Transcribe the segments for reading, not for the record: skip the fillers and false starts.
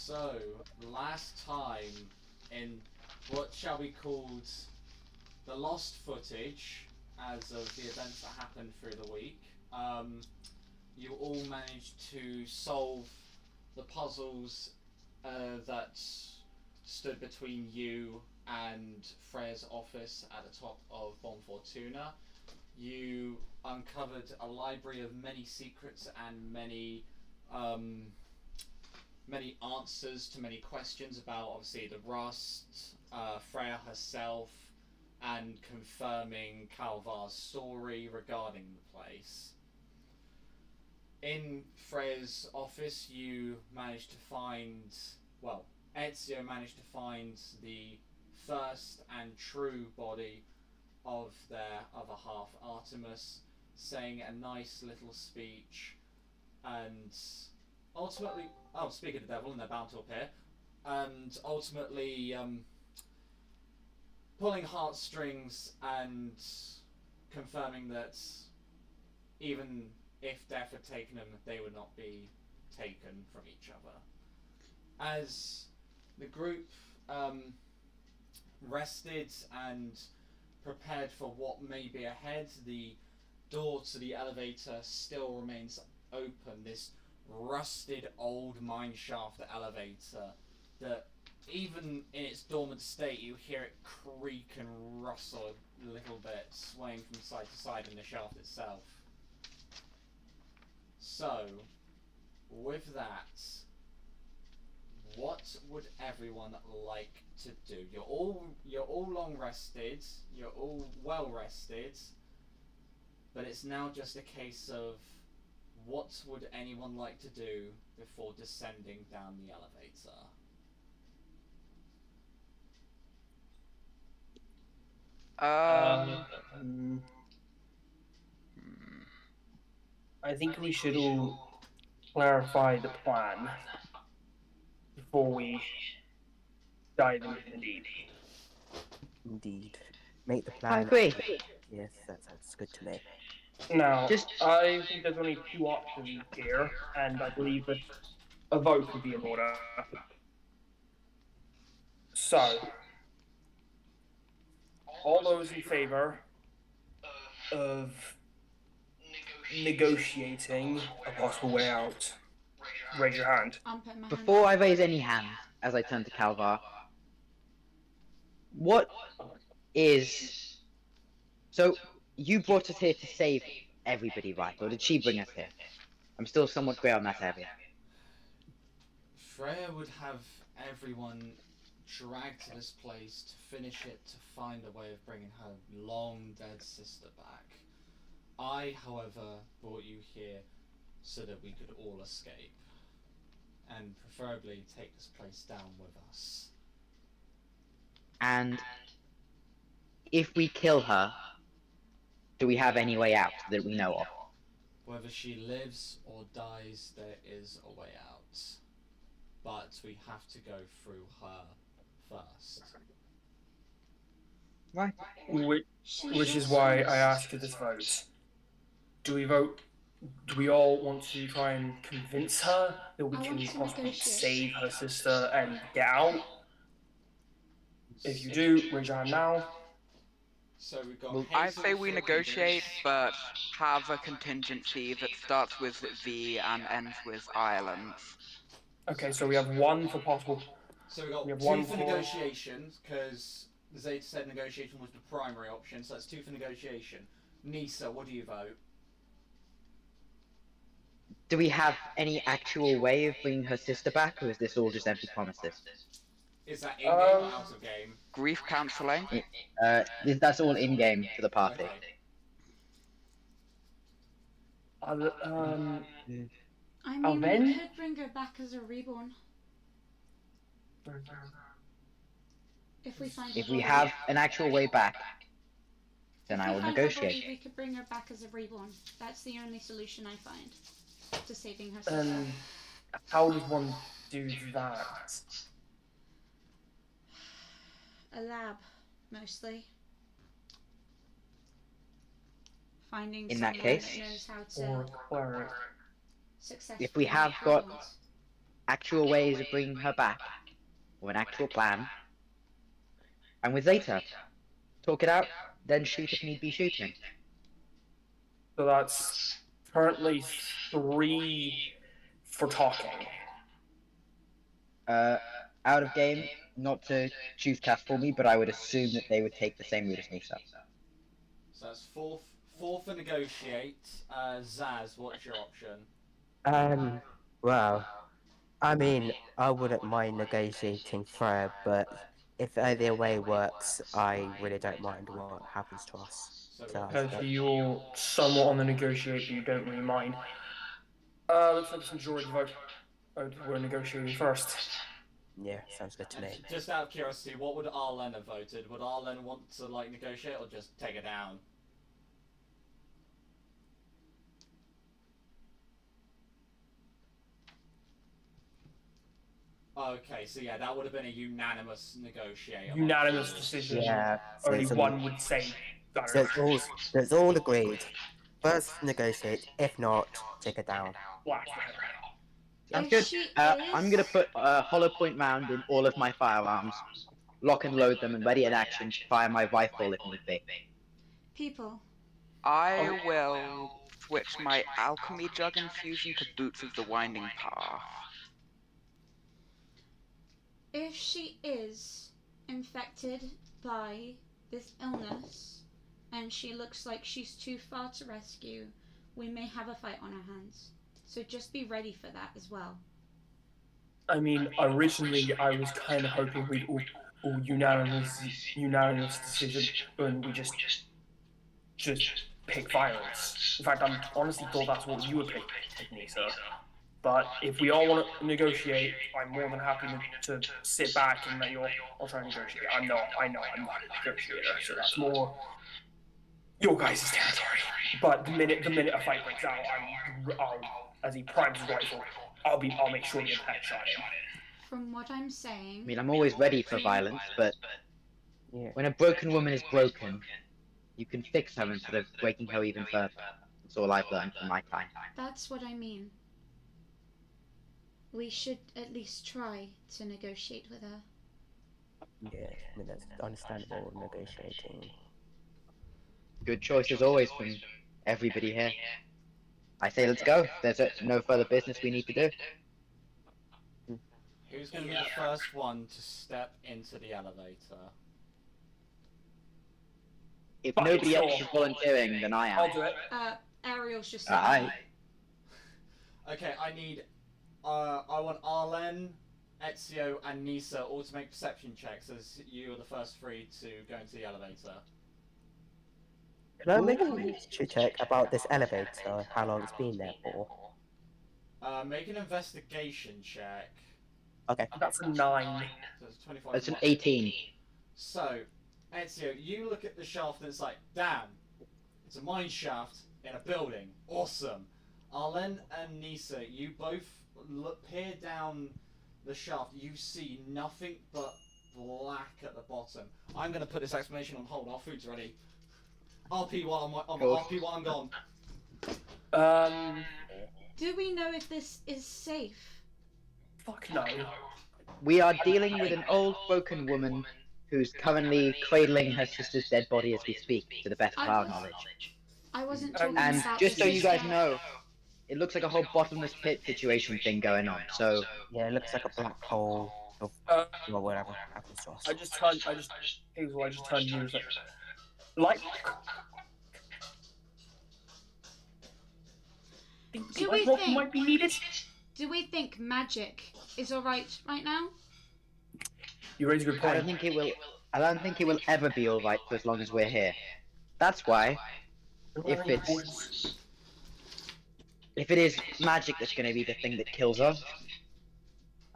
So, last time in what shall be called the lost footage, as of the events that happened through the week, you all managed to solve the puzzles that stood between you and Freya's office at the top of Bon Fortuna. You uncovered a library of many secrets and many answers to many questions about obviously the rust, Freya herself, and confirming Calvar's story regarding the place. In Freya's office, you managed to find, well, Ezio managed to find the first and true body of their other half, Artemis, saying a nice little speech, and ultimately, oh, speak of the devil, and they're bound to appear, and ultimately pulling heartstrings and confirming that even if death had taken them, they would not be taken from each other. As the group rested and prepared for what may be ahead, the door to the elevator still remains open. This rusted old mineshaft elevator that even in its dormant state you hear it creak and rustle a little bit, swaying from side to side in the shaft itself. So, with that, what would everyone like to do? You're all long rested, you're all well rested, but it's now just a case of what would anyone like to do before descending down the elevator? I think we should all clarify the plan before we dive into the deep. Indeed. Make the I plan. agree. Yes, that sounds good to me. Now, I think there's only two options here, and I believe that a vote would be in order. So, all those in favor of negotiating a possible way out, raise your hand. Before I raise any hand, as I turn to Calvar, what is... So, you brought us here to save everybody, right? Or did she bring us here? I'm still somewhat grey on that area. Freya would have everyone dragged to this place to finish it, to find a way of bringing her long dead sister back. I, however, brought you here so that we could all escape, and preferably take this place down with us. And if we kill her, do we have any way out that we know of? Whether she lives or dies, there is a way out. But we have to go through her first. Right. Which is why I ask at this vote. Do we vote? Do we all want to try and convince her that we can possibly save her sister and get out? If you do, raise your hand now. So we've got Well, I'd say we negotiate, but have a contingency that starts with V and ends with Ireland. Okay, so we have one for possible. So we got We have two one for for- negotiations, because Zayt said negotiation was the primary option, so that's two for negotiation. Nisa, what do you vote? Do we have any actual way of bringing her sister back, or is this all just empty promises? Is that in-game or out of game? Grief counseling. That's all in-game for the party. Okay. I mean, Alvin? we could bring her back as a reborn. If we find If a we body. have an actual way back, then If I we will find her negotiate. body, we could bring her back as a reborn. That's the only solution I find to saving her sister. How does one do that? A lab, mostly. Finding In that someone case, that knows how Or to a cleric? successfully if we have make got- reborns. actual ways of bringing her back, or an actual plan, and with Zeta, talk it out, then shoot if need be shooting. So that's currently 3 for talking. Out of game, not to choose cast for me, but I would assume that they would take the same route as Nisa. So that's four for negotiate. Zaz, what's your option? Well, I mean, I wouldn't mind negotiating Freya, but if either way works, I really don't mind what happens to us. So So what? Okay, so you're somewhat on the negotiate, but you don't really mind. Looks like it's majority vote. We're negotiating first. yeah, sounds good to And me. just out of curiosity, what would Arlen have voted? Would Arlen want to like negotiate or just take it down? Okay, so yeah, that would have been a unanimous negotiate. Unanimous decision. Yeah, so Only it's one would say. so it's all agreed. First negotiate, if not, take it down. Sounds If good. she I'm is- gonna put a hollow point round in all of my firearms, lock and load them, and ready in action to fire my rifle if need be. People. I will switch my alchemy jug infusion to boots of the winding path. If she is infected by this illness and she looks like she's too far to rescue, we may have a fight on our hands. So just be ready for that as well. I mean, originally I was kind of hoping we'd all unanimous decision, and we just pick violence. In fact, I honestly thought that's what you would pick, Nisa. But if we all want to negotiate, I'm more than happy to sit back and let you all try and negotiate. I know I'm not a negotiator, so that's more your guys' territory. But the minute a fight breaks out, I'll as he primes his rifle, I'll make sure to get that shot in. From what I'm saying, I mean, I'm always ready for violence, but Yeah. when a broken woman is broken, you can fix her instead of breaking her even further. That's all I've learned from my time. that's what I mean. We should at least try to negotiate with her. Yeah, I mean, that's understandable negotiating. Good choice as always from everybody here. I say let's go. There's no further business we need to do. Who's going to be the first one to step into the elevator? If Fine, nobody sure. else is volunteering, then I am. I'll do it. Ariel's just Aye. Okay, I want Arlen, Ezio, and Nisa all to make perception checks as you are the first 3 to go into the elevator. Can I make a history check about this elevator? How long it's been there for? Make an investigation check. Okay. That's a 9. So it's 25. That's an 18. So, Ezio, you look at the shaft and it's like, damn, it's a mine shaft in a building. Awesome. Arlen and Nisa, you both peer down the shaft. You see nothing but black at the bottom. I'm going to put this explanation on hold. Our food's ready. RP while I'm gone. Do we know if this is safe? Fuck no. We are dealing with an old broken woman who's currently cradling her sister's dead body as we speak, to the best of our knowledge. I wasn't talking And about just the so you guys sister. know, it looks like a whole bottomless pit situation thing going on. So Yeah, it looks like a black hole or whatever happens to us. I just turned you. Like. Do we what think- might be needed? Do we think magic is alright right now? You raise a good I don't point. think it will ever be alright for as long as we're here. That's why, if it is magic that's going to be the thing that kills her,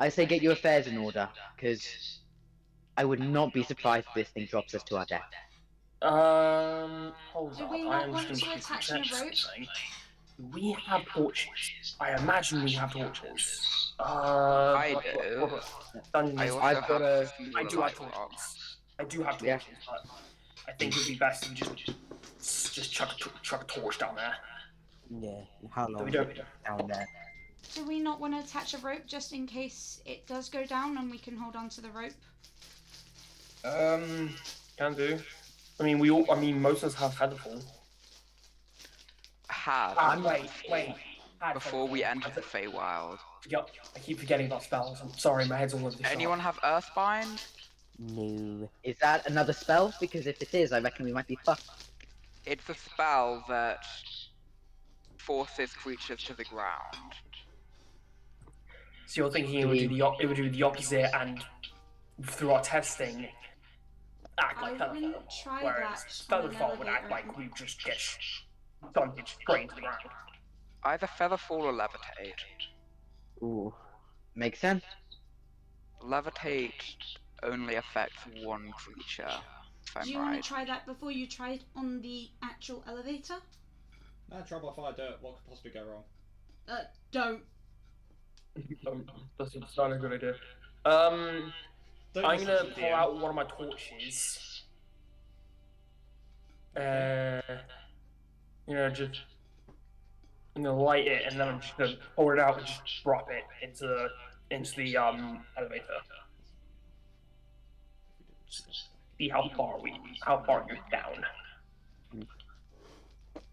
I say get your affairs in order, because I would not be surprised if this thing drops us to our death. Hold Do on. we I not am want just to going attach check a rope? something. We have torches. I imagine we have torches. I do. Dungeons. I also I've have got a- a few I do have light torches. rocks. I do have Yeah. torches, but I think it would be best if we just chuck a torch down there. Yeah, and how So long we is don't. it down there? Do we not want to attach a rope just in case it does go down and we can hold on to the rope? Can do. I mean, most of us have featherfall. Had Wait. Had before we featherfall. entered the Feywild. Yep, I keep forgetting about spells. I'm sorry, my head's all over the shop. Anyone have Earthbind? No. Is that another spell? Because if it is, I reckon we might be fucked. It's a spell that forces creatures to the ground. So you're thinking it would do the opposite, and through our testing, act like I featherfall. wouldn't try Whereas that on an featherfall would act elevator. like we just get stunted straight into the ground. Either Featherfall or Levitate. Ooh. Makes sense. Levitate only affects one creature, if Do I'm you want right. to try that before you try it on the actual elevator? No, trouble if I do it. What could possibly go wrong? Don't. That's not a good idea. Don't I'm listen gonna to the pull DM. out one of my torches. Just I'm gonna light it, and then I'm just gonna pull it out and just drop it into the elevator. See how far it goes down.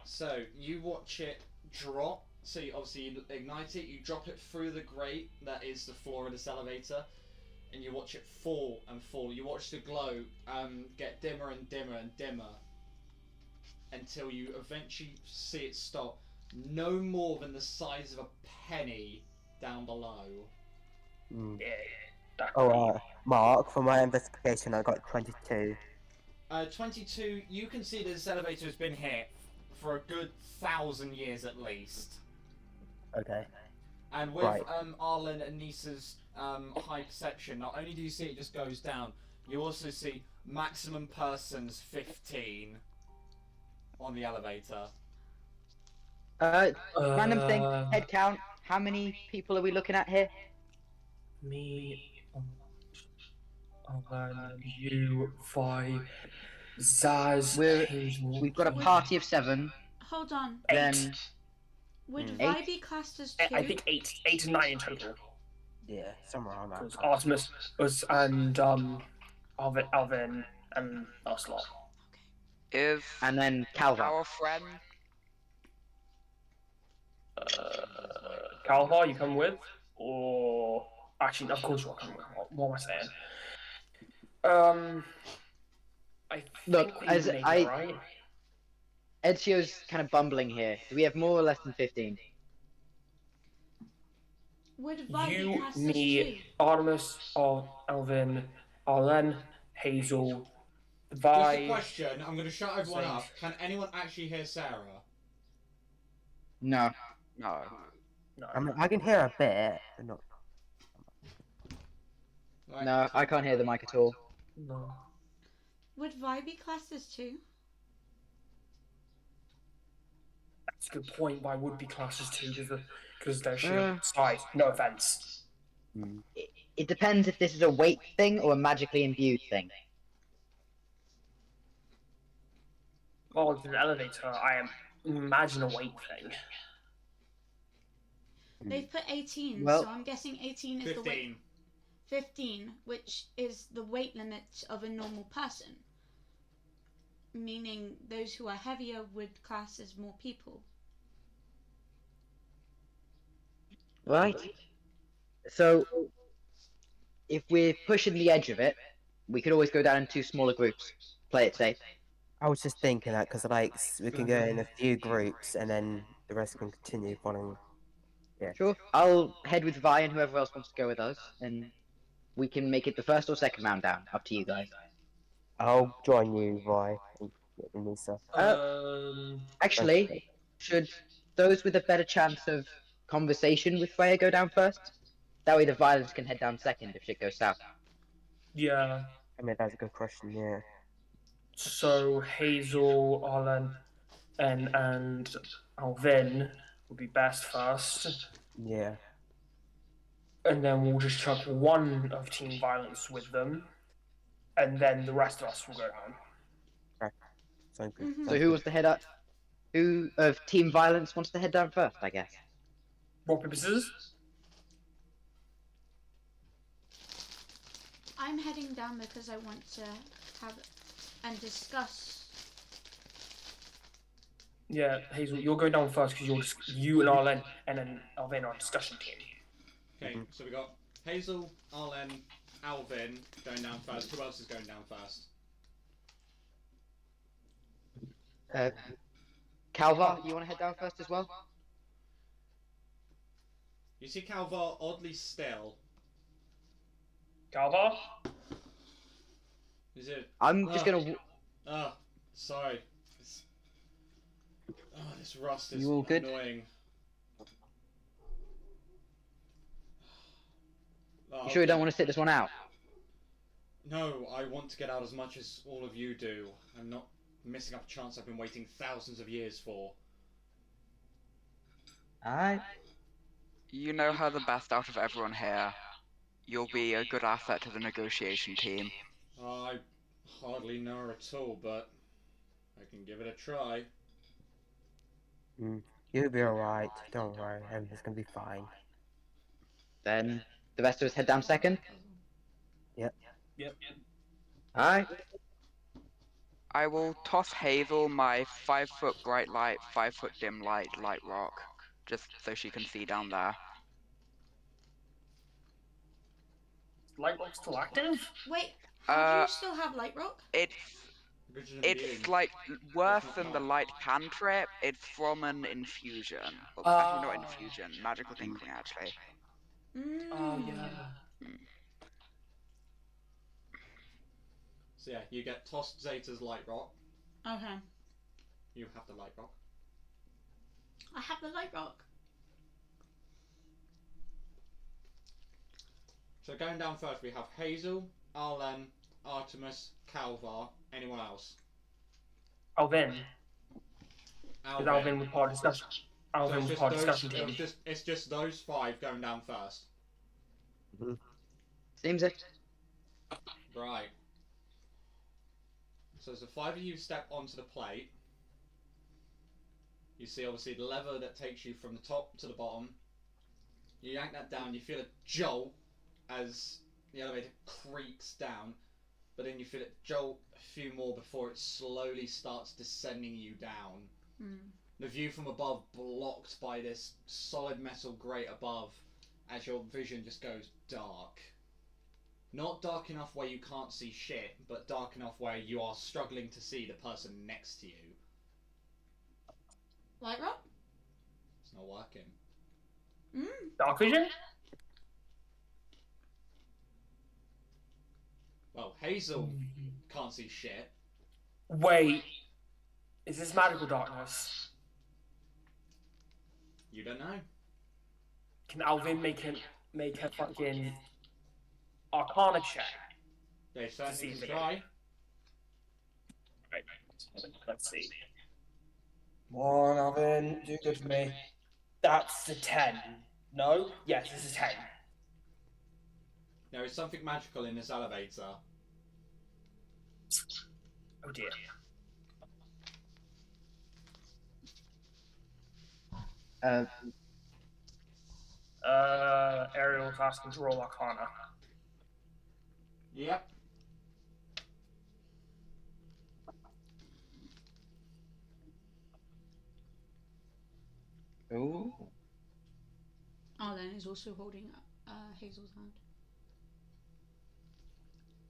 So you watch it drop. So obviously you ignite it. You drop it through the grate that is the floor of this elevator, and you watch it fall and fall. You watch the glow get dimmer and dimmer and dimmer until you eventually see it stop. No more than the size of a penny down below. Mm. Yeah. Oh, Mark, for my investigation, I got 22. 22. You can see that this elevator has been hit for a good 1,000 years at least. Okay. And with Right. Arlen and Nisa's high perception, not only do you see it just goes down, you also see maximum persons 15 on the elevator. Random thing. Head count. How many people are we looking at here? Me, you, Vi, Zaz, Hazel. We've got a party of 7. Hold on. Then Would Mm. Vi be classed as 2? I think eight to 9 in total. Yeah, somewhere around that. Because Artemis was and Alvin and us lot. Is and then Calva. our friend Calvar, you come with, or actually, of course, you're coming with. What am I saying? I Look, think we as made it, I- right? Ezio's kind of bumbling here. Do we have more or less than 15? Would Vi be You, classed as me, Artemis, Alvin, Arlen, Hazel, Just Vi. a question, I'm going to shut everyone Saint. up. Can anyone actually hear Sarah? No. no. No. I mean, I can hear a bit, but not. Right. No, I can't hear the mic at all. No. 2? Would Vi be classed as 2? That's a good point. Why would be classes too? Because they're sheer size. No offense. Mm. It depends if this is a weight thing or a magically imbued thing. Well, it's an elevator. I imagine a weight thing. They've put 18, Well- so I'm guessing 18 is the weight. 15. 15, which is the weight limit of a normal person. Meaning those who are heavier would class as more people. Right? So, if we're pushing the edge of it, we could always go down in 2 smaller groups. Play it safe. I was just thinking that because we can go in a few groups and then the rest can continue following. Sure. I'll head with Vi and whoever else wants to go with us, and we can make it the first or second round down. Up to you guys. I'll join you, Vi, and Lisa. Actually, should those with a better chance of conversation with Freya go down first? That way the violence can head down second if shit goes south. Yeah. I mean, that's a good question. Yeah. So Hazel, Arlen, and Alvin would be best first, Yeah. and then we'll just chuck one of Team Violence with them, and then the rest of us will go down. Sounds good. Mhm. sounds So who good. wants to head up? Who of Team Violence wants to head down first, I guess? rock, paper, scissors. I'm heading down because I want to have and discuss. Yeah, Hazel, you're going down first because you and Arlen and then Alvin are discussion team. Okay, so we got Hazel, Arlen, Alvin going down first. Who else is going down first? Calvar, you want to head down first as well? You see Calvar oddly still. Calvar? Is it? I'm just gonna. Sorry. This rust is You all good? annoying. You sure you don't want to sit this one out? No, I want to get out as much as all of you do. I'm not missing up a chance I've been waiting thousands of years for. Alright. You know her the best out of everyone here. You'll be a good asset to the negotiation team. I hardly know her at all, but I can give it a try. You'll be alright. Don't worry. Everything's gonna be fine. Then the rest of us head down second. Yep. Alright. I will toss Hazel my 5-foot bright light, 5-foot dim light, light rock, just so she can see down there. Light rock's still active? Wait, how do you still have light rock? It's like worse than the light cantrip. It's from an infusion. Well, actually not infusion, magical tinkling actually. Oh yeah. So yeah, you get tossed Zeta's light rock. Okay. You have the light rock. I have the light rock. So going down first, we have Hazel, Arlen, Artemis, Calvar. Anyone else? Alvin. Because Alvin was part of discussion. Alvin was part of discussion team. It's just those 5 going down first. Seems it. Right. So as the 5 of you step onto the plate, you see obviously the lever that takes you from the top to the bottom. You yank that down, you feel a jolt as the elevator creaks down, but then you feel it jolt a few more before it slowly starts descending you down. The view from above blocked by this solid metal grate above as your vision just goes dark. Not dark enough where you can't see shit, but dark enough where you are struggling to see the person next to you. Light rock? It's not working. Dark vision? Well, Hazel can't see shit. Wait. Is this magical darkness? You don't know. Can Alvin make a fucking Arcana check? They certainly see can if try. Right. Let's see. Come on, Alvin. Do good for me. That's a 10. No? Yes, this is 10. There is something magical in this elevator. Oh dear. Ariel's asking to roll Arcana. Yep. Ooh. Arlen is also holding Hazel's hand.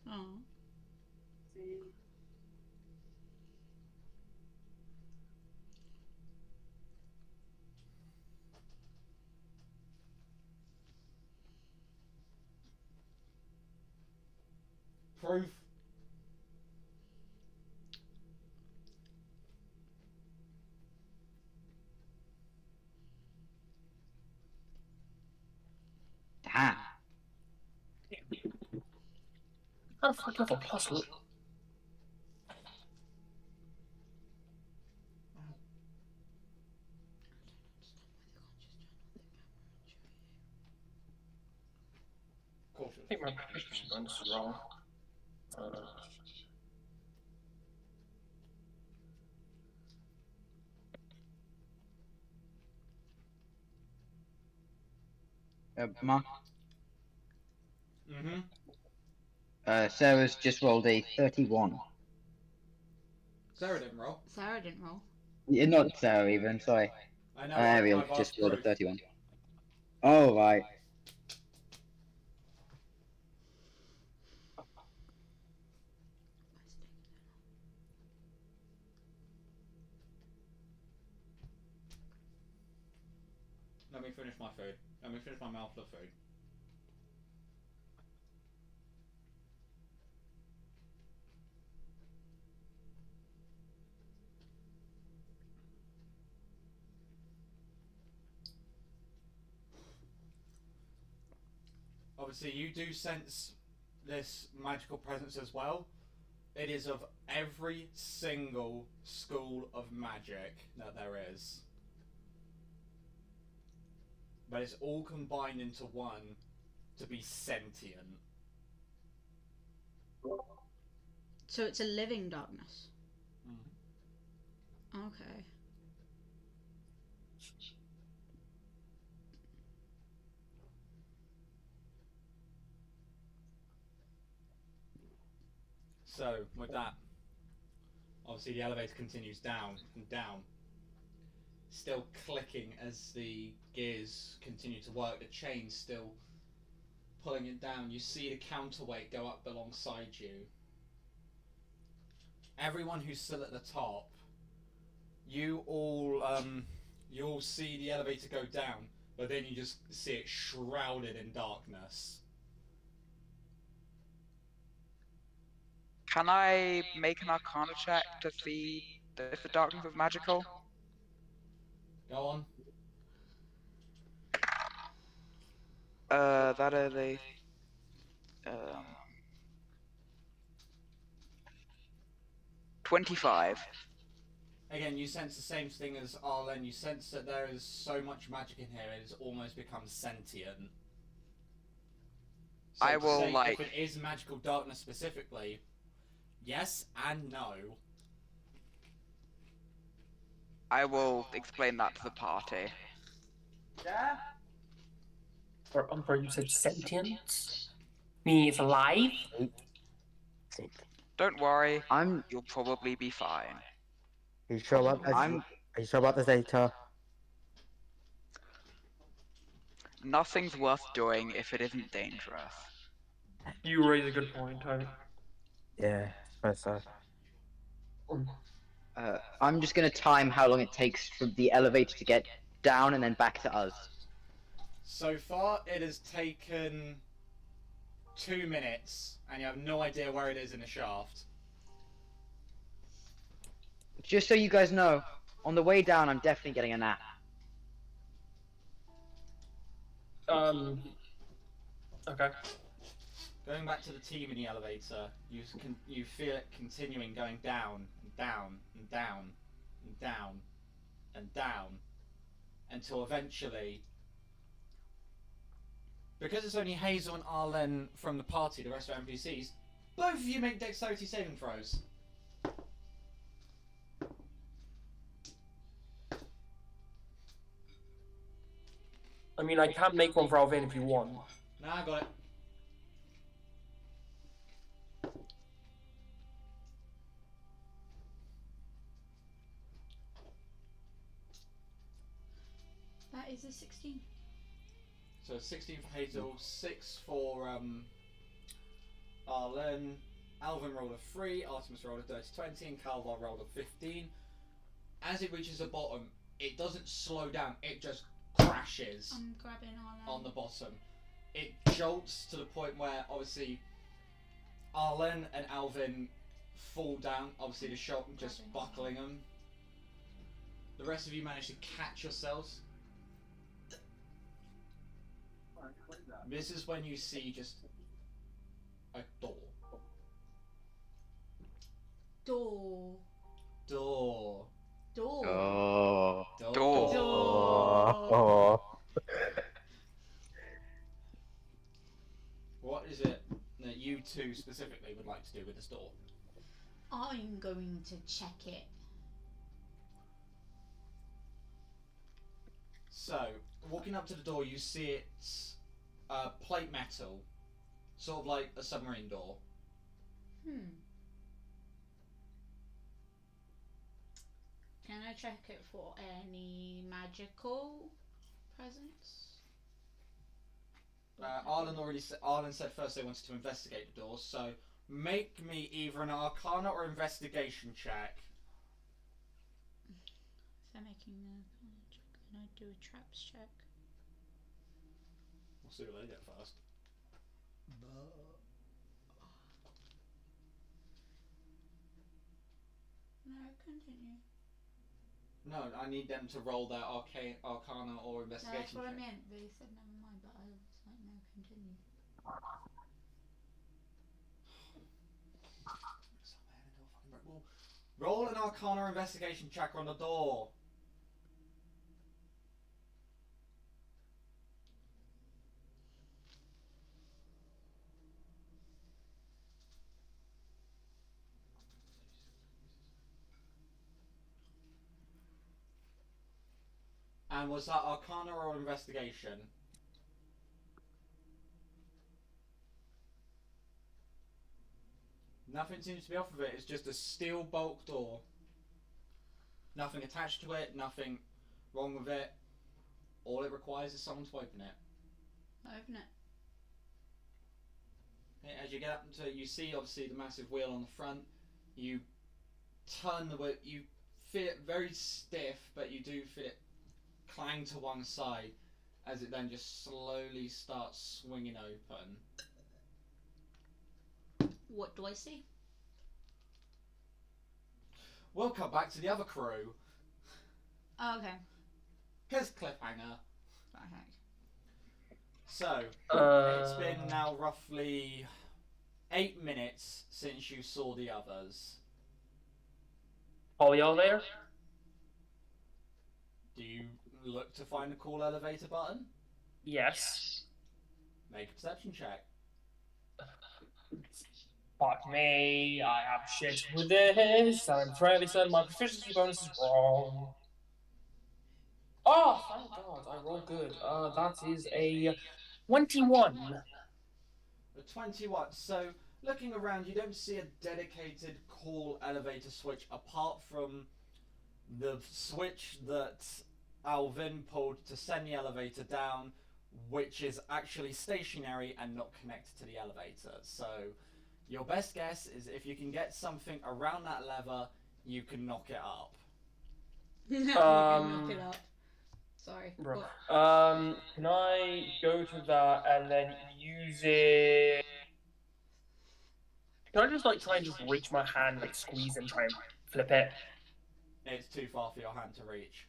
Oh. Proof. Damn. How the fuck do I have a plus look? I think my perception bonus is wrong. Mark. Mm-hmm. Sarah's just rolled a 31. Sarah didn't roll. Sarah didn't roll. Yeah, not Sarah even. Sorry. I know. Ariel I've just asked rolled a proof. 31. Oh right. Let me finish my food. Let me finish my mouthful of food. Obviously, you do sense this magical presence as well. It is of every single school of magic that there is. But it's all combined into one to be sentient. So it's a living darkness. Mm-hmm. Okay. So, with that, obviously the elevator continues down and down. Still clicking as the gears continue to work, the chain's still pulling it down. You see the counterweight go up alongside you. Everyone who's still at the top, you all see the elevator go down, but then you just see it shrouded in darkness. Can I make an Arcana check to see if the darkness is magical? Go on. That is a 25. Again, you sense the same thing as Arlen. You sense that there is so much magic in here, it has almost become sentient. So I to will, say like- if it is magical darkness specifically, yes and no. I will explain that to the party. I'm sorry, you said sentient? Meaning it's alive? Don't worry, I'm you'll probably be fine. Are you sure about I'm Are you sure about the data? Nothing's worth doing if it isn't dangerous. You raise a good point. Yeah, I suppose so. I'm just gonna time how long it takes for the elevator to get down and then back to us. So far, it has taken 2 minutes, and you have no idea where it is in the shaft. Just so you guys know, on the way down, I'm definitely getting a nap. Okay. Going back to the team in the elevator, you feel it continuing going down and down and down and down and down until eventually, because it's only Hazel and Arlen from the party, the rest are NPCs, both of you make dexterity saving throws. I mean, I can make one for Alvin if you want. Nah, I got it. That is a 16. So 16 for Hazel, 6 for Arlen, Alvin rolled a 3, Artemis rolled a dirty 20, and Calvar rolled a 15. As it reaches the bottom, it doesn't slow down, it just crashes I'm grabbing on the bottom. It jolts to the point where obviously Arlen and Alvin fall down, obviously the shock just buckling them. The rest of you manage to catch yourselves. This is when you see just a door. Door. Door. Door. Oh. Door. Door. Oh. What is it that you two specifically would like to do with this door? I'm going to check it. So, walking up to the door, you see it plate metal, sort of like a submarine door. Can I check it for any magical presence? Arlen said first they wanted to investigate the doors, so make me either an Arcana or investigation check. If they're making the check, then I do a traps check. We'll see what they get first. No, continue. No, I need them to roll their Arcana or No, investigation that's what check. I meant. They said never mind, but I was like, no, continue. Roll an Arcana or investigation check on the door. And was that Arcana or investigation? Nothing seems to be off of it. It's just a steel bulk door. Nothing attached to it. Nothing wrong with it. All it requires is someone to open it. Open it. Okay, as you get up to, you see obviously the massive wheel on the front. You turn the wheel. You feel it very stiff, but you do feel it clang to one side as it then just slowly starts swinging open. What do I see? We'll cut back to the other crew. Oh, okay. Here's cliffhanger. Okay. So, it's been now roughly 8 minutes since you saw the others. Are we all there? Do you look to find the call elevator button? Yes. Make a perception check. Fuck me, I have shit with this, and I'm fairly certain my proficiency bonus is wrong. Oh, thank God, I rolled good. That is a 21. A 21. So, looking around, you don't see a dedicated call elevator switch apart from the switch that Alvin pulled to send the elevator down, which is actually stationary and not connected to the elevator. So, your best guess is if you can get something around that lever, you can knock it up. You can knock it up. Sorry. Bro. Can I go to that and then use it? Can I just like try and just reach my hand, like squeeze and try and flip it? It's too far for your hand to reach.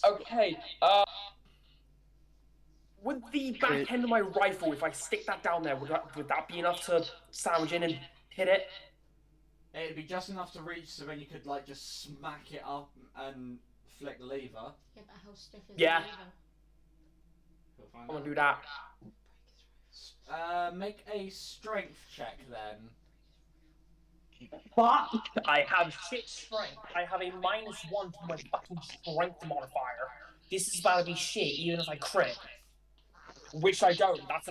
Okay. With the back end of my rifle, if I stick that down there, would that be enough to sandwich in and hit it? It'd be just enough to reach so then you could like just smack it up and flick the lever. Yeah, but how stiff is Yeah. the lever? We'll find I'm gonna out. do that. Make a strength check then. Fuck! I have shit strength. I have a -1 to my fucking strength modifier. This is about to be shit, even if I crit. Which I don't. That's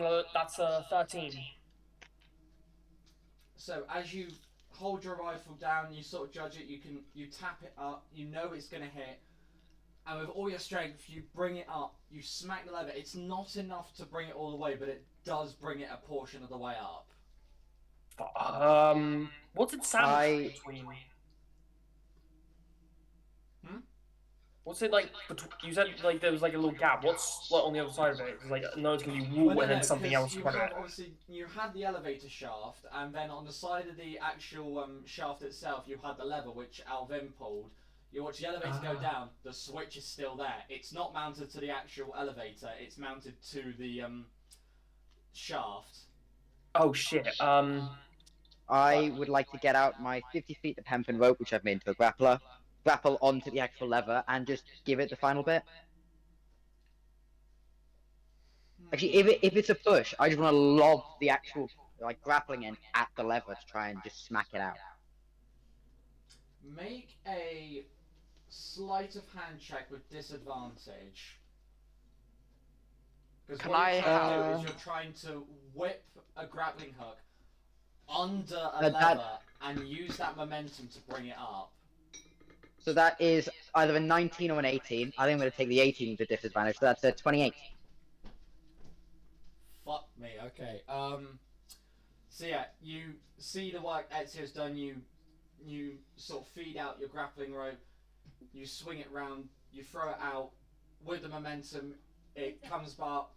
a 13. So as you hold your rifle down, you sort of judge it. You tap it up. You know it's gonna hit, and with all your strength, you bring it up. You smack the lever. It's not enough to bring it all the way, but it does bring it a portion of the way up. What's it sandwiched between? What's it like? You said like there was like a little gap. What's like on the other side of it? It's like no, it's gonna be wool and then something else. Obviously, you had the elevator shaft, and then on the side of the actual shaft itself, you had the lever which Alvin pulled. You watch the elevator go down. The switch is still there. It's not mounted to the actual elevator. It's mounted to the shaft. Oh shit. I would like to get out my 50 feet of hempen rope, which I've made into a grappler, grapple onto the actual lever, and just give it the final bit. Actually, if it's a push, I just want to lob the actual like grappling end at the lever to try and just smack it out. Make a sleight of hand check with disadvantage. Because Can what you're I trying to do have- is you're trying to whip a grappling hook under a That- lever and use that momentum to bring it up. So that is either a 19 or an 18. I think I'm going to take the 18 with the disadvantage. So that's a 28. Fuck me. Okay. So yeah, you see the work Ezio's done. You sort of feed out your grappling rope. You swing it round. You throw it out with the momentum. It comes up,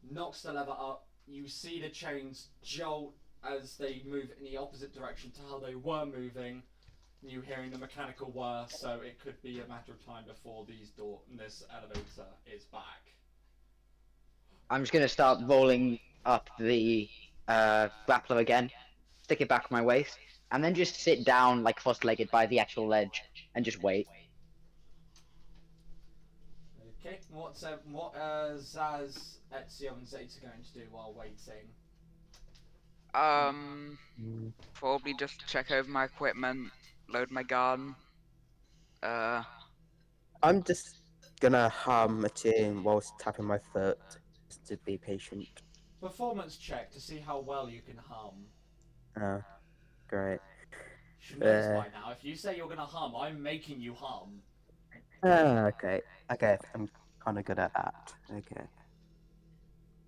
knocks the lever up. You see the chains jolt as they move in the opposite direction to how they were moving. You hearing the mechanical whir, so it could be a matter of time before this elevator is back. I'm just going to start rolling up the grappler again, stick it back on my waist, and then just sit down like cross-legged by the actual ledge and just wait. Okay, what Zaz, Ezio, and Zeta going to do while waiting? Probably just check over my equipment, load my gun. I'm just gonna hum a tune whilst tapping my foot, just to be patient. Performance check to see how well you can hum. Oh, great. You should know this by now. If you say you're gonna hum, I'm making you hum. Okay. Okay, I'm kind of good at that. Okay.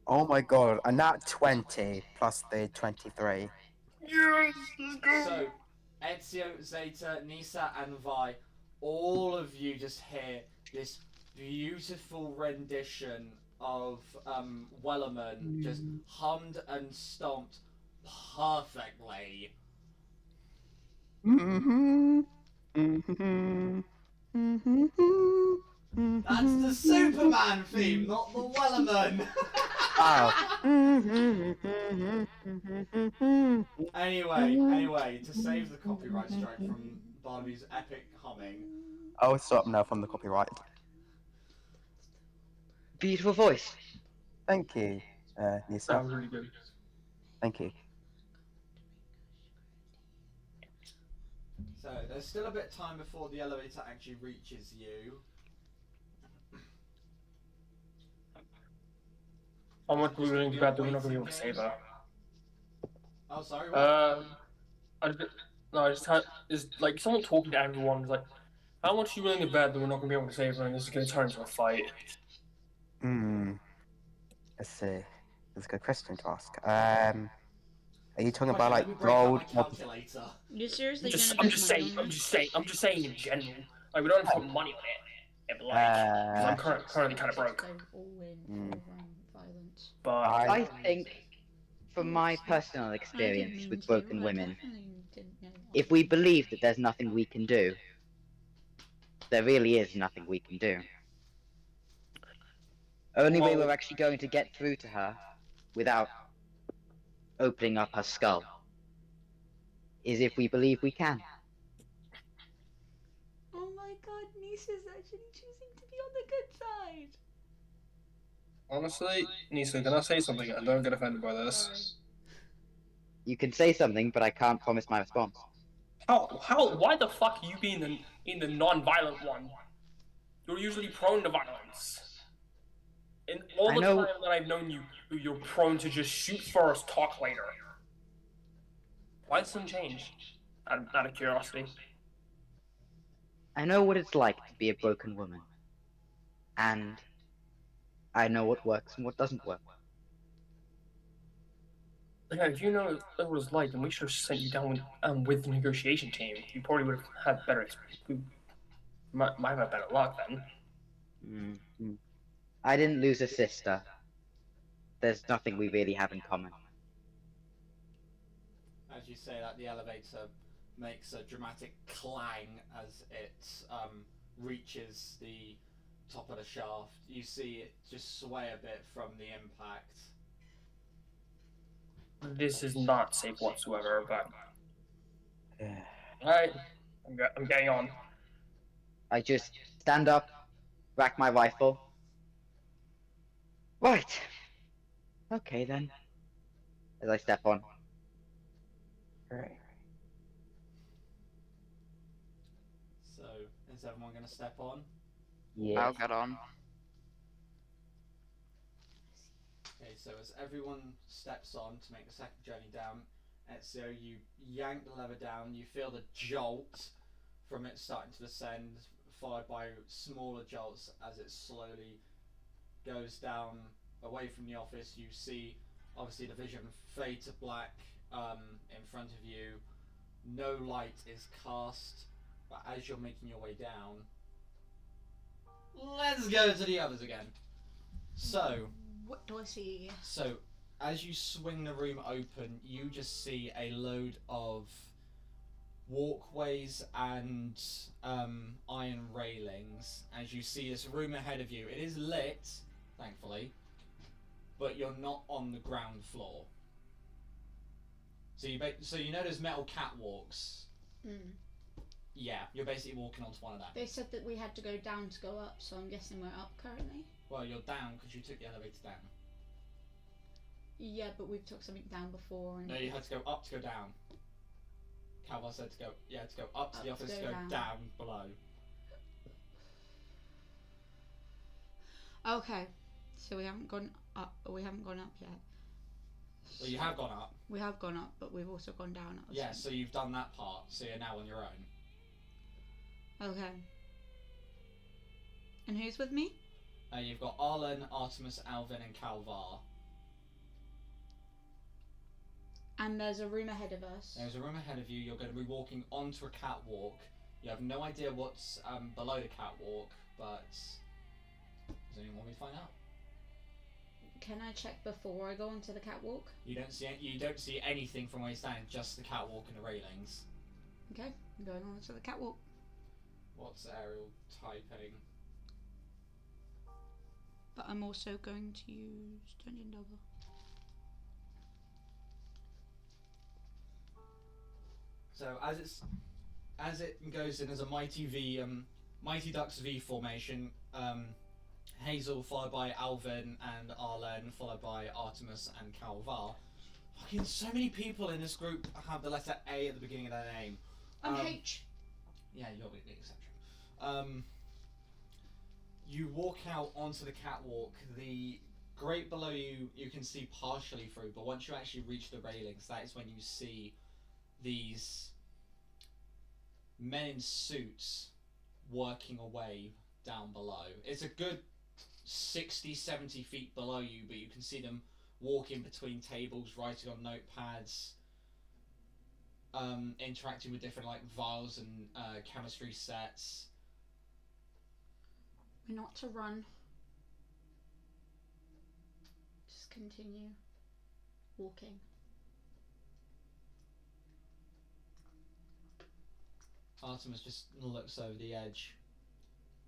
Oh my god, a nat 20 plus the 23. Yes, let's go. So, Ezio, Zeta, Nisa, and Vi, all of you just hear this beautiful rendition of Wellerman just hummed and stomped perfectly. That's the Superman theme, not the Wellerman. Anyway, to save the copyright strike from Barnaby's epic humming. I'll stop now from the copyright. Beautiful voice. Thank you, Nisa. That was really good. Thank you. So there's still a bit of time before the elevator actually reaches you. How much we willing to bet that we're not going to be able to save her? Oh, sorry, what? I just had is like someone talking to everyone. Is like, how much are you willing to bet that we're not going to be able to save her, and this is going to turn into a fight? Let's see. That's a good question to ask. Are you talking about Let me like break out gold? my calculator. You seriously I'm just saying in general. Like, we don't have to put money on it. But like, because I'm currently kind of broke. Violence. But I think, from my personal experience with broken women, if we believe that there's nothing we can do, there really is nothing we can do. Only way we're actually going to get through to her without opening up her skull is if we believe we can. Oh my god, Nisa's actually choosing to be on the good side. honestly, Nisa, can I say something? And don't get offended by this. Sorry. You can say something, but I can't promise my response. Why the fuck are you being in the non-violent one? You're usually prone to violence. In all the time that I've known you, you're prone to just shoot first, talk later. Why does it change? Out of curiosity. I know what it's like to be a broken woman. And I know what works and what doesn't work. Yeah, if you know what it's like, then we should have sent you down with the negotiation team. You probably would have had better. Might have had better luck then. I didn't lose a sister. There's nothing we really have in common. As you say that, the elevator makes a dramatic clang as it reaches the top of the shaft. You see it just sway a bit from the impact. This is not safe whatsoever, but... Alright, I'm getting on. I just stand up, rack my rifle. Right. Okay then. As I step on. Great. So, is everyone going to step on? Yeah. I'll get on. Okay, so as everyone steps on to make the second journey down, so you yank the lever down, you feel the jolt from it starting to descend, followed by smaller jolts as it slowly goes down away from the office. You see, obviously, the vision fade to black in front of you. No light is cast, but as you're making your way down, let's go to the others again. So, what do I see? So, as you swing the room open, you just see a load of walkways and iron railings. As you see this room ahead of you, it is lit, thankfully, but you're not on the ground floor. So you know there's metal catwalks. Mm. Yeah, you're basically walking onto one of them. They said that we had to go down to go up, so I'm guessing we're up currently. Well, you're down because you took the elevator down. Yeah, but we've took something down before. And No, you had to go up to go down. Calvar said to go up to the office to go down below. Okay, so we haven't gone up. We haven't gone up yet. Well, you have gone up. We have gone up, but we've also gone down. Yeah, so you've done that part, so you're now on your own. Okay. And who's with me? You've got Arlen, Artemis, Alvin, and Calvar. And there's a room ahead of us. There's a room ahead of you. You're going to be walking onto a catwalk. You have no idea what's below the catwalk, but does anyone want me to find out? Can I check before I go onto the catwalk? You don't see anything from where you stand, just the catwalk and the railings. Okay, I'm going onto the catwalk. What's Ariel typing? But I'm also going to use Dungeon Delver. So as it goes in as a Mighty Ducks V formation, Hazel followed by Alvin and Arlen followed by Artemis and Calvar. Fucking so many people in this group have the letter A at the beginning of their name. I'm H. Yeah, you're the exception. You walk out onto the catwalk. The grate below you can see partially through, but once you actually reach the railings, that is when you see these men in suits working away down below. It's a good 60, 70 feet below you, but you can see them walking between tables, writing on notepads, interacting with different vials and chemistry sets. We're not to run. Just continue walking. Artemis just looks over the edge,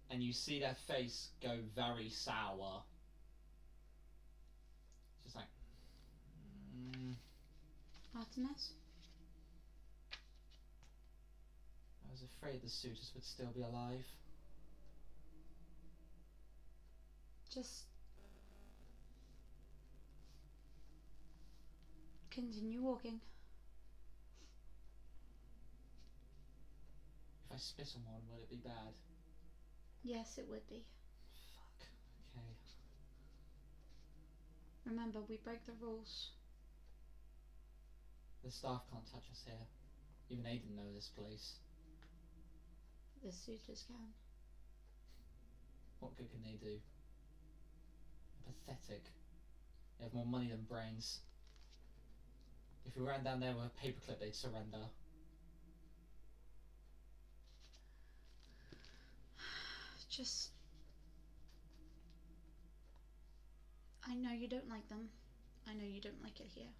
and you see their face go very sour. Just like, Artemis? I was afraid the suitors would still be alive. Just continue walking. If I spit on one, would it be bad? Yes, it would be. Fuck. Okay. Remember, we break the rules. The staff can't touch us here. Even they didn't know this place. The suitors can. What good can they do? Pathetic. They have more money than brains. If we ran down there with a paperclip, they'd surrender. Just... I know you don't like them. I know you don't like it here.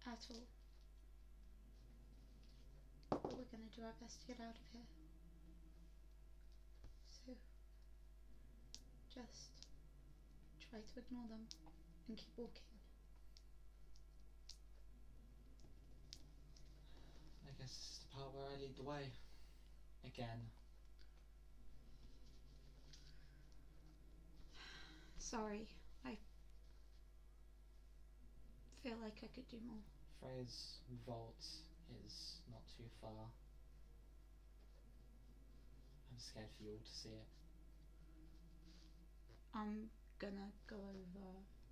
At all. But we're gonna do our best to get out of here. So... just try to ignore them and keep walking. I guess this is the part where I lead the way. Again. Sorry, I feel like I could do more. Freya's vault is not too far. I'm scared for you all to see it. I'm gonna go over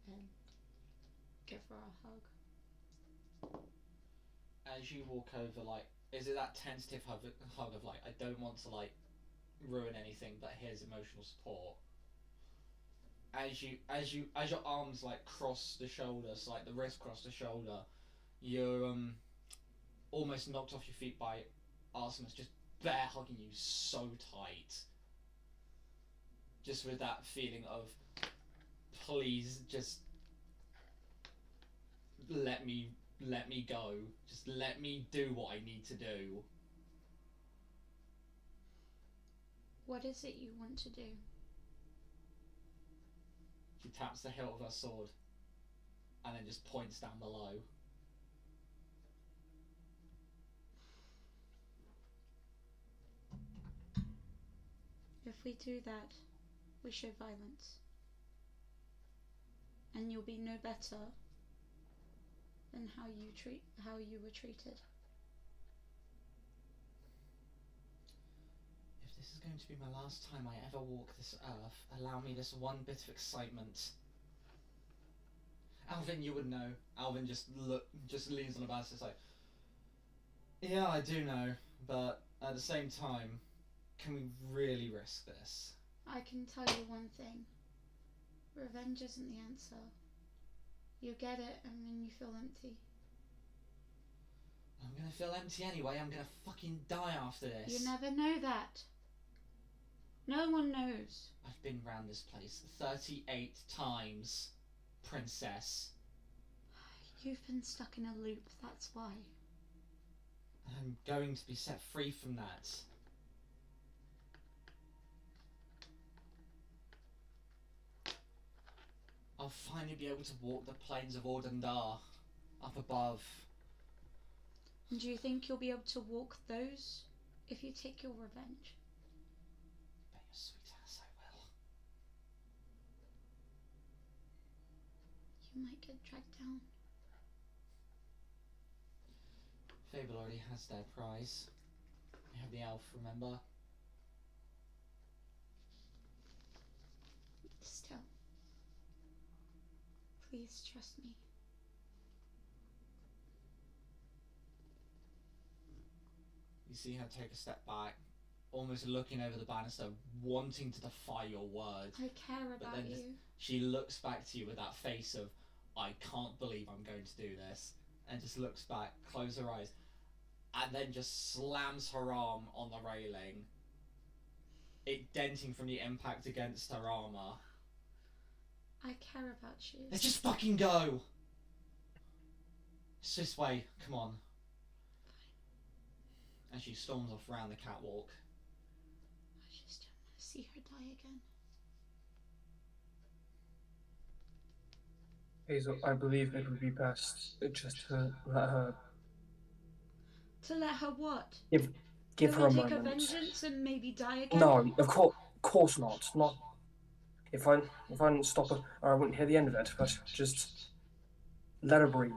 and give her a hug. As you walk over, like, is it that tentative hug of like, I don't want to like ruin anything, but here's emotional support. As your arms like cross the shoulders, like the wrist cross the shoulder, you're almost knocked off your feet by Artemis just bear hugging you so tight. Just with that feeling of, please just let me go. Just let me do what I need to do. What is it you want to do? She taps the hilt of her sword and then just points down below. If we do that, we show violence. And you'll be no better than how you were treated. If this is going to be my last time I ever walk this earth, allow me this one bit of excitement. Alvin, you would know. Alvin just leans on the banister, it's like, yeah, I do know, but at the same time, can we really risk this? I can tell you one thing. Revenge isn't the answer. You get it and then you feel empty. I'm gonna feel empty anyway, I'm gonna fucking die after this. You never know that. No one knows. I've been round this place 38 times, princess. You've been stuck in a loop, that's why. And I'm going to be set free from that. I'll finally be able to walk the plains of Ordendar, up above. And do you think you'll be able to walk those if you take your revenge? Bet your sweet ass I will. You might get dragged down. Fable already has their prize. We have the elf, remember? Still. Please trust me. You see her take a step back, almost looking over the banister, wanting to defy your words. I care But about then you. she looks back to you with that face of, I can't believe I'm going to do this. And just looks back, closes her eyes, and then just slams her arm on the railing. It denting from the impact against her armour. I care about you. Let's just fucking go! It's this way, come on. And she storms off round the catwalk. I just don't want to see her die again. Hazel, I believe it would be best just to let her To let her what? give her a take moment. a vengeance and maybe die again? No, of course not. Not if I didn't stop her, or I wouldn't hear the end of it. But just let her breathe.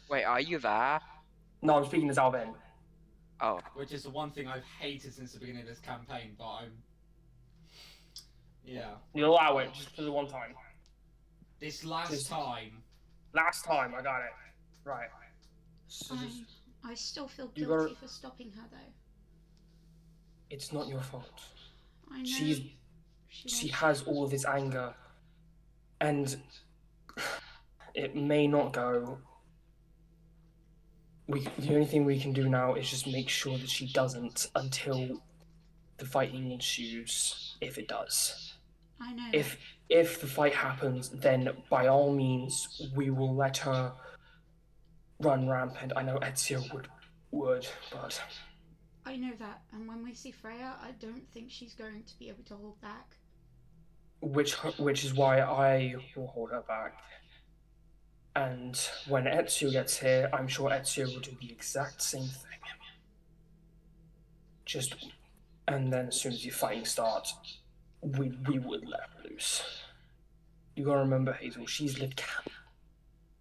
Wait, are you there? No, I'm speaking as Alvin. Oh. Which is the one thing I've hated since the beginning of this campaign, but I'm... Yeah. You allow it just for the one time. This last time... Last time, I got it. Right. So I still feel You guilty gotta- for stopping her though. it's not your fault. I know. She wants has to- all of this anger, and it may not go. The only thing we can do now is just make sure that she doesn't until the fighting ensues, if it does. I know. If the fight happens, then by all means we will let her run rampant. I know Ezio would, but I know that, and when we see Freya, I don't think she's going to be able to hold back. which is why I will hold her back. And when Ezio gets here, I'm sure Ezio will do the exact same thing. And then as soon as the fighting starts, we would let her loose. You gotta remember, Hazel, she's lived can't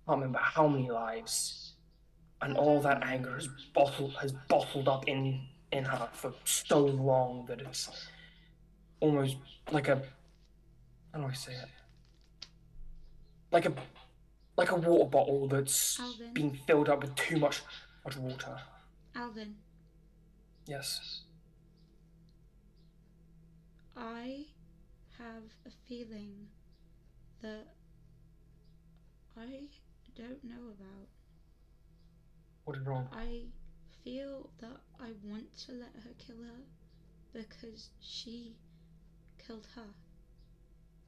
remember how many lives, and all that anger has bottled up in her for so long that it's almost like a how do I say it? Like a water bottle that's Alvin. being filled up with too much water. Alvin, Yes. I have a feeling that I don't know about. What is wrong? I feel that I want to let her kill her because she killed her.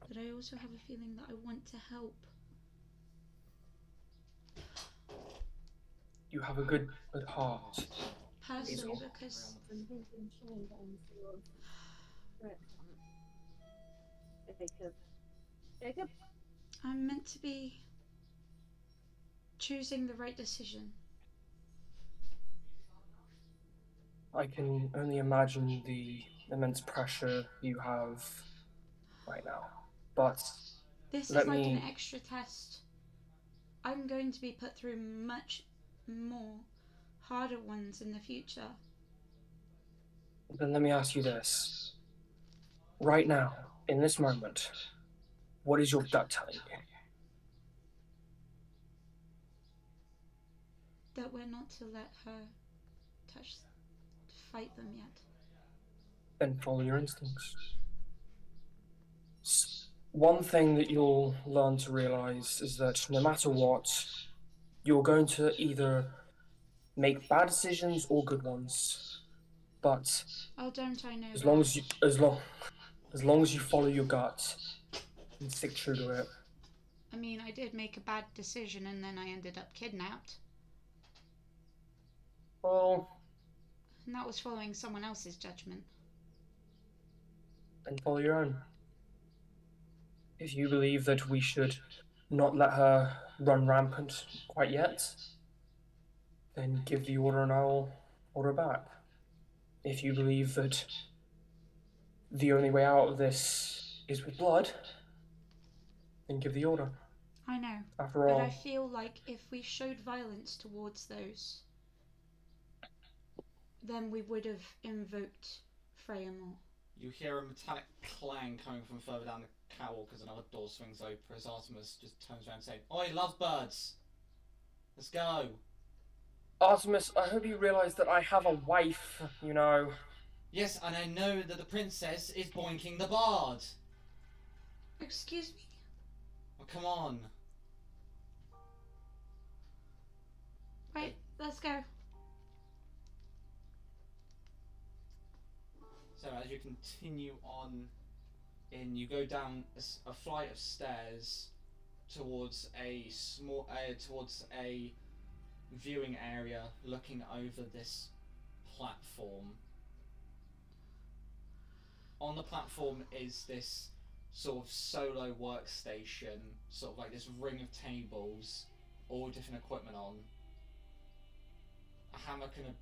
But I also have a feeling that I want to help. You have a good heart. Personally, Hazel. because I'm meant to be choosing the right decision. I can only imagine the immense pressure you have right now. But This let is like an me extra test. I'm going to be put through much more harder ones in the future. then let me ask you this. Right now, in this moment, what is your gut telling you? That we're not to let her fight them yet. Then follow your instincts. One thing that you'll learn to realize is that no matter what, you're going to either make bad decisions or good ones. But Oh, don't I know as that? long as you follow your gut and stick true to it. I mean, I did make a bad decision and then I ended up kidnapped. Well, And that was following someone else's judgment. then follow your own. If you believe that we should not let her run rampant quite yet, then give the order and I'll order back. If you believe that the only way out of this is with blood, then give the order. I know. After But all, I feel like if we showed violence towards those, then we would have invoked Freya more. You hear a metallic clang coming from further down the catwalk as another door swings open as Artemis just turns around saying, "Oi, lovebirds! Let's go!" Artemis, I hope you realize that I have a wife, you know. Yes, and I know that the princess is boinking the bard. Excuse me? Oh, come on. Right, let's go. So as you continue on in, you go down a flight of stairs towards towards a viewing area looking over this platform. On the platform is this sort of solo workstation, sort of like this ring of tables, all different equipment on. A hammock and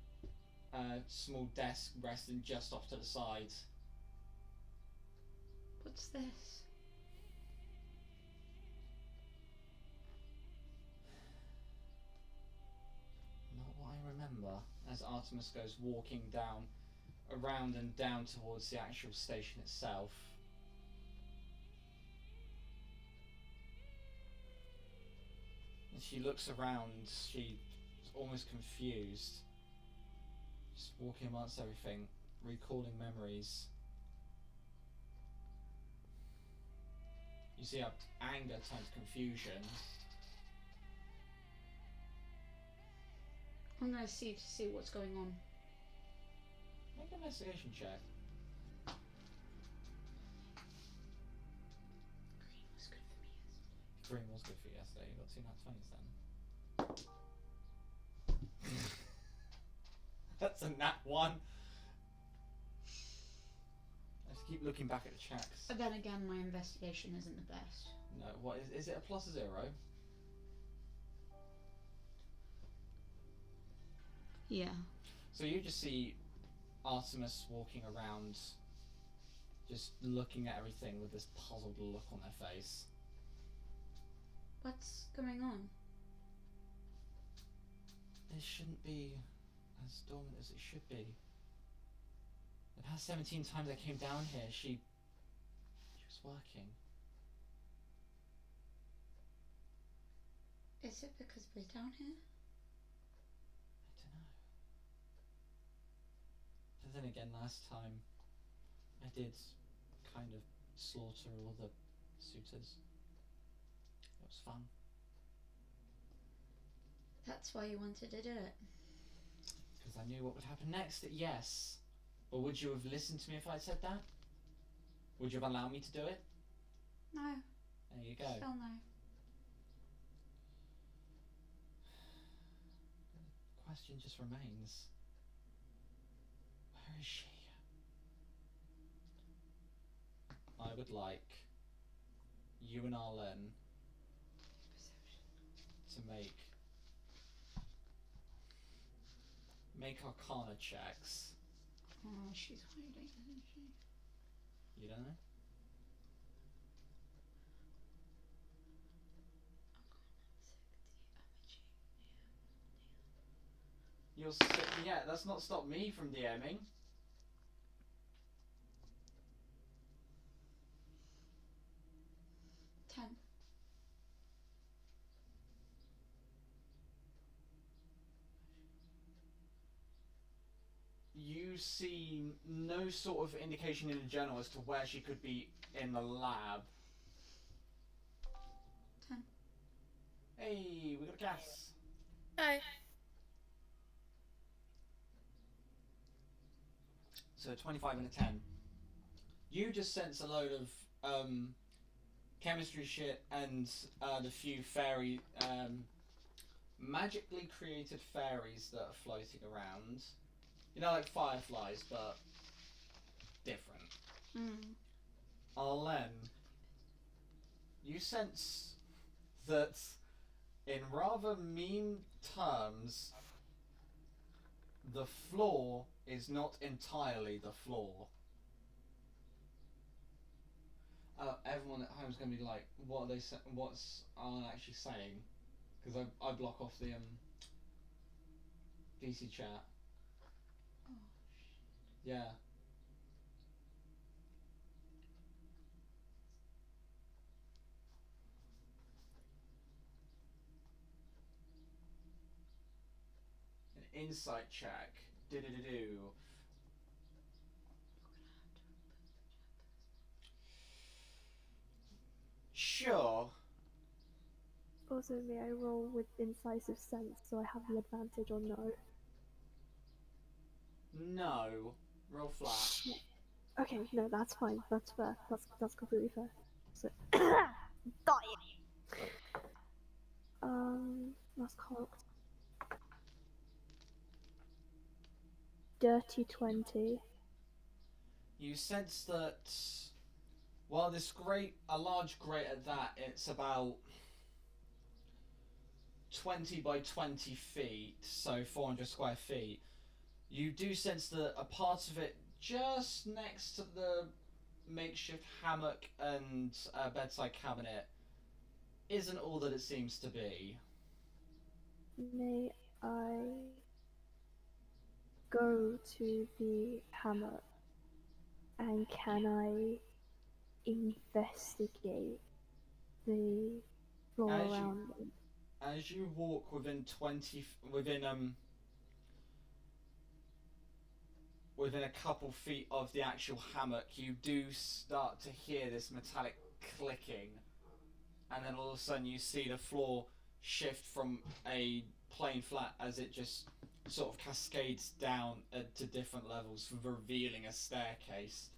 a small desk resting just off to the side. What's this? Not what I remember. As Artemis goes walking down, around and down towards the actual station itself. And she looks around, she's almost confused. Just walking amongst everything, recalling memories. You see how anger turns confusion. I'm gonna see what's going on. Make an investigation check. Green was good for me yesterday. Green was good for you yesterday, you got 2 nat 20s then. That's a nat 1. I have to keep looking back at the checks. But then again, my investigation isn't the best. No, what is it a plus or 0? Yeah. So you just see Artemis walking around, just looking at everything with this puzzled look on her face. What's going on? It shouldn't be as dormant as it should be. The past 17 times I came down here, she was working. Is it because we're down here? I don't know. But then again, last time I did kind of slaughter all the suitors. It was fun. That's why you wanted to do it. Because I knew what would happen next, yes. Or would you have listened to me if I'd said that? Would you have allowed me to do it? No. There you go. Still no. The question just remains. Where is she? I would like you and Arlen to make Arcana checks. Oh, she's hiding, isn't she? You don't know? You'll sit, yeah, that's not stopped me from DMing. You see no sort of indication in general as to where she could be in the lab. 10. Hey, we got a guess. Hi. So 25 and a 10. You just sense a load of chemistry shit and the few fairy magically created fairies that are floating around. You know, like fireflies, but different. Arlen, you sense that in rather mean terms, the floor is not entirely the floor. Everyone at home is going to be like, what are they what's Arlen actually saying? Because I block off the DC chat. Oh, yeah. An insight check. Do-do-do-do. Sure. Also, may I roll with incisive sense so I have the advantage or no? No. Roll flat. Okay, no, that's fine. That's fair. That's completely fair. So, die. That's cocked. Dirty 20. You sense that while this a large grate at that, it's about 20 by 20 feet, so 400 square feet. You do sense that a part of it just next to the makeshift hammock and bedside cabinet isn't all that it seems to be. May I go to the hammock and can I investigate the floor around me? As you walk within within a couple feet of the actual hammock, you do start to hear this metallic clicking, and then all of a sudden you see the floor shift from a plain flat as it just sort of cascades down to different levels, revealing a staircase.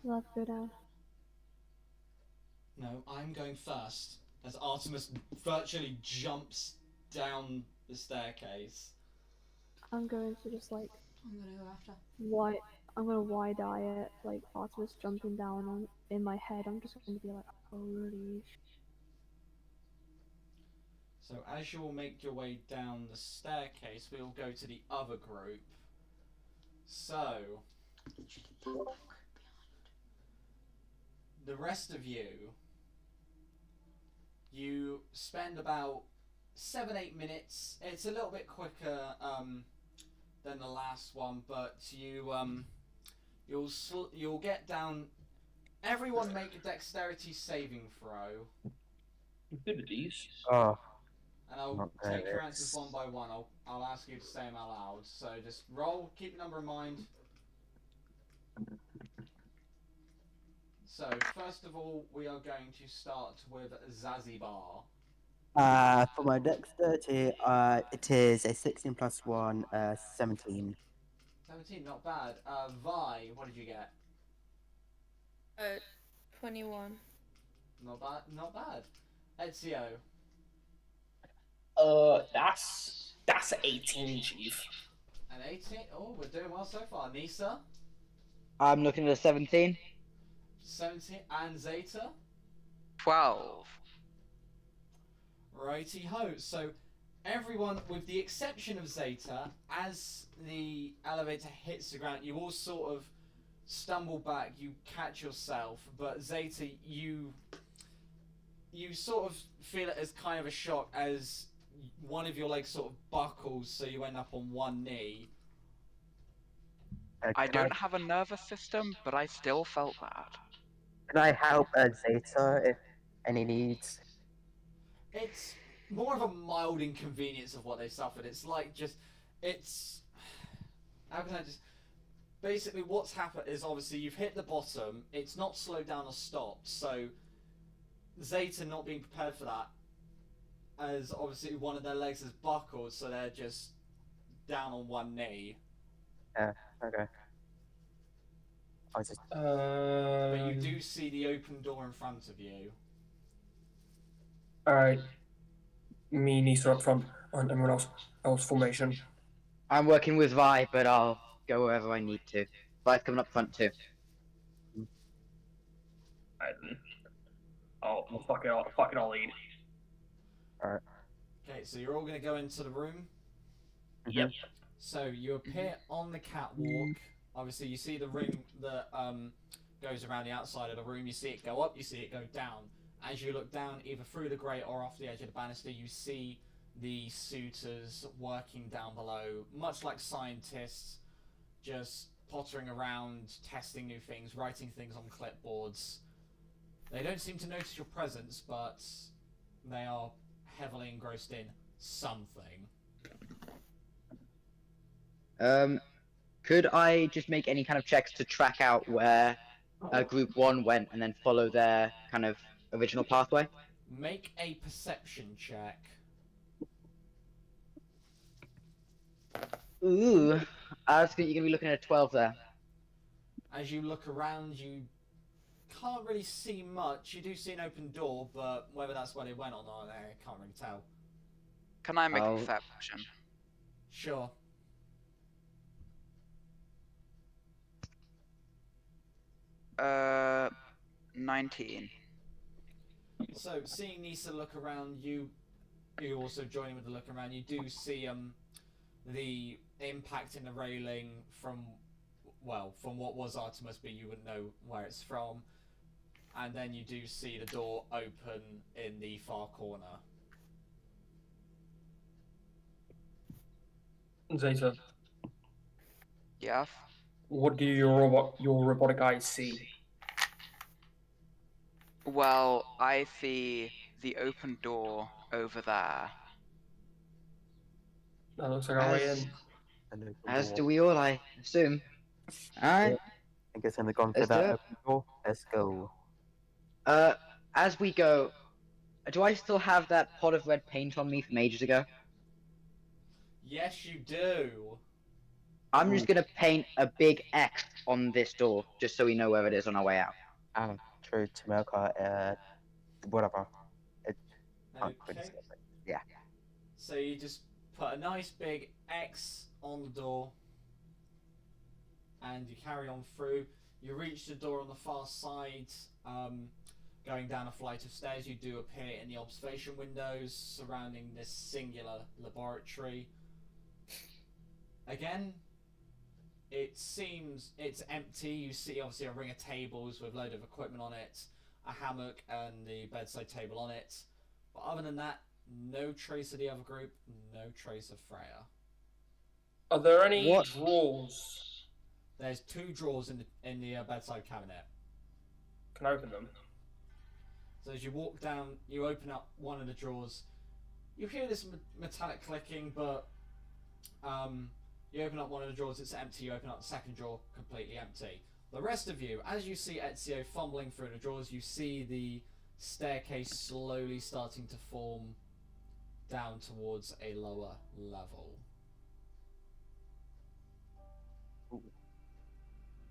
Love go down. No, I'm going first, as Artemis virtually jumps down the staircase. I'm going to just like I'm gonna go after. I'm gonna wide-eye it, like Artemis jumping down in my head. I'm just gonna be like, holy sh. So as you'll make your way down the staircase, we'll go to the other group. So the rest of you spend about 7-8 minutes. It's a little bit quicker than the last one, but you'll get down. Everyone make a dexterity saving throw. abilities. Oh, And I'll not take your there. answers one by one. I'll ask you to say them out loud. So just roll, keep your number in mind. So first of all, we are going to start with Zanzibar. For my dexterity, it is a 16 plus 1, 17. 17, not bad. Vi, what did you get? 21. Not bad, not bad. Ezio. That's 18, Chief. And 18. Oh, we're doing well so far. Nisa. I'm looking at a 17. 17. And Zeta. 12. Righty ho. So everyone, with the exception of Zeta, as the elevator hits the ground, you all sort of stumble back, you catch yourself, but Zeta, you sort of feel it as kind of a shock as one of your legs sort of buckles, so you end up on one knee. I don't have a nervous system, but I still felt that. Can I help Zeta if any needs? It's more of a mild inconvenience of what they suffered. It's like just, it's, how can I just, basically what's happened is obviously you've hit the bottom, it's not slowed down or stopped, so Zeta not being prepared for that, as obviously one of their legs is buckled, so they're just down on one knee. Yeah, okay. I was just... But you do see the open door in front of you. Alright. Me, Nisa up front, and everyone else formation. I'm working with Vi, but I'll go wherever I need to. Vi's coming up front too. I'll fucking lead. Alright. Okay, so you're all going to go into the room. Yep. So you appear on the catwalk. Obviously, you see the ring that goes around the outside of the room. You see it go up, you see it go down. As you look down, either through the grate or off the edge of the banister, you see the suitors working down below, much like scientists, just pottering around, testing new things, writing things on clipboards. They don't seem to notice your presence, but they are heavily engrossed in something. Could I just make any kind of checks to track out where Group 1 went and then follow their kind of original pathway? Make a perception check. Ooh, I was thinking you're gonna be looking at a 12 there. As you look around, you can't really see much. You do see an open door, but whether that's where they went or not, I can't really tell. Can I make a perception? Sure. Uh, 19. So, seeing Nisa look around, you also joining with the look around. You do see the impact in the railing from what was Artemis, but you wouldn't know where it's from. And then you do see the door open in the far corner. Zeta, Yeah. what do your robotic eyes see? Well, I see the open door over there. That looks like our way in. As do we all, I assume. Alright. I guess I'm going for Let's do that it. open door. Let's go. As we go, do I still have that pot of red paint on me from ages ago? Yes, you do. I'm just gonna paint a big X on this door, just so we know where it is on our way out. True to Melka, whatever. Okay. Yeah. So you just put a nice big X on the door, and you carry on through. You reach the door on the far side. Going down a flight of stairs, you do appear in the observation windows surrounding this singular laboratory. Again, it seems it's empty. You see obviously a ring of tables with a load of equipment on it, a hammock and the bedside table on it. But other than that, no trace of the other group, no trace of Freya. Are there any What? drawers? There's 2 drawers in the bedside cabinet. Can I open them? So as you walk down, you open up one of the drawers. You hear this metallic clicking, but you open up one of the drawers, it's empty. You open up the second drawer, completely empty. The rest of you, as you see Ezio fumbling through the drawers, you see the staircase slowly starting to form down towards a lower level.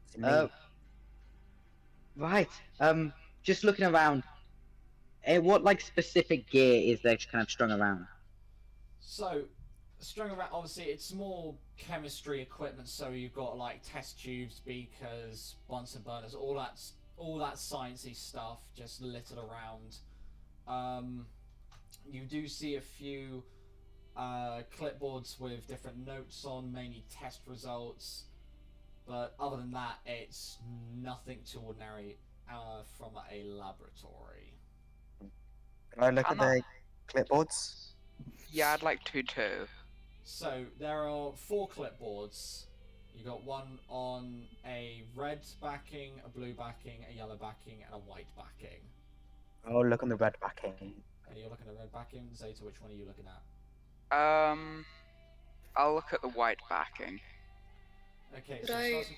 It's me. Right. Just looking around. What like specific gear is there kind of strung around? So, strung around, obviously, it's more chemistry equipment. So you've got like test tubes, beakers, Bunsen burners, all that sciencey stuff just littered around. You do see a few clipboards with different notes on, mainly test results. But other than that, it's nothing too ordinary from a laboratory. Can I look at the clipboards? Yeah, I'd like to too. So there are 4 clipboards. You got one on a red backing, a blue backing, a yellow backing, and a white backing. I'll look on the red backing. Okay, you're looking at red backing. Zeta, which one are you looking at? I'll look at the white backing. Okay, Could so I starting...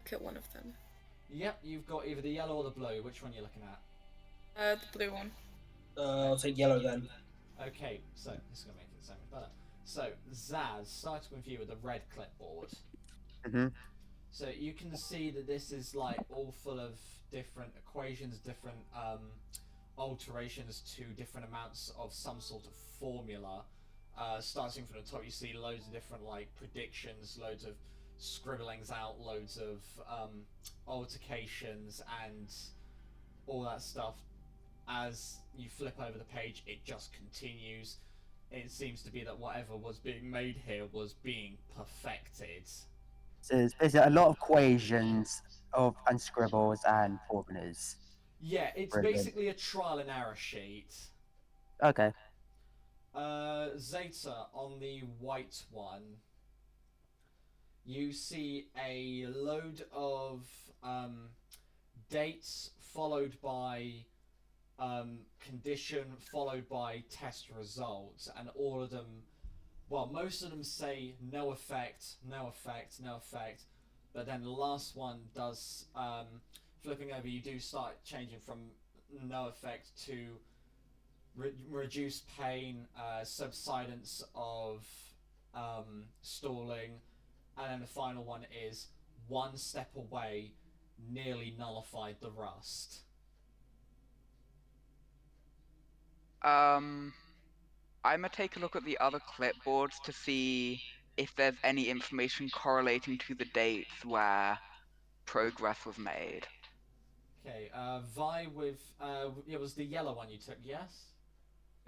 look at one of them? Yep, you've got either the yellow or the blue. Which one are you looking at? The blue one. I'll take yellow then. Okay, so this is going to make it so much better. So, Zaz, starting with you with the red clipboard. So you can see that this is like all full of different equations, different alterations to different amounts of some sort of formula. Starting from the top, you see loads of different like predictions, loads of scribblings out, loads of altercations, and all that stuff. As you flip over the page, it just continues. It seems to be that whatever was being made here was being perfected. So there's a lot of equations and scribbles and formulas. Yeah, it's Brilliant. basically a trial and error sheet. Okay. Zeta, on the white one, you see a load of dates followed by condition followed by test results, and all of them, well, most of them say no effect, no effect, no effect, but then the last one does, flipping over, you do start changing from no effect to reduce pain, subsidence of stalling, and then the final one is one step away, nearly nullified the rust. I'm gonna take a look at the other clipboards to see if there's any information correlating to the dates where progress was made. Okay, Vi with, it was the yellow one you took, yes?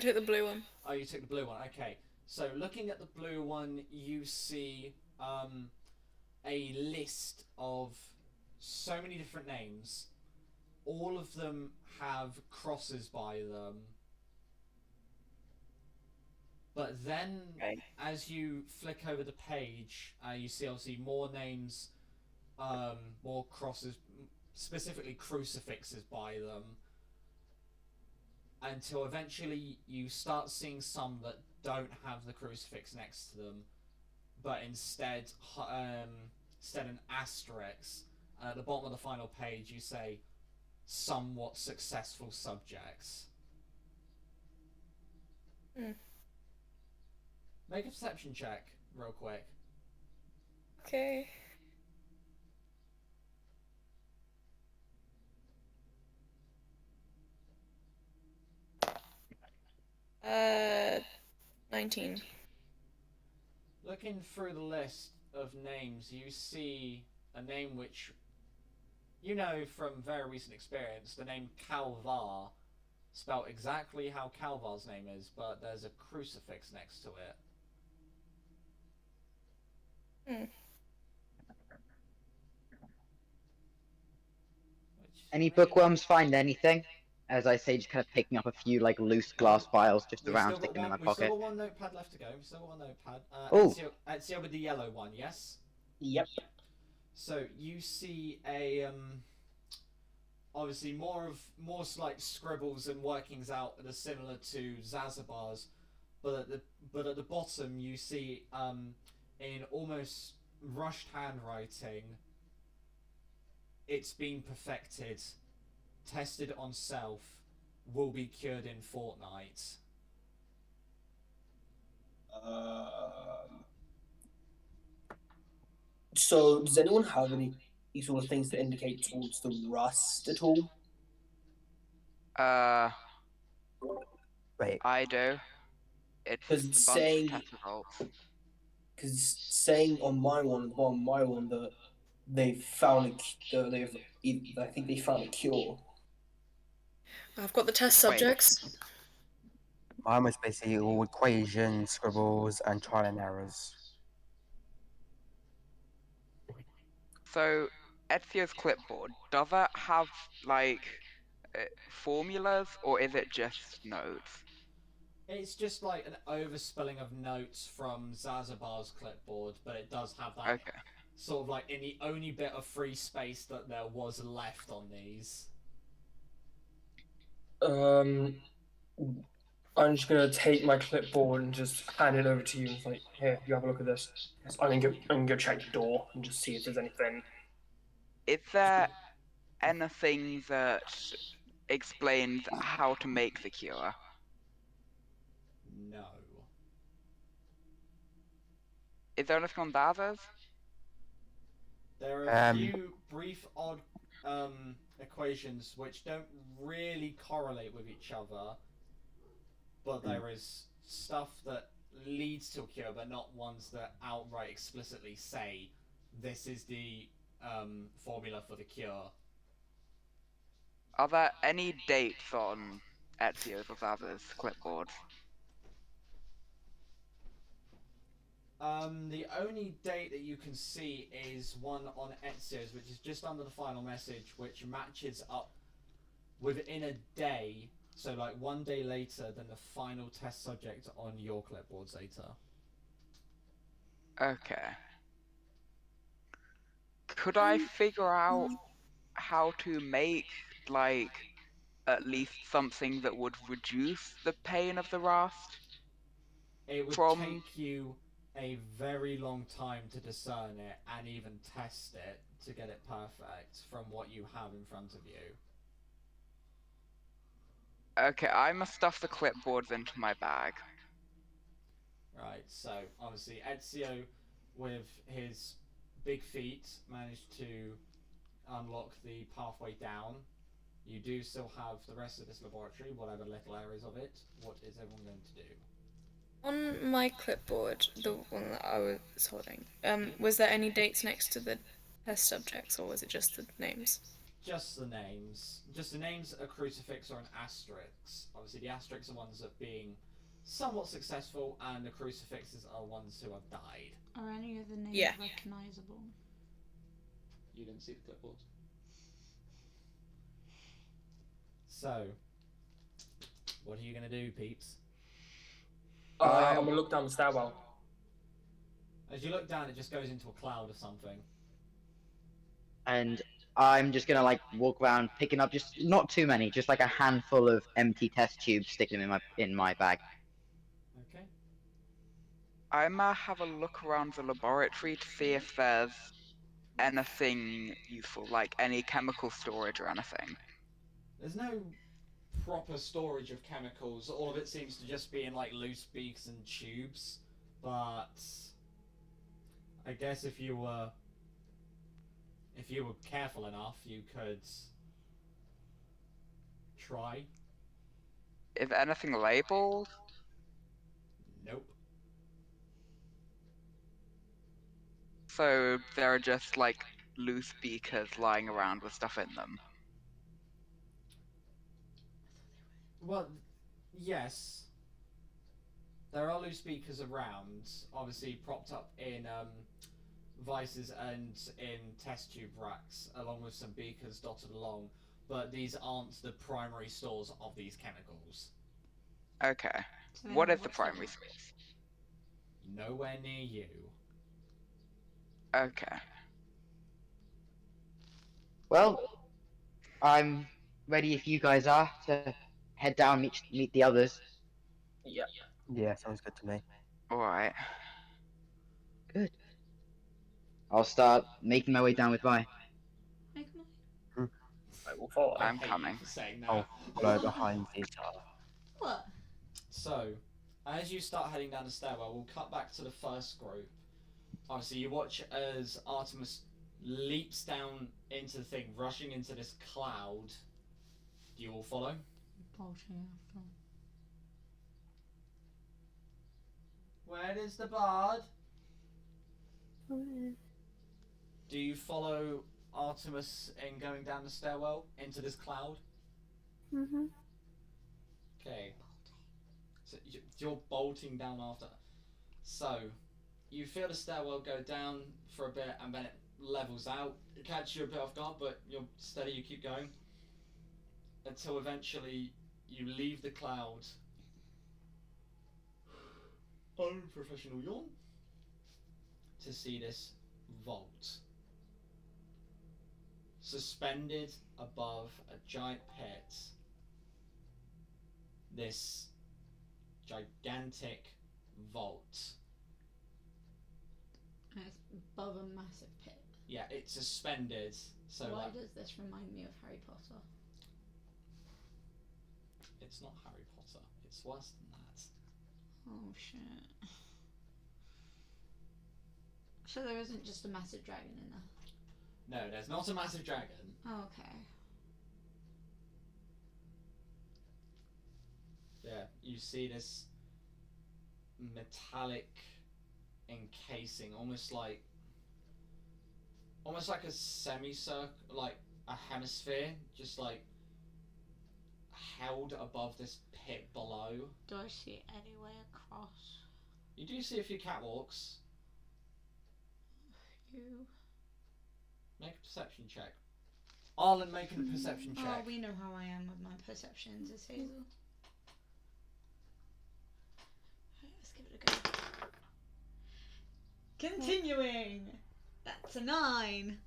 I took the blue one. Oh, you took the blue one, okay. So looking at the blue one, you see a list of so many different names. All of them have crosses by them. But then, as you flick over the page, you see obviously more names, more crosses, specifically crucifixes by them, until eventually you start seeing some that don't have the crucifix next to them, but instead an asterisk. And at the bottom of the final page, you say somewhat successful subjects. Make a perception check, real quick. Okay. Uh, 19. Looking through the list of names, you see a name which you know from very recent experience, the name Calvar, spelled exactly how Calvar's name is, but there's a crucifix next to it. Any bookworms find anything? As I say, just kind of picking up a few like loose glass vials just around, sticking them in my We've still pocket. got one notepad left to go. We've still got one notepad. Oh. Ezio with the yellow one, yes? Yep. So you see a obviously more like scribbles and workings out that are similar to Zazabar's, but at the bottom you see in almost rushed handwriting, it's been perfected, tested on self, will be cured in fortnight. So, does anyone have any sort of things that indicate towards the rust at all? Wait, I do. It's Because a it's bunch of saying, test results. on my one, at the bottom of my one, that they've found I think they found a cure. I've got the test Wait. subjects. mine was basically all equations, scribbles, and trial and errors. So, Ezio's clipboard, does it have, like, formulas, or is it just notes? It's just like an overspilling of notes from Zazabar's clipboard, but it does have that Okay. sort of like in the only bit of free space that there was left on these. I'm just gonna take my clipboard and just hand it over to you. It's like, here, you have a look at this. I'm gonna go check the door and just see if there's anything. Is there anything that explains how to make the cure? No. Is there anything on Zaza's? There are a few brief odd equations which don't really correlate with each other, but there is stuff that leads to a cure, but not ones that outright explicitly say this is the formula for the cure. Are there any dates on Ezio's or Zaza's clipboards? The only date that you can see is one on Ezio's, which is just under the final message, which matches up within a day, so like one day later than the final test subject on your clipboard, Zeta. Okay. Could I figure out how to make, like, at least something that would reduce the pain of the rust? It would From... take you a very long time to discern it and even test it to get it perfect from what you have in front of you. Okay, I must stuff the clipboards into my bag. Right, so obviously Ezio, with his big feet, managed to unlock the pathway down. You do still have the rest of this laboratory, whatever little areas of it. What is everyone going to do? On my clipboard, the one that I was holding, was there any dates next to the test subjects, or was it just the names? Just the names. Just the names, a crucifix or an asterisk. Obviously, the asterisks are ones that being somewhat successful, and the crucifixes are ones who have died. Are any of the names Yeah. recognisable? You didn't see the clipboard. So, what are you going to do, peeps? I'm gonna look down the stairwell. As you look down, it just goes into a cloud of something. And I'm just gonna like walk around picking up just not too many, just like a handful of empty test tubes, sticking them in my bag. Okay. I might have a look around the laboratory to see if there's anything useful, like any chemical storage or anything. There's no proper storage of chemicals. All of it seems to just be in like loose beaks and tubes. But I guess if you were careful enough, you could try. Is anything labeled? Nope. So there are just like loose beakers lying around with stuff in them. Well, yes. There are loose beakers around, obviously propped up in vices and in test tube racks, along with some beakers dotted along. But these aren't the primary stores of these chemicals. Okay. So What is the what's primary source? Nowhere near you. Okay. Well, I'm ready if you guys are to head down, meet the others. Yeah. Yeah, sounds good to me. Alright. Good. I'll start making my way down with Vi. Make my. I will follow. I I'm hate coming. you for saying I'll that. follow behind Zita. What? So, as you start heading down the stairwell, we'll cut back to the first group. Obviously, you watch as Artemis leaps down into the thing, rushing into this cloud. Do you all follow? Where is the bard? Oh, Do you follow Artemis in going down the stairwell into this cloud? Mhm. Okay. So you're bolting down after. So, you feel the stairwell go down for a bit and then it levels out. It catches you a bit off guard, but you're steady, you keep going. Until eventually you leave the cloud. Unprofessional yawn. To see this vault. Suspended above a giant pit. This gigantic vault. And it's above a massive pit. Yeah, it's suspended. So Why like, does this remind me of Harry Potter? it's not Harry Potter. It's worse than that. Oh shit. So there isn't just a massive dragon in there? No, there's not a massive dragon. Oh, okay. Yeah, you see this metallic encasing, almost like a semicircle, like a hemisphere, just like held above this pit below. Do I see any way across? You do see a few catwalks. You. Make a perception check. Arlen making a perception check. Oh, we know how I am with my perceptions, is Hazel. Right, let's give it a go. Continuing! That's a 9!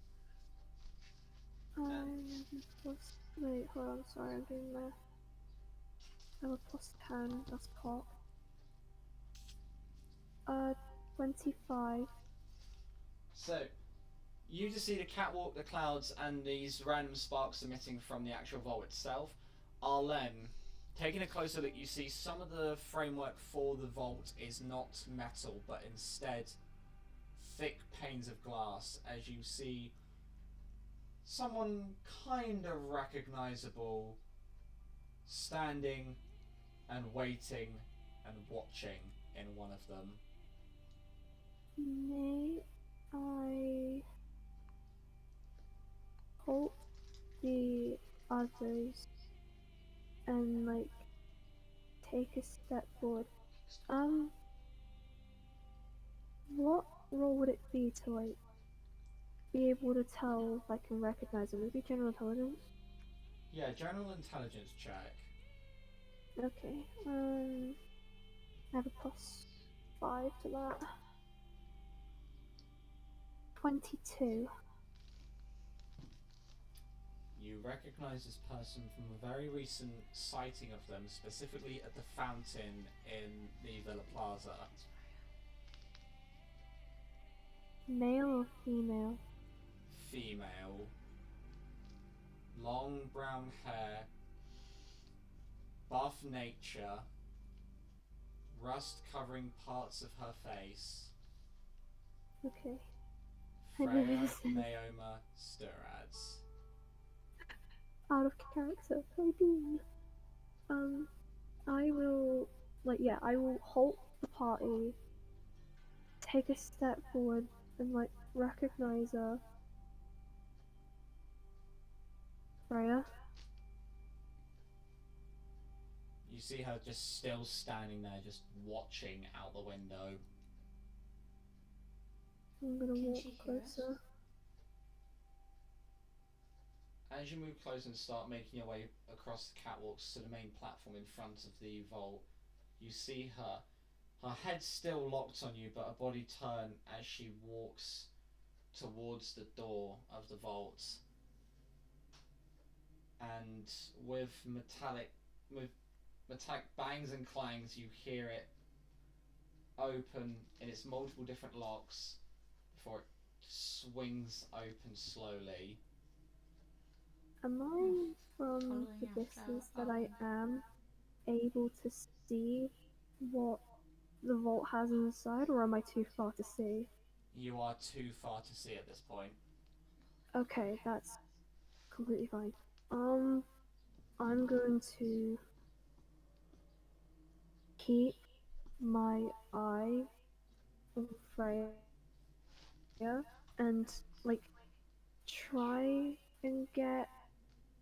Wait, hold on, sorry, I'm doing math. I have a +10, that's pot. 25. So, you just see the catwalk, the clouds, and these random sparks emitting from the actual vault itself. Arlen, taking a closer look, you see some of the framework for the vault is not metal, but instead thick panes of glass, as you see someone kind of recognizable standing and waiting and watching in one of them. May I hope the others and like take a step forward? What role would it be to like be able to tell if I can recognize them? Would it be general intelligence? Yeah, general intelligence check. Okay, I have a +5 to that. 22. You recognize this person from a very recent sighting of them, specifically at the fountain in the Villa Plaza. Male or female? Female. Long brown hair. Buff nature. Rust covering parts of her face. Okay. Freya Naoma Sturads. Out of character, I do. I will, I will halt the party, take a step forward, and recognize her. Freya. You see her just still standing there, just watching out the window. I'm gonna Can walk she hear us? closer. As you move closer and start making your way across the catwalks to the main platform in front of the vault, you see her. Her head's still locked on you, but her body turned as she walks towards the door of the vault. and with metallic bangs and clangs, you hear it open in its multiple different locks before it swings open slowly. Am I from Following the after distance our that I am able to see what the vault has inside, or am I too far to see? You are too far to see at this point. Okay, that's completely fine. I'm going to keep my eye on Freya and like try and get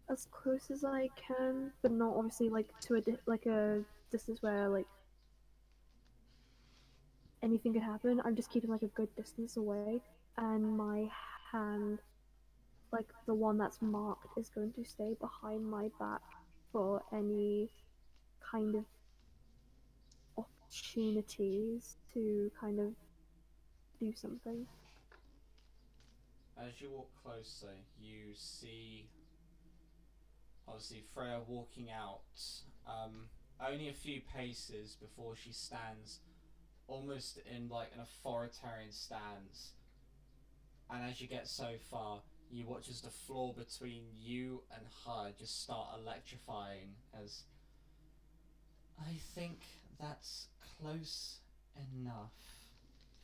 as close as I can, but not obviously like to a distance where like anything could happen. I'm just keeping like a good distance away, and my hand, like the one that's marked, is going to stay behind my back for any kind of opportunities to kind of do something. As you walk closer, you see obviously Freya walking out, only a few paces before she stands almost in like an authoritarian stance. And as you get so far, you watch as the floor between you and her just start electrifying as I think that's close enough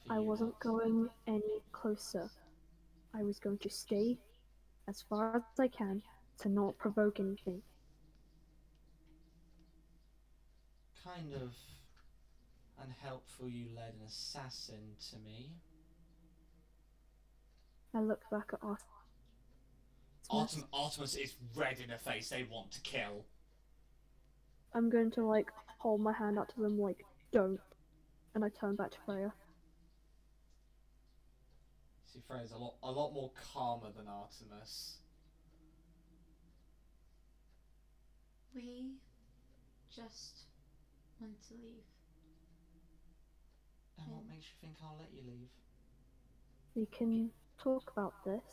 for I you wasn't not. going any closer. I was going to stay as far as I can to not provoke anything. Kind of unhelpful you led an assassin to me. I looked back at Artemis. Artemis is red in the face, they want to kill. I'm going to like hold my hand out to them like, don't. And I turn back to Freya. See, Freya's a lot more calmer than Artemis. We just want to leave. And what makes you think I'll let you leave? We can talk about this.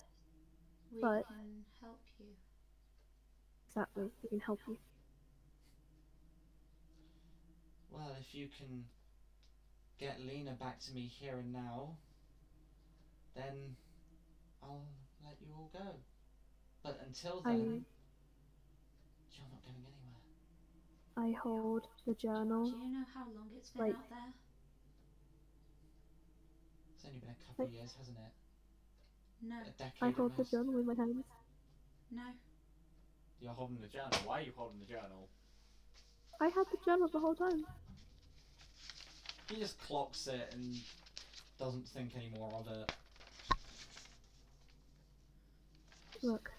We But- can help you. Exactly, we can help you. Well, if you can get Lena back to me here and now, then I'll let you all go. But until then, you're not going anywhere. I hold the journal. Do you know how long it's been Like- out there? It's only been a couple of years, hasn't it? No. A decade I at hold the most. journal in my hands. No. You're holding the journal. Why are you holding the journal? I had the journal the whole time. He just clocks it and doesn't think any more of it. Look,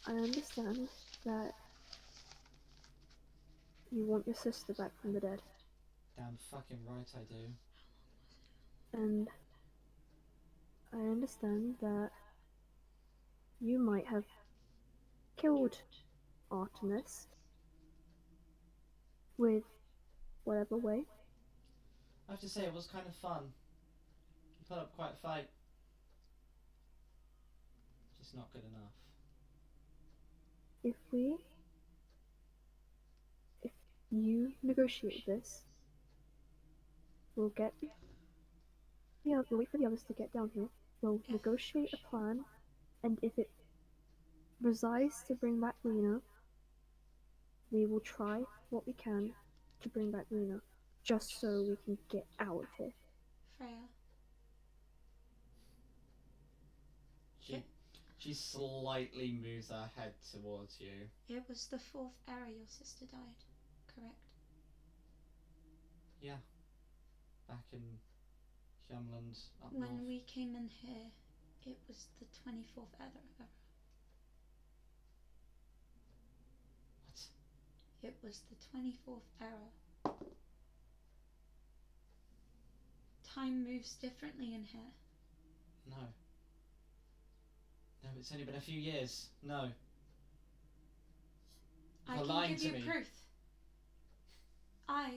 I understand that you want your sister back from the dead, Damn fucking right I do. and I understand that you might have killed Artemis with whatever way. I have to say, it was kind of fun. You put up quite a fight. Just not good enough. If you negotiate this, we'll wait for the others to get down here. We'll negotiate a plan, and if it resides to bring back Lena, we will try what we can to bring back Lena, just so we can get out of here. Freya. She slightly moves her head towards you. It was the 4th era your sister died, correct? Yeah. Back in Hjemland, up When north. we came in here, it was the 24th era. What? It was the 24th era. Time moves differently in here. No. No, it's only been a few years. No. I You're can lying give to you me. proof. I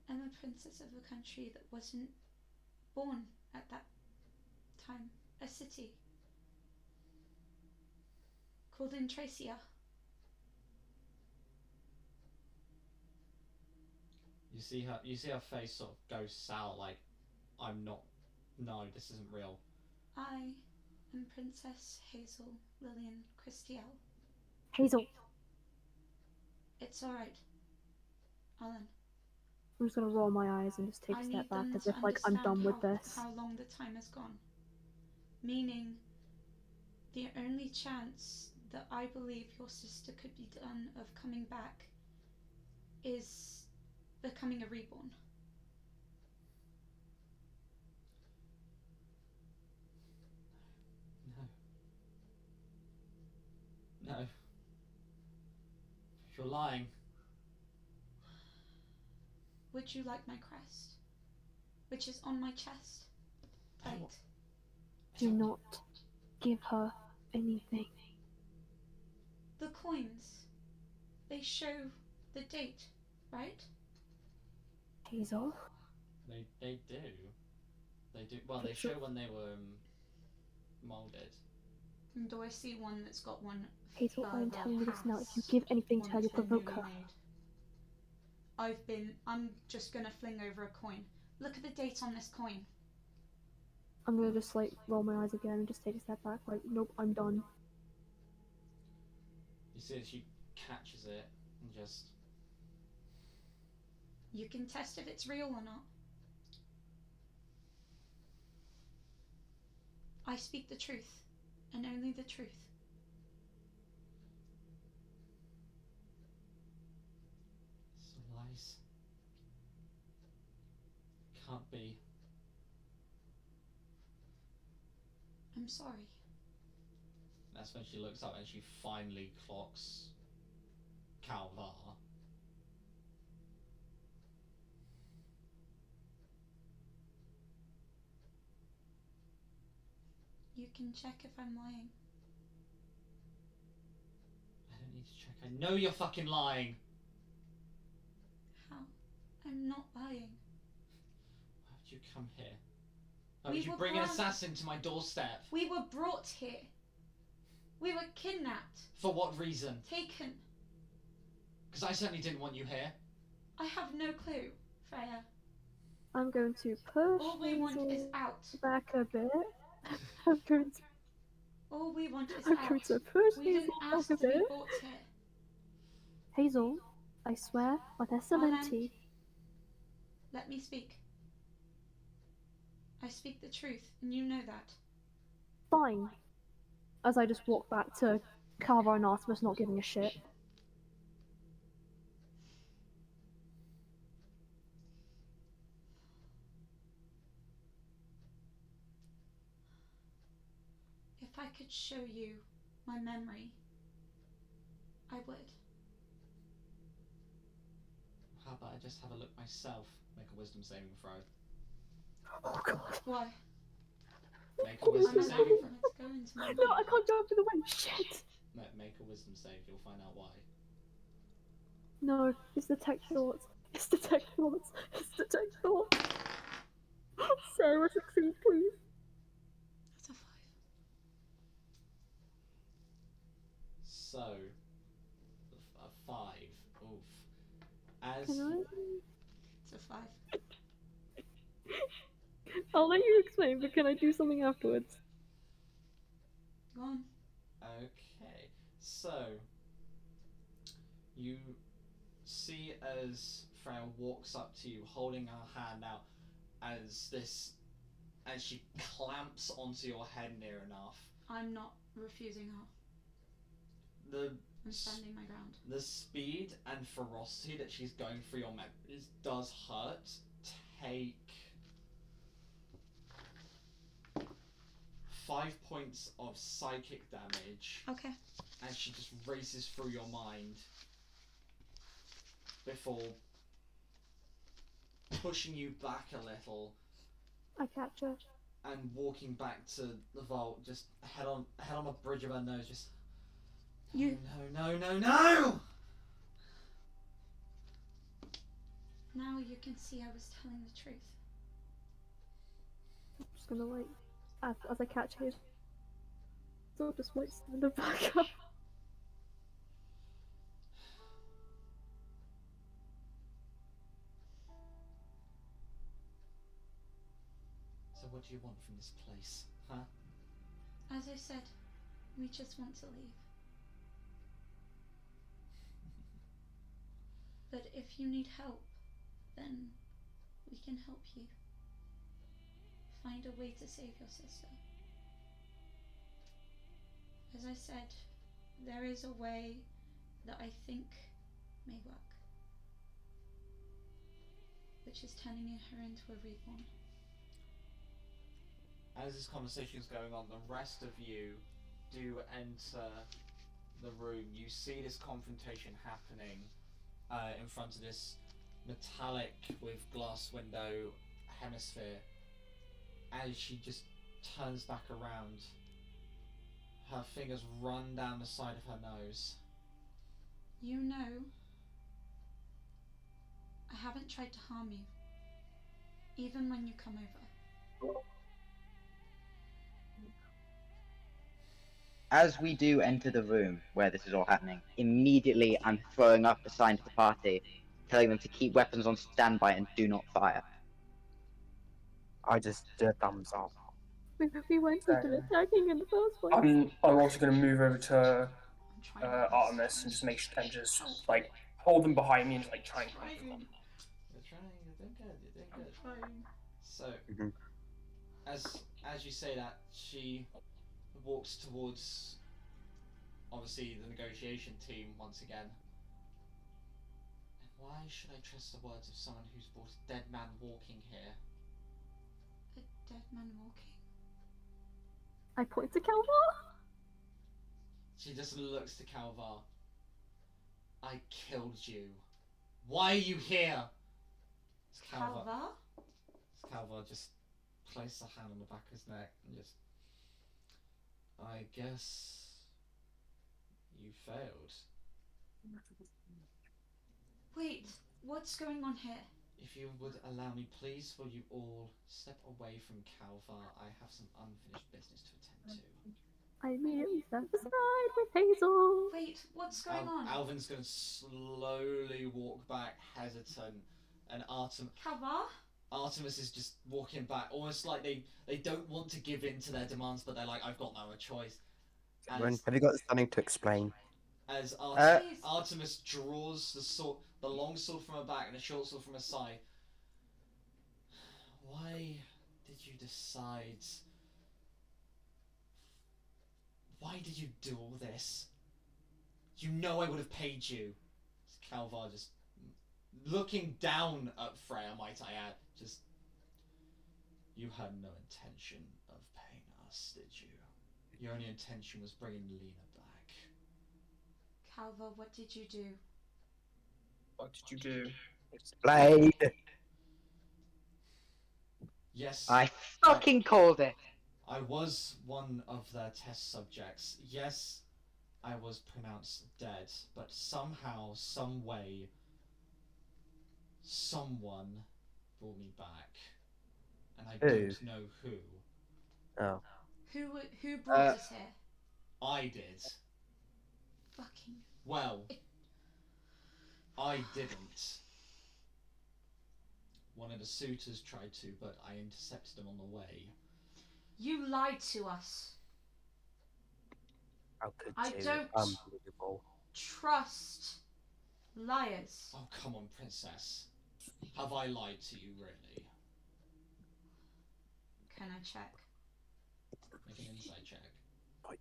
am a princess of a country that wasn't born at that time. A city. Called in Tracia. You see her face sort of go sour, like, I'm not. No, this isn't real. I am Princess Hazel Lillian Christiel. Hazel. It's alright, Alan. I'm just gonna roll my eyes and just take I a need step back them as to if like I'm understand done with this. how long the time has gone. Meaning, the only chance that I believe your sister could be done of coming back is becoming a reborn. No. You're lying. Would you like my crest? Which is on my chest. Plate. Do not give her anything. The coins. They show the date, right? Hazel? They do. They do. Well, they show when they were molded. And do I see one that's got one Hazel, I am further telling you this now. If you past give anything to one her, you'll that's been provoke newly her. made? I'm just gonna fling over a coin. Look at the date on this coin. I'm gonna just like roll my eyes again and just take a step back. Like, nope, I'm done. You see that she catches it and just. You can test if it's real or not. I speak the truth, and only the truth. It's lies. Can't be. I'm sorry. That's when she looks up and she finally clocks Calvar. You can check if I'm lying. I don't need to check. I know you're fucking lying. How? I'm not lying. Why would you come here? Why We would you were bring an brought- assassin to my doorstep? We were brought here. We were kidnapped. For what reason? Taken. Because I certainly didn't want you here. I have no clue, Freya. I'm going to push All we want is Hazel out. back a bit. I'm going to, All we want is I'm out. going to push We Hazel didn't back ask a to be bit. brought here. Hazel, I swear on Esalinti. Let me speak. I speak the truth, and you know that. Fine. As I just walk back to Carver and Artemis not giving a shit. If I could show you my memory, I would. How about I just have a look myself? Make a wisdom saving throw. Oh god. Why? Make a wisdom I'm saving allowed throw. to go into my No, I mind. can't jump in the way. Shit. Make a wisdom save. You'll find out why. No, it's detect thoughts. It's detect thoughts. It's detect thoughts. Sarah, succeed, please. That's a 5. So, a 5. Oof. As Can I? It's a 5. I'll let you explain, but can I do something afterwards? Go on. Okay, so you see as Freya walks up to you, holding her hand out, as she clamps onto your head near enough. I'm not refusing her. I'm standing my ground. The speed and ferocity that she's going through your memories does hurt. Take 5 points of psychic damage. Okay. And she just races through your mind before pushing you back a little I catch her. and walking back to the vault, just head on the bridge of her nose, just You. no. Now you can see I was telling the truth. I'm just gonna like, as I catch his, so just like stand her back up. What do you want from this place, huh? As I said, we just want to leave. But if you need help, then we can help you. Find a way to save your sister. As I said, there is a way that I think may work, which is turning her into a reborn. As this conversation is going on, the rest of you do enter the room. You see this confrontation happening in front of this metallic with glass window hemisphere. As she just turns back around, her fingers run down the side of her nose. You know, I haven't tried to harm you, even when you come over. As we do enter the room where this is all happening, immediately I'm throwing up a sign to the party, telling them to keep weapons on standby and do not fire. I just do a thumbs up. We weren't even Same. attacking in the first place. I'm also going to move over to I'm trying my best. Artemis and just like hold them behind me and just like try and comfort them. You're trying. You're doing good. You're doing good. I'm trying. So, Mhm. as you say that, she walks towards, obviously, the negotiation team once again. And why should I trust the words of someone who's brought a dead man walking here? A dead man walking. I point to Calvar. She just looks to Calvar. I killed you. Why are you here? It's Calvar. Calvar? Calvar just placed a hand on the back of his neck and just... I guess... you failed. Wait, what's going on here? If you would allow me, please, will you all step away from Calvar? I have some unfinished business to attend to. I immediately step aside with Hazel. Wait, what's going on? Alvin's going to slowly walk back, hesitant, and Artemis is just walking back, almost like they don't want to give in to their demands, but they're like, I've got no other choice. Have you got something to explain? As Artemis draws the long sword from her back and the short sword from her side. Why did you decide? Why did you do all this? You know I would have paid you. Calvar just looking down at Freya, might I add. Just, you had no intention of paying us, did you? Your only intention was bringing Lena back. Calvar, what did you do? What did you do? Explain. Yes. I fucking called it. I was one of their test subjects. Yes, I was pronounced dead, but somehow, some way, someone brought me back, and I don't know who. Oh. Who brought us here? I did. Fucking... Well, I didn't. One of the suitors tried to, but I intercepted them on the way. You lied to us. How could I you? don't Unbelievable. trust liars. Oh, come on, princess. Have I lied to you, really? Can I check? Make an insight check. Right.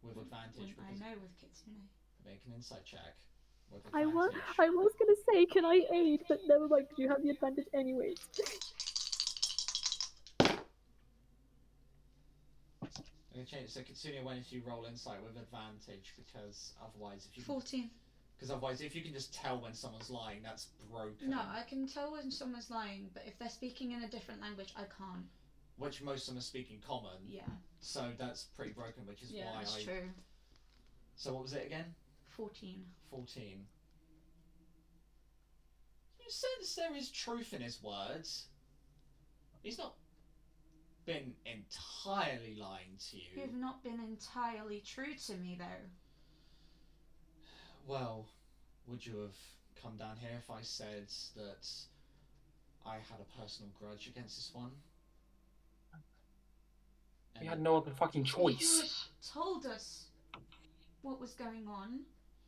With advantage. I know with Kitsune. Make an insight check. With I advantage. was gonna say, can I aid? But never mind, because you have the advantage anyways. I'm gonna change it so Kitsune, when if you roll insight with advantage, because otherwise if you 14. Because otherwise if you can just tell when someone's lying, that's broken. No, I can tell when someone's lying, but if they're speaking in a different language, I can't. Which most of them are speaking common. Yeah. So that's pretty broken, which is why that's true. So what was it again? 14. 14. You sense there is truth in his words. He's not been entirely lying to you. You've not been entirely true to me, though. Well, would you have come down here if I said that I had a personal grudge against this one? We had no other fucking If you had choice. told us what was going on,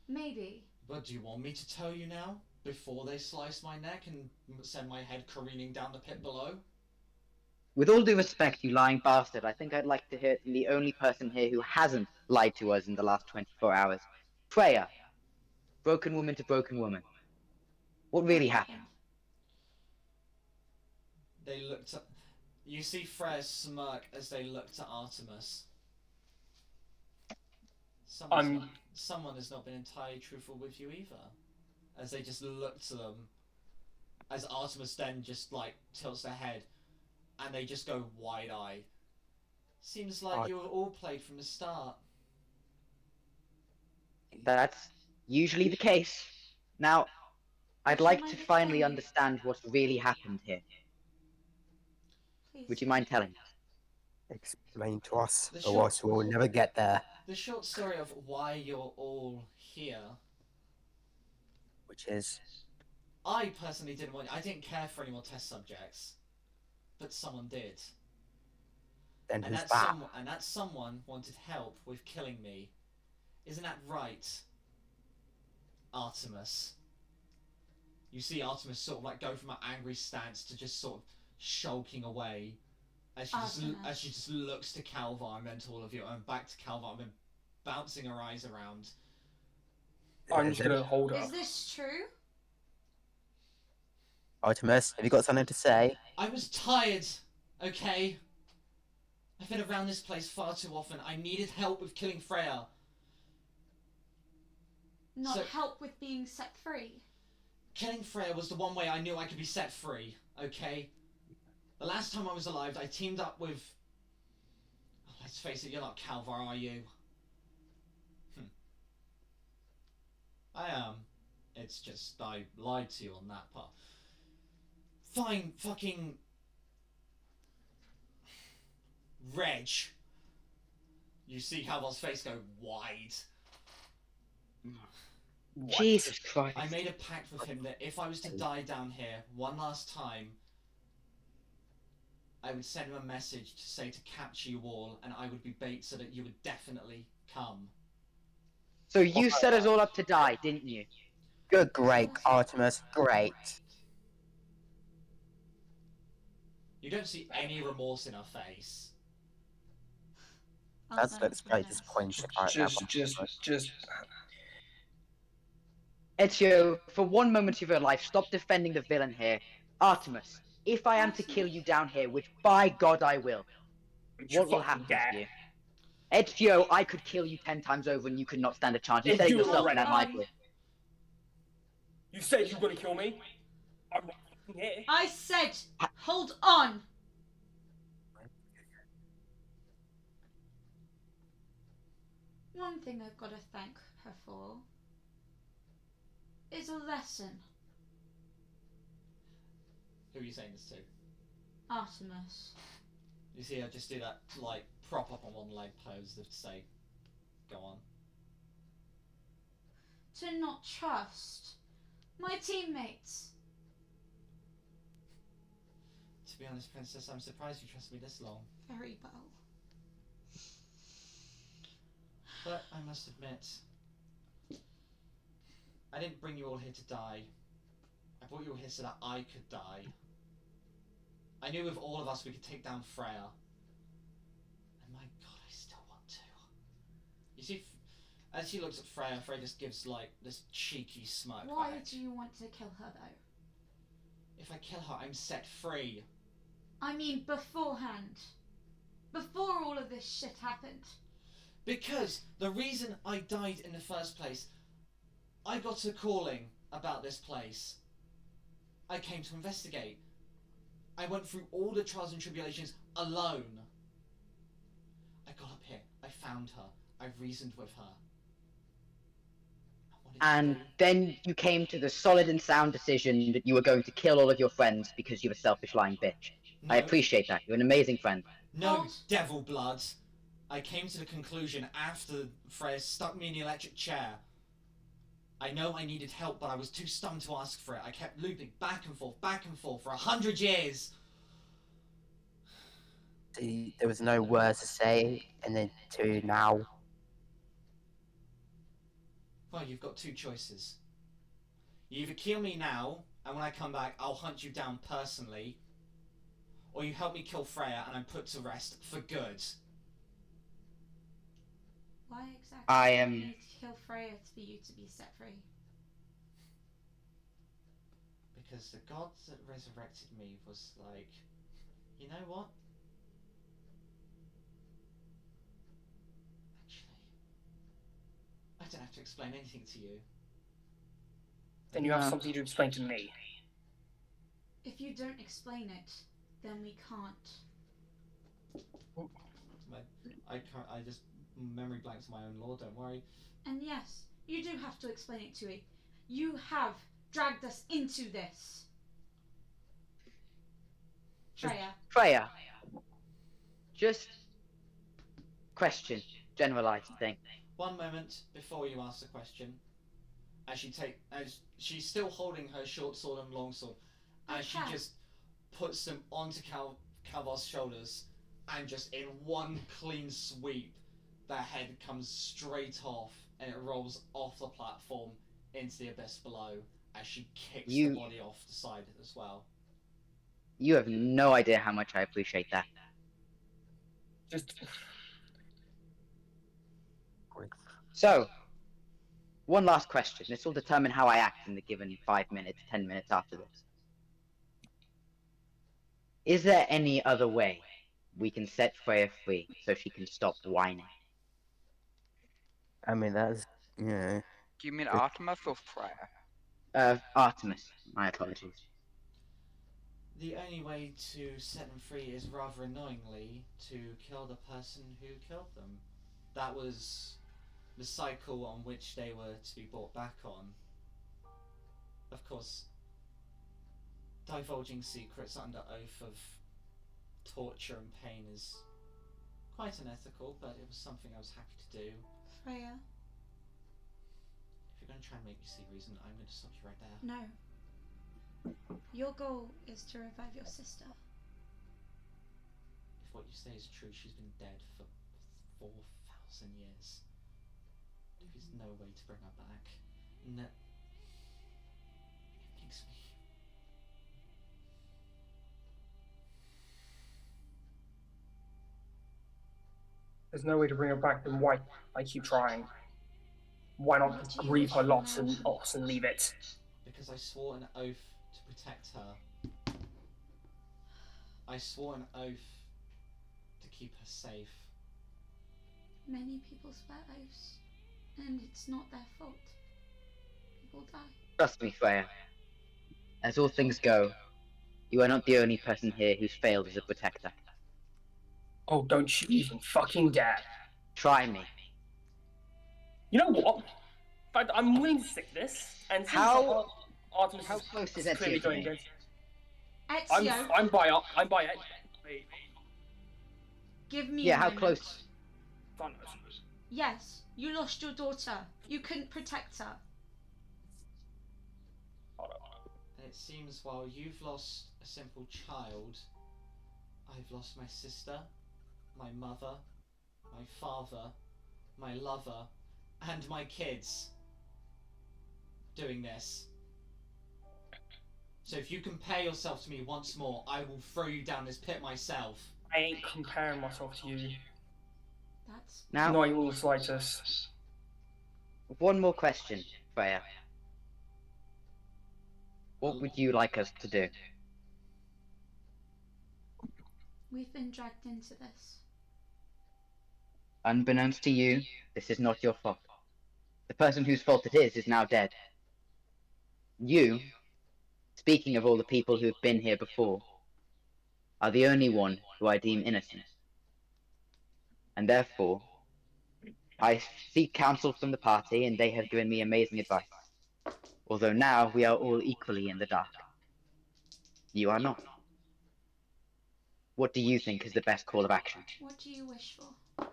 maybe. But do you want me to tell you now? Before they slice my neck and send my head careening down the pit below? With all due respect, you lying bastard, I think I'd like to hear it from the only person here who hasn't lied to us in the last 24 hours. Freya. Broken woman to broken woman. What really happened? They looked at... You see Freya smirk as they looked at Artemis. Someone has not been entirely truthful with you either. As they just look to them. As Artemis then just, like, tilts their head. And they just go wide-eyed. Seems like you were all played from the start. That's usually the case. Now, I'd like to finally understand what's really happened here. Would you mind telling us? Explain to us, or else we'll never get there. The short story of why you're all here. Which is? I personally I didn't care for any more test subjects. But someone did. Then who's that? And that someone wanted help with killing me. Isn't that right, Artemis? You see Artemis sort of like go from an angry stance to just sort of shulking away as she just looks to Calvar and then to all of you and back to Calvar and then bouncing her eyes around. I'm just gonna hold her. Is this true? Artemis, have you got something to say? I was tired, okay? I've been around this place far too often. I needed help with killing Freya. Not help with being set free. Killing Freya was the one way I knew I could be set free, okay? The last time I was alive, I teamed up with... Oh, let's face it, you're not Calvar, are you? I am. It's just, I lied to you on that part. Fine, fucking... Reg. You see Calvar's face go wide. Jesus Christ. I made a pact with him that if I was to die down here one last time, I would send him a message to say to capture you all, and I would be bait so that you would definitely come. So you set us all up to die, didn't you? Good, great, Artemis, great. You don't see any remorse in her face. That looks very disappointing right now. Just... Ezio, for one moment of your life, stop defending the villain here. Artemis, if I am to kill you down here, which by God I will, what will happen to you? Ezio, I could kill you 10 times over and you could not stand a chance. You said it yourself in that library. You said you were gonna kill me? I'm not fucking here. I said, hold on! One thing I've got to thank her for is a lesson. Who are you saying this to? Artemis. You see her just do that, like, prop up on one leg pose to say, go on. To not trust my teammates. To be honest, Princess, I'm surprised you trust me this long. Very well. But I must admit, I didn't bring you all here to die. I brought you all here so that I could die. I knew with all of us we could take down Freya. And my God, I still want to. You see, as she looks at Freya, Freya just gives, like, this cheeky smirk Why back. do you want to kill her, though? If I kill her, I'm set free. I mean beforehand. Before all of this shit happened. Because the reason I died in the first place, I got a calling about this place. I came to investigate. I went through all the trials and tribulations alone. I got up here. I found her. I reasoned with her. And then you came to the solid and sound decision that you were going to kill all of your friends because you were a selfish lying bitch. No. I appreciate that. You're an amazing friend. No, devil blood. I came to the conclusion after Freya stuck me in the electric chair. I know I needed help, but I was too stunned to ask for it. I kept looping back and forth for 100 years. there was no words to say, and then to now. Well, you've got two choices. You either kill me now, and when I come back, I'll hunt you down personally, or you help me kill Freya and I'm put to rest for good. Why exactly I do you am- need to kill Freya for you to be set free? Because the god that resurrected me was like, you know what? Actually, I don't have to explain anything to you. Then you have No. something to explain to me. If you don't explain it, then we can't. I can't. I just memory blanks my own lore. Don't worry. And yes, you do have to explain it to me. You have dragged us into this. Freya. Freya. Just question, generalized thing. One moment before you ask the question. As she's still holding her short sword and long sword, as she Okay. just puts them onto Calvar's shoulders, and just in one clean sweep, their head comes straight off, and it rolls off the platform into the abyss below, as she kicks the body off the side as well. You have no idea how much I appreciate that. Just So, one last question. This will determine how I act in the given 5 minutes, 10 minutes after this. Is there any other way we can set Freya free so she can stop whining? I mean, that's, you know. Do you mean Artemis or Freya? Artemis. My apologies. The only way to set them free is rather annoyingly to kill the person who killed them. That was the cycle on which they were to be brought back on. Of course, divulging secrets under oath of torture and pain is quite unethical, but it was something I was happy to do. Freya. If you're going to try and make me see reason, I'm going to stop you right there. No. Your goal is to revive your sister. If what you say is true, she's been dead for 4,000 years. There is no way to bring her back. No. It makes me... there's no way to bring her back, then why I keep trying? Why not What just do you grieve wish her for loss now? and leave it? Because I swore an oath to protect her. I swore an oath to keep her safe. Many people swear oaths, and it's not their fault. People die. Trust me, Freya. As all things go, you are not the only person here who's failed as a protector. Oh, don't you even fucking dare. Try me. You know what? But I'm willing to stick this, and since How Artemis how is close is clearly Ezio to going me? against... Ezio, I'm by it. Wait, give me Yeah, a how moment. close? Thanos. Yes, you lost your daughter. You couldn't protect her. And it seems while you've lost a simple child, I've lost my sister, my mother, my father, my lover, and my kids doing this. So if you compare yourself to me once more, I will throw you down this pit myself. I ain't comparing myself to you. That's Now, Not even the slightest. one more question, Freya. What would you like us to do? we've been dragged into this. Unbeknownst to you, this is not your fault. The person whose fault it is now dead. You, speaking of all the people who've been here before, are the only one who I deem innocent. And therefore, I seek counsel from the party, and they have given me amazing advice. Although now we are all equally in the dark. You are not. What do you think is the best call of action? What do you wish for? I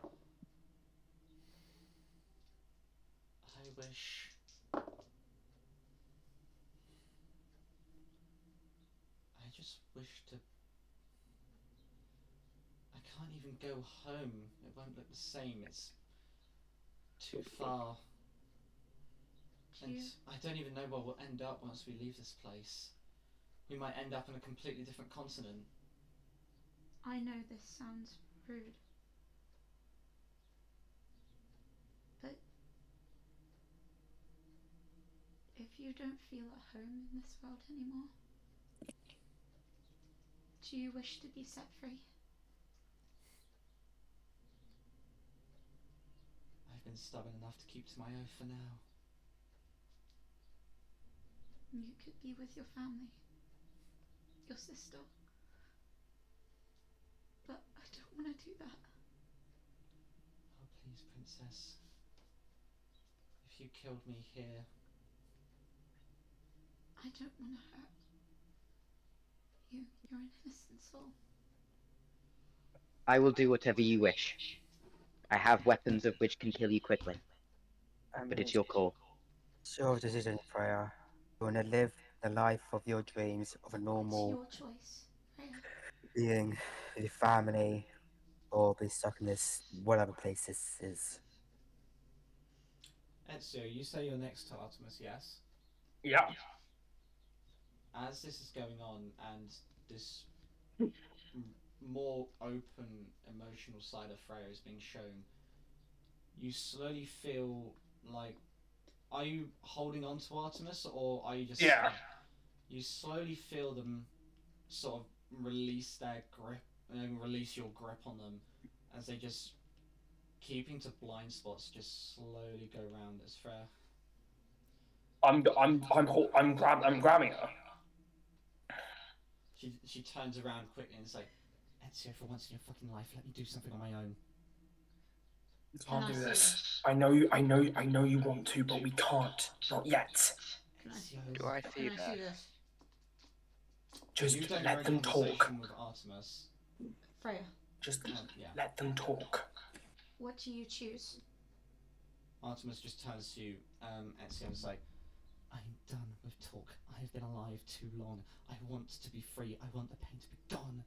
wish... I just wish to... I even go home. It won't look the same. It's too far. And I don't even know where we'll end up once we leave this place. We might end up on a completely different continent. I know this sounds rude, but if you don't feel at home in this world anymore, do you wish to be set free? I've been stubborn enough to keep to my oath for now. You could be with your family, your sister. But I don't want to do that. Oh, please, Princess. If you killed me here... I don't want to hurt you. You're an innocent soul. I will do whatever you wish. I have weapons of which can kill you quickly, I but mean, it's your call. it's your decision, Freya. You want to live the life of your dreams of a It's normal your choice, Freya. being with your family, or be stuck in this whatever place this is. Ezio, you say you're next to Artemis, yes? Yeah. As this is going on and this more open emotional side of Freya is being shown, you slowly feel like, are you holding on to Artemis or are you just Yeah. you slowly feel them sort of release their grip and release your grip on them as they just keeping to blind spots just slowly go round as Freya. I'm grabbing her. She turns around quickly and is like, Ezio, for once in your fucking life, let me do something on my own. We Can can't I do see this. I know you want to, but we can't. Not yet. Ezio, Do I see Can I see this? this? Just you don't let know a them talk. conversation with Artemis. Freya, Just Yeah. let them talk. what do you choose? Artemis just turns to you, Ezio, and is like, I'm done with talk. I have been alive too long. I want to be free. I want the pain to be gone.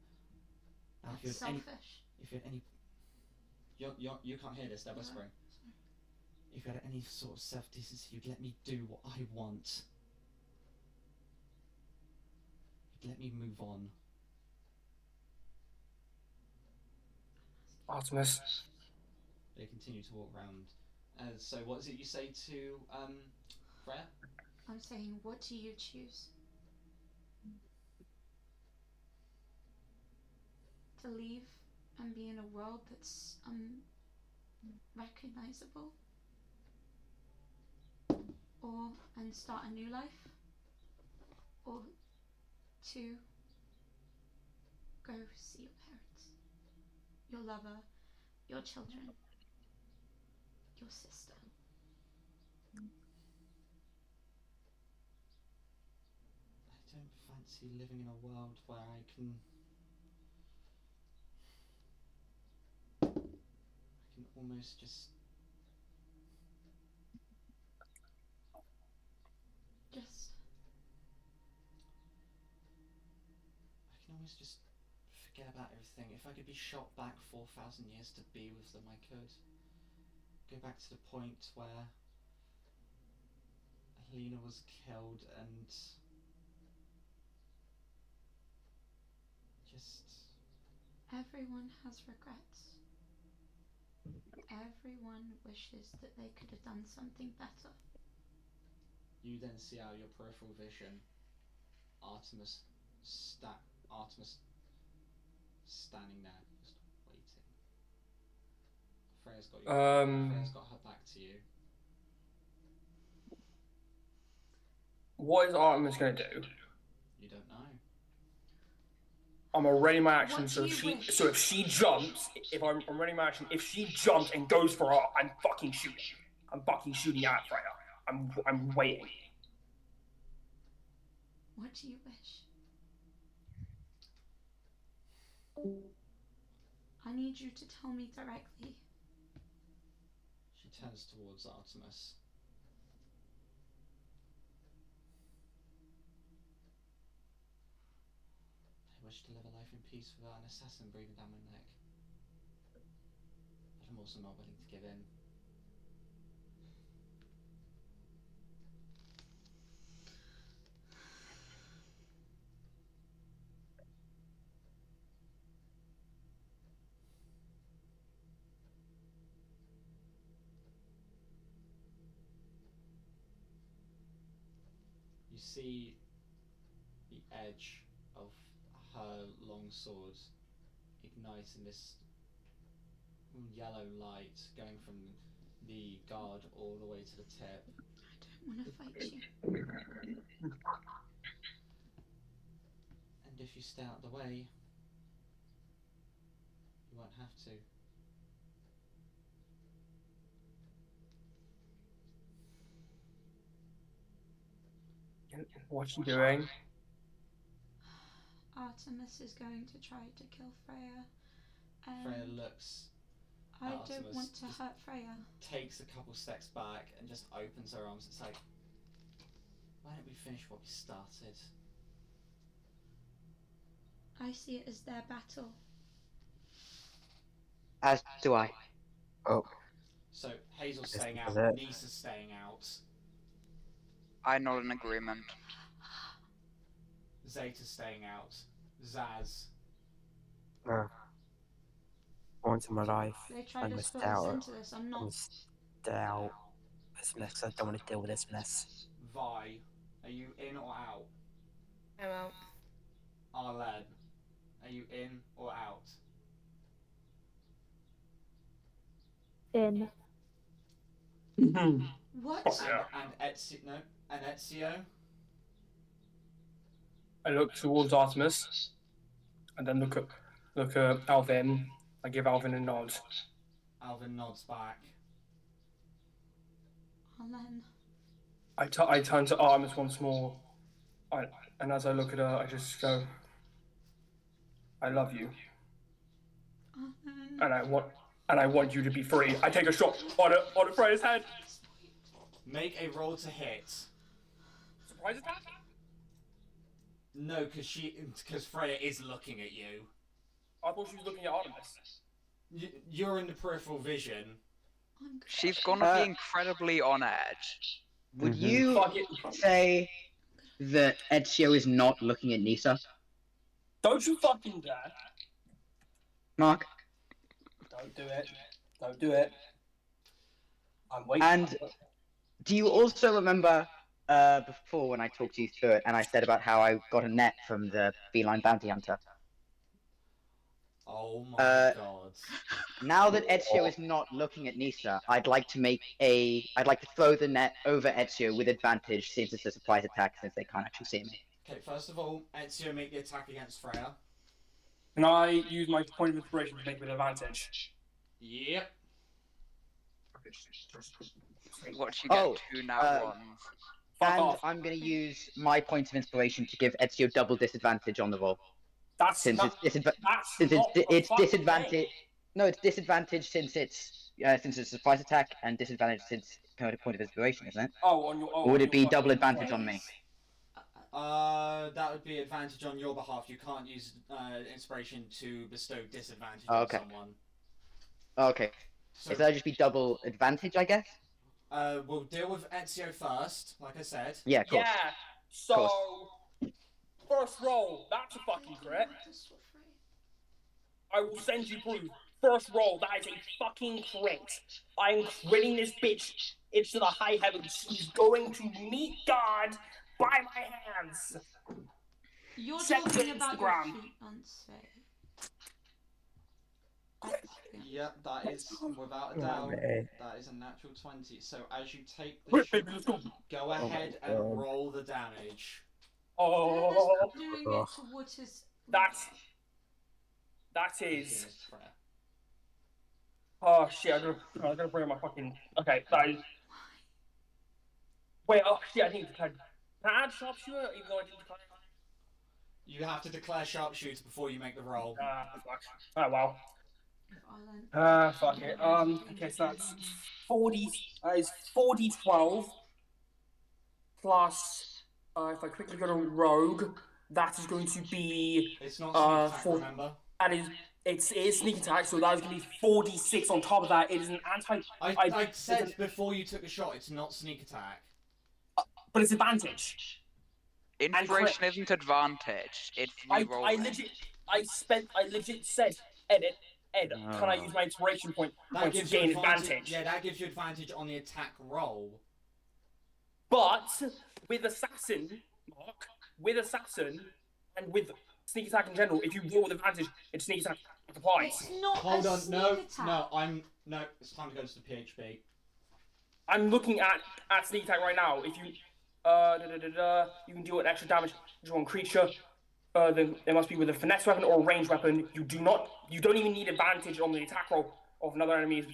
Now, if you That's had any, selfish. if you had any, you can't hear this. They're whispering. Sorry. If you had any sort of self-decency, you'd let me do what I want. You'd let me move on. Artemis. They continue to walk round. So what is it you say to Freya? I'm saying, what do you choose? To leave and be in a world that's unrecognizable? Or and start a new life? Or to go see your parents, your lover, your children, your sister? I don't fancy living in a world where I can almost just forget about everything. If I could be shot back 4,000 years to be with them, I could. Go back to the point where Helena was killed and just... Everyone has regrets. Everyone wishes that they could have done something better. You then see out of your peripheral vision Artemis standing there, just waiting. Freya's got her back to you. What is Artemis gonna do? You don't know. I'm already my action, What so do if you she wish? jumps, if I'm ready my action, if she jumps and goes for her, I'm fucking shooting. I'm fucking shooting at Freya. I'm waiting. What do you wish? I need you to tell me directly. She turns towards Artemis. I wish to live a life in peace without an assassin breathing down my neck. I'm also not willing to give in. You see the edge of her long sword ignite in this yellow light going from the guard all the way to the tip. I don't want to fight you. And if you stay out of the way, you won't have to. What's she doing? Artemis is going to try to kill Freya. Freya looks. I Artemis don't want to just hurt Freya. Takes a couple steps back and just opens her arms. It's like, why don't we finish what we started? I see it as their battle. As do I. Oh, So Hazel's Guess staying that out, was it. Nisa's staying out, I'm not in agreement. Zeta's staying out, Zaz. once in my life, They I tried to missed split us out. into this. I'm I not. missed out. This mess. I don't want to deal with this mess. Vi, are you in or out? I'm out. Arlen, are you in or out? In. What? And Ezio, no, and Ezio? I look towards Artemis, and then look at Alvin. I give Alvin a nod. Alvin nods back. Alan. I turn to Artemis once more, and as I look at her, I just go, "I love you, Alan. and I want you to be free." I take a shot on Freya's head. Make a roll to hit. Surprise attack? No, because Freya is looking at you. I thought she was looking at Artemis. You're in the peripheral vision. She's gonna be incredibly on edge. Would Mhm. you Fuck it. say that Ezio is not looking at Nisa? Don't you fucking dare. Mark? Don't do it. Don't do it. I'm waiting. And do you also remember before when I talked you through it and I said about how I got a net from the feline bounty hunter? Oh my god. Now that Ezio is not looking at Nisa, I'd like to throw the net over Ezio with advantage since it's a surprise attack since they can't actually see me. Okay, first of all, Ezio make the attack against Freya. Can I use my point of inspiration to make it with advantage? Yep. What you get Oh, two nat ones. Fuck And off. I'm going to use my point of inspiration to give Ezio double disadvantage on the roll. That's Since not. it's That's not the it's fucking disadvantage. thing. No, it's disadvantage since it's a surprise attack, and disadvantage since point of inspiration, isn't it? Oh, on your. Oh, Or would on it be your double fucking- advantage on me? That would be advantage on your behalf. You can't use inspiration to bestow disadvantage Okay. on someone. Okay. So, So that'd just be double advantage, I guess? we'll deal with Ezio first, like I said. Yeah, cool. Yeah. So first roll. That's a fucking crit. I will send you proof. First roll. That is a fucking crit. I'm critting this bitch into the high heavens. She's going to meet God by my hands. You're Check talking your about your Instagram. fiance. Yep, that is without a doubt. That is a natural 20. So as you take the Quick, baby, let's go. go ahead and roll the damage. Oh, Doing it towards his. that Doing is. this to Freya. Oh shit! I gotta bring my fucking. Okay, that is. Wait. Oh shit! I think can I add sharpshooter even though I didn't declare. You have to declare sharpshooter before you make the roll. Fuck. Oh wow. Fuck it. Okay, so that's 40. Is 40 12 plus. If I quickly go to rogue, that is going to be. It's not sneak attack, for- remember? That is it is sneak attack, so that is going to be 4d6 on top of that. It is an anti... I said before you took the shot, it's not sneak attack. But it's advantage. Inspiration isn't advantage. It's rerolling. I legit said, Ed, can I use my inspiration point That to gives you gain advantage? Yeah, that gives you advantage on the attack roll. But with assassin, and with sneak attack in general, if you roll with advantage, it's sneak attack applies. It's not Hold a on, sneak attack. no, it's time to go to the PHP. I'm looking at sneak attack right now. If you you can deal an extra damage to one creature. Then it must be with a finesse weapon or a ranged weapon. You don't even need advantage on the attack roll of another enemy if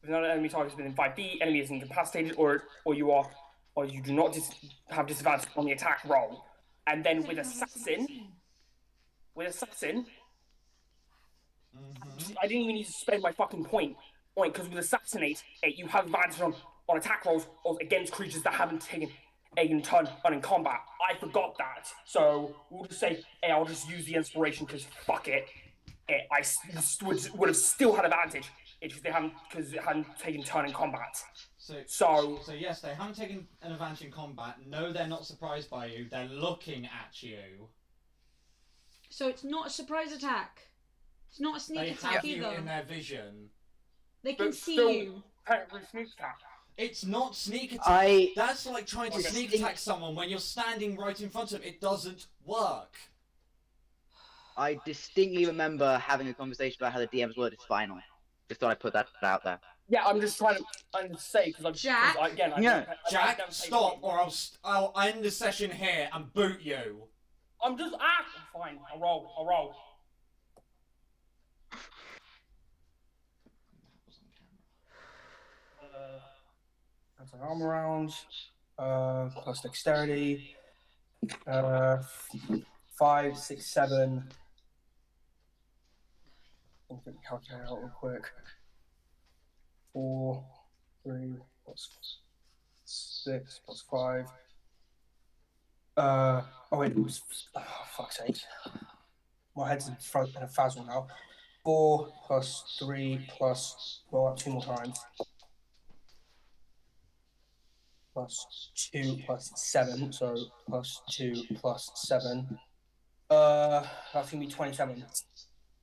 another enemy target is within 5 feet, enemy is incapacitated, or you do not have disadvantage on the attack roll. And then with assassin, I didn't even need to spend my fucking point because with assassinate, you have advantage on attack rolls against creatures that haven't taken a turn in combat. I forgot that, so we'll just say, hey, I'll just use the inspiration because fuck it. I would have still had advantage because it hadn't taken turn in combat. So yes, they haven't taken an advantage in combat. No, they're not surprised by you. They're looking at you. So it's not a surprise attack. It's not a sneak attack either. They have you in their vision. They can see you. Sneak attack. It's not sneak attack. That's like trying to sneak attack someone when you're standing right in front of them. It doesn't work. I distinctly remember having a conversation about how the DM's word is final. Just thought I'd put that out there. Yeah, I'm just trying to say because Jack, Jack, stop, or I'll end the session here and boot you. I'm just fine. I'll roll. That's an armor round. Plus dexterity. 5, 6, 7. I'm going to calculate out real quick. 4, 3, plus 6, plus 5. Oh wait, it was. Oh, fuck's sake. My head's in a frazzle now. 4 plus 3 plus. Well, 2 more times. Plus 2 plus 7, so plus 2 plus 7. That's gonna be 27.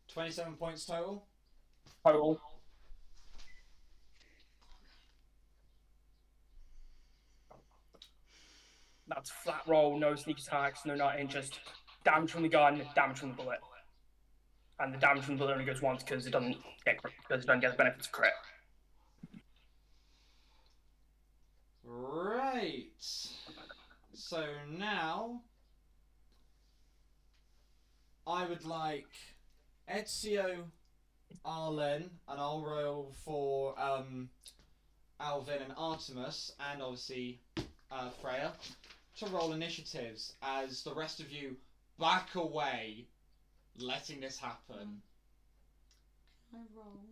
27 points total? Total. That's flat roll, no sneak attacks, no nothing, just damage from the gun, damage from the bullet. And the damage from the bullet only goes once because it doesn't get the benefits of crit. Right. So now I would like Ezio, Arlen, and I'll roll for Alvin and Artemis, and obviously Freya, to roll initiatives as the rest of you back away, letting this happen. I roll,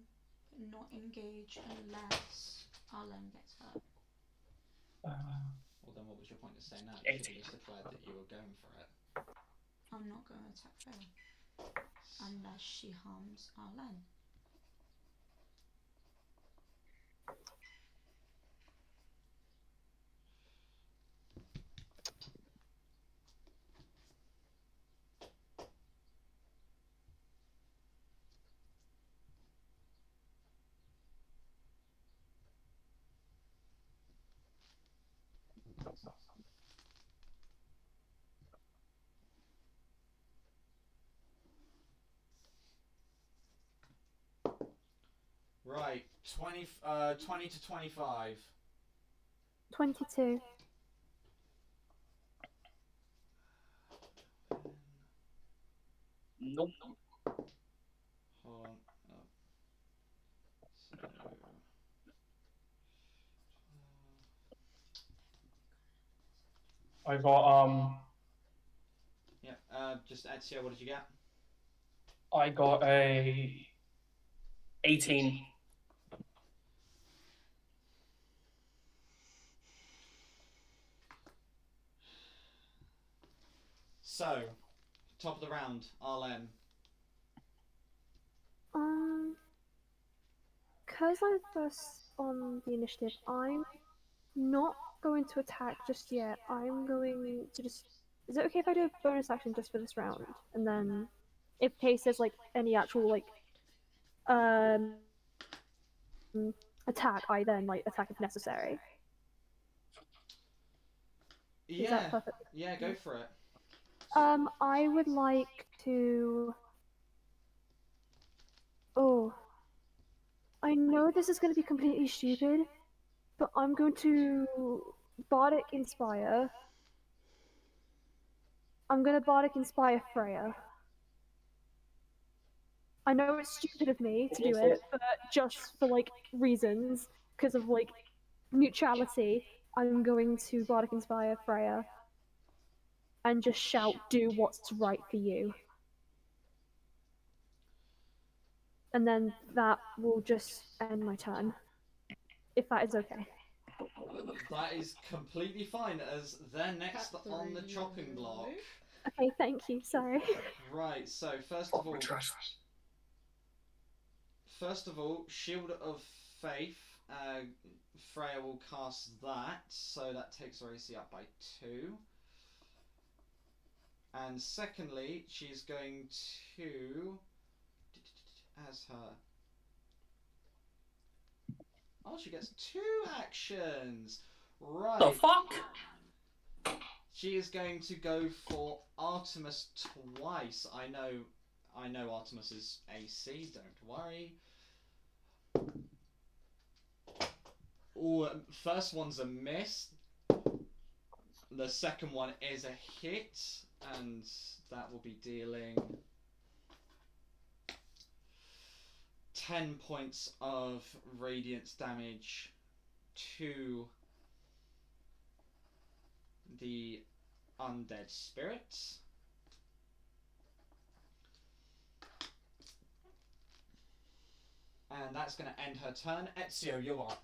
but not engage unless Arlen gets hurt. Well, then what was your point of saying that? You should have just declared that you were going for it. I'm not going to attack Freya unless she harms Arlen. Right, 20 to 25. 22. Nope. Hold on. So, I got yeah, just Ezio, what did you get? I got a 18. So, top of the round, Arlen. Because I'm first on the initiative, I'm not going to attack just yet. I'm going to just. Is it okay if I do a bonus action just for this round? And then, if case there's like any actual like attack, I then like attack if necessary. Is that Yeah, perfect? yeah, go for it. I would like to. Oh, I know this is going to be completely stupid, but I'm going to Bardic Inspire. I'm going to Bardic Inspire Freya. I know it's stupid of me to do it, but just for like reasons, because of like neutrality, I'm going to Bardic Inspire Freya and just shout, "Do what's right for you." And then that will just end my turn, if that is okay. That is completely fine, as they're next Cat on the three, chopping block. move. Okay, thank you. Sorry. Right, so first of all, Shield of Faith. Freya will cast that, so that takes her AC up by 2. And secondly, she's going to, as her. Oh, she gets 2 actions. Right. The fuck? She is going to go for Artemis twice. I know Artemis's AC, don't worry. Ooh, first one's a miss. The second one is a hit, and that will be dealing 10 points of radiant damage to the undead spirit. And that's going to end her turn. Ezio, you're up.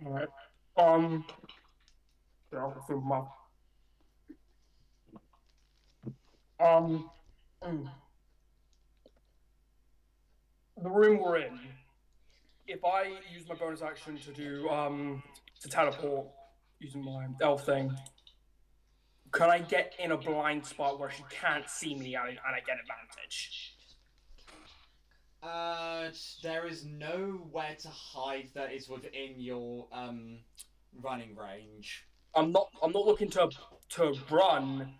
Alright. Yeah, I'll fill them up. The room we're in. If I use my bonus action to do to teleport using my elf thing, can I get in a blind spot where she can't see me and I get advantage? There is nowhere to hide that is within your running range. I'm not looking to run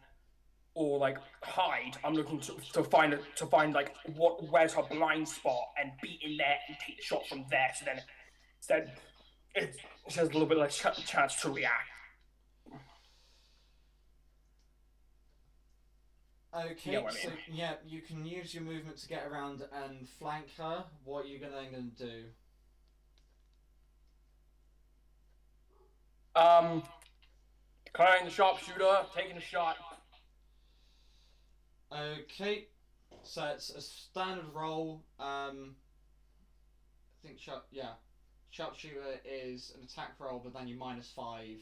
or like hide. I'm looking to find like where's her blind spot and be in there and take the shot from there. So then she has a little bit less chance to react. Okay, You know what I so mean. yeah, you can use your movement to get around and flank her. What are you then going to do? Declaring the sharpshooter, taking a shot. Okay, so it's a standard roll. I think sharpshooter is an attack roll, but then you -5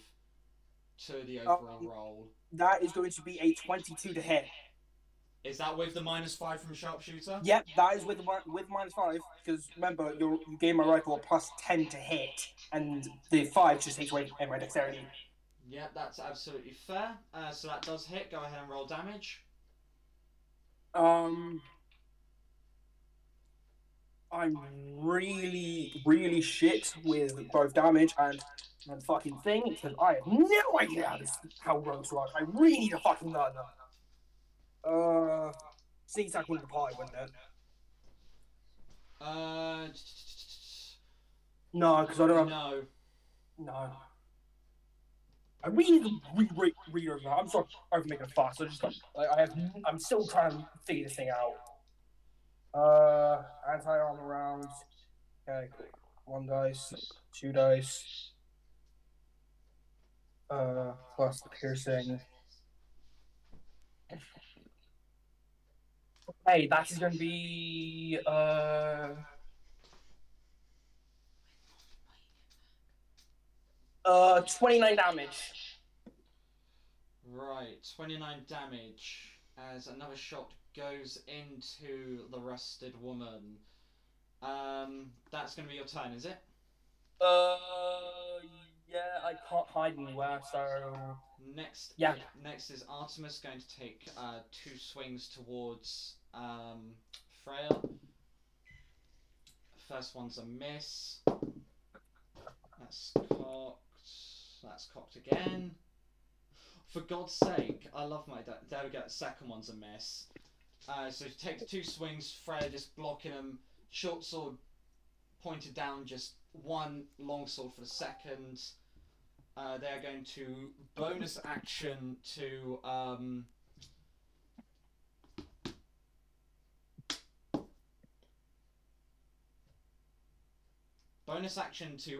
to the overall roll. That is going to be a 22 to hit. Is that with the -5 from sharpshooter? Yep, that is with -5, because remember, you gain my rifle a +10 to hit, and the 5 just takes away my dexterity. Yeah, that's absolutely fair. So that does hit. Go ahead and roll damage. I'm really shit with both damage and fucking thing, because I have no idea how rogues work. I really need to fucking learn them. Sneak attack wouldn't apply, wouldn't it? No, because I don't have... No. I really need to read over that. I'm sorry for making a fuss. I'm still trying to figure this thing out. Anti-armor rounds. Okay, cool. 1 dice, 2 dice. Plus the piercing. Okay, that is going to be 29 damage. Right, 29 damage as another shot goes into the rusted woman. That's going to be your turn, is it? Yeah, I can't hide anywhere, so Next, yeah. Next is Artemis going to take 2 swings towards Freya. First one's a miss. That's cocked. That's cocked again. For God's sake, I love my dad. There we go. Second one's a miss. So he takes 2 swings. Freya just blocking him. Short sword pointed down. Just one long sword for the second. They're going to bonus action to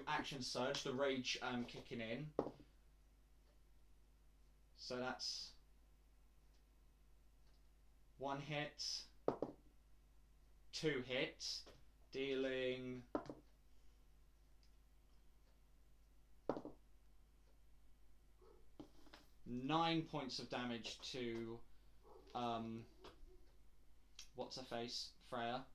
action surge. The rage kicking in. So that's 1 hit, 2 hits, dealing 9 points of damage to what's her face, Freya.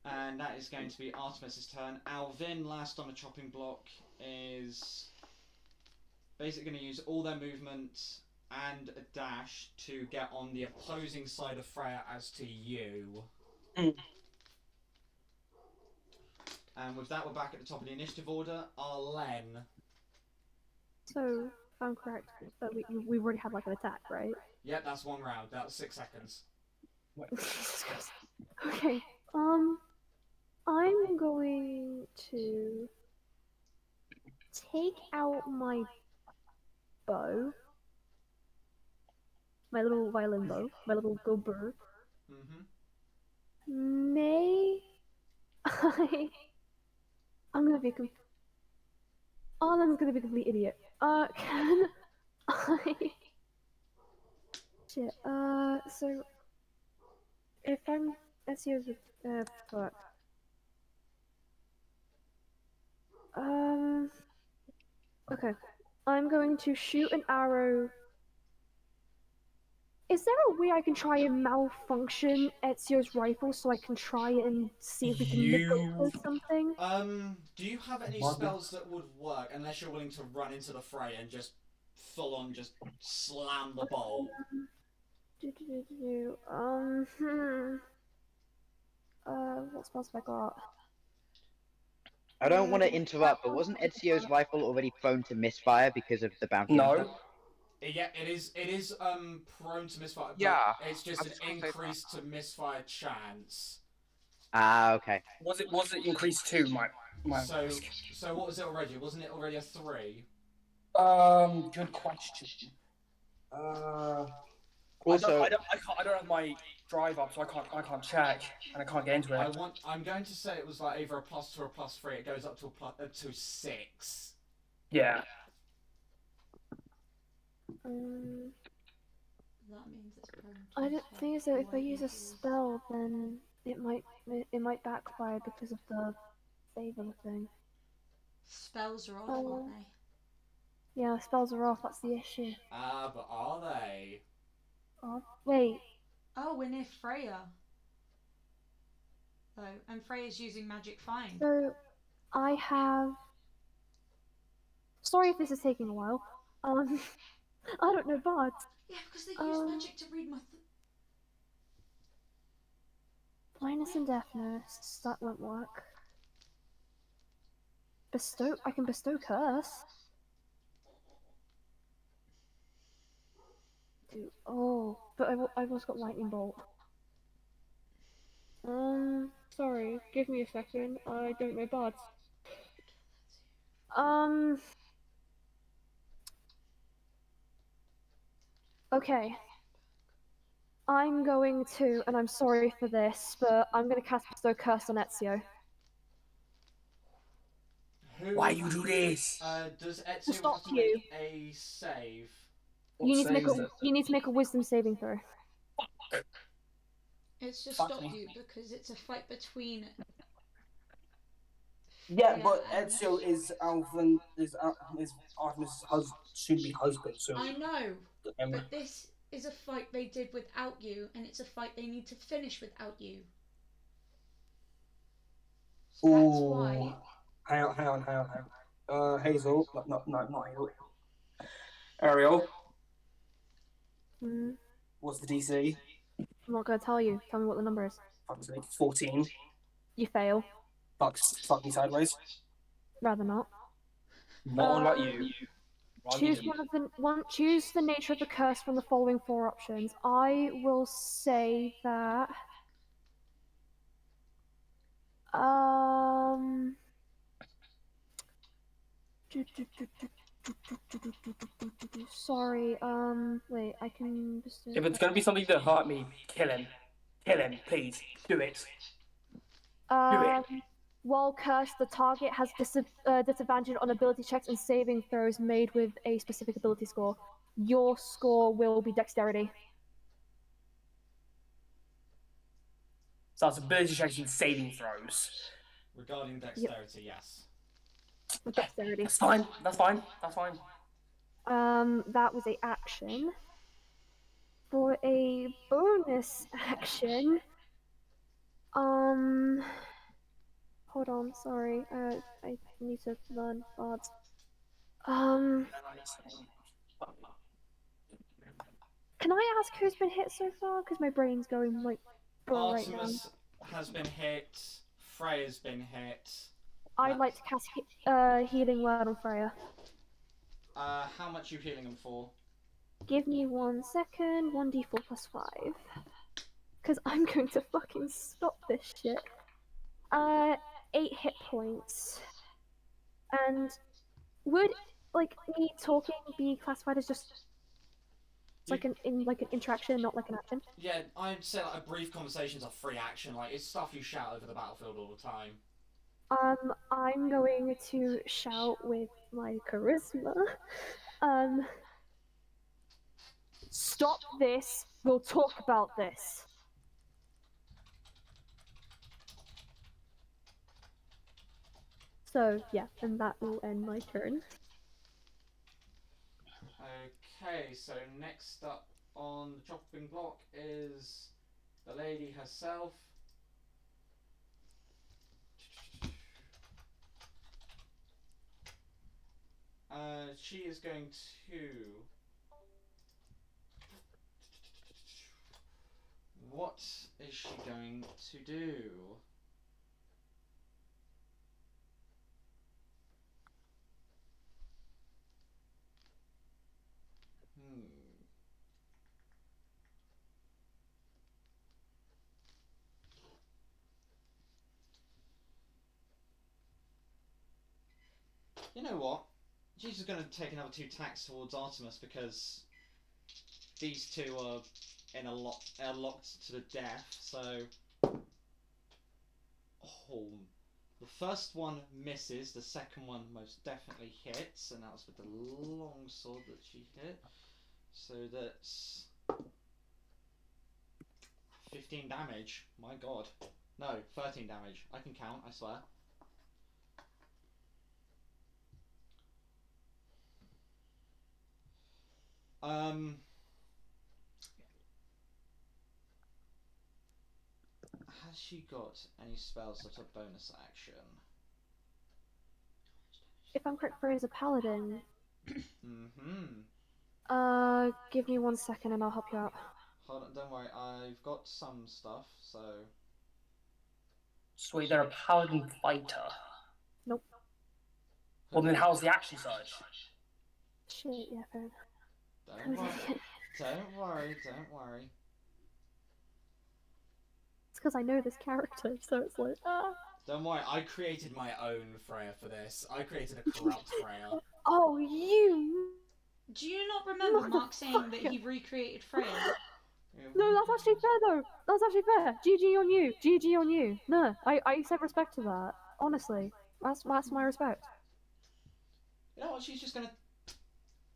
And that is going to be Artemis's turn. Alvin, last on the chopping block, is basically going to use all their movement and a dash to get on the opposing side of Freya as to you. And with that, we're back at the top of the initiative order. Arlen. So, if I'm correct, we've already had like an attack, right? Yep, that's 1 round. That was 6 seconds. Okay. I'm going to take out my bow, my little violin bow, my little go burr. May I'm gonna be Arlen's gonna be a complete idiot. Can I? Shit. So if I'm SEO's fuck. Okay. I'm going to shoot an arrow. Is there a way I can try and malfunction Ezio's rifle so I can try and see if we can negotiate something? Do you have any spells that would work, unless you're willing to run into the fray and just full on just slam the bolt? What spells have I got? I don't want to interrupt, but wasn't Ezio's rifle already prone to misfire because of the bounty hunter? Yeah, it is prone to misfire, but Yeah, it's just an increase to misfire chance. Ah, okay. Was it increased to my risk? So what was it already? Wasn't it already a 3? Good question. Also, I don't have my drive up, so I can't check, and I can't get into it. I'm going to say it was like either a +2 or a +3. It goes up to to 6. Yeah. That means it's prone to I don't think so. If I use a spell, then it might backfire because of the favor thing. Spells are off, aren't they? Yeah, spells are off. That's the issue. Ah, but are they? Oh, wait. Oh, we're near Freya. Though, and Freya's using magic find. So, I have. Sorry if this is taking a while. I don't know, but Yeah, because they use magic to read my. Blindness and deafness. That won't work. Bestow. I can bestow curse. Dude, oh, but I've also got lightning bolt. Sorry. Give me a second. I don't know bards. Okay. I'm going to, and I'm sorry for this, but I'm going to cast Bestow Curse on Ezio. Why you do this? Does Ezio stop have to you. make a save? You need to make a Wisdom saving throw. It's to stop you because it's a fight between. Yeah, but Ezio is Artemis' soon-to-be husband, so. I know, but this is a fight they did without you, and it's a fight they need to finish without you. So that's why. Hang on. Hazel. No, not Hazel. Ariel, Hmm. what's the DC? I'm not gonna tell you. Tell me what the number is. Fuck's sake. 14. You fail. Fuck me sideways. Rather not. Not unlike you. Rather you Choose didn't. choose the nature of the curse from the following 4 options. I will say that. Sorry. Wait. I can just. If it's gonna be something that hurt me, kill him. Kill him, please. Do it. While cursed, the target has disadvantage on ability checks and saving throws made with a specific ability score. Your score will be dexterity. So that's ability checks and saving throws. Regarding dexterity, yes. With dexterity. That's fine. That was a action. For a bonus action, hold on, sorry, I need to learn bards. Can I ask who's been hit so far? Because my brain's going like right now. Artemis has been hit. Freya's been hit. I'd like to cast healing word on Freya. How much are you healing him for? Give me 1 second. 1d4 plus 5. Because I'm going to fucking stop this shit. 8 hit points. And would me talking be classified as just like an interaction, not like an action? Yeah, I'd say like a brief conversation's a free action. Like it's stuff you shout over the battlefield all the time. I'm going to shout with my charisma. Stop this. We'll talk about this. So yeah, and that will end my turn. Okay, so next up on the chopping block is the lady herself. She is going to. What is she going to do? You know what? She's just going to take another 2 attacks towards Artemis because these two are locked to the death. So, the first one misses. The second one most definitely hits, and that was with the long sword that she hit. So that's 15 damage. My God, no, 13 damage. I can count. I swear. Has she got any spells that are bonus action? If I'm correct, Freya's a paladin. Give me 1 second and I'll help you out. Hold on, don't worry. I've got some stuff, so. Sweet, they're a paladin fighter. Nope. Well, then how's the action surge? Shit, yeah, fair enough. Don't worry. It's because I know this character, so it's like, Don't worry, I created my own Freya for this. I created a corrupt Freya. Oh, you! Do you not remember Mark saying that he recreated Freya? No, that's actually fair though. That's actually fair. GG on you. GG on you. No, I accept respect to that. Honestly, that's my respect. You know what? She's just gonna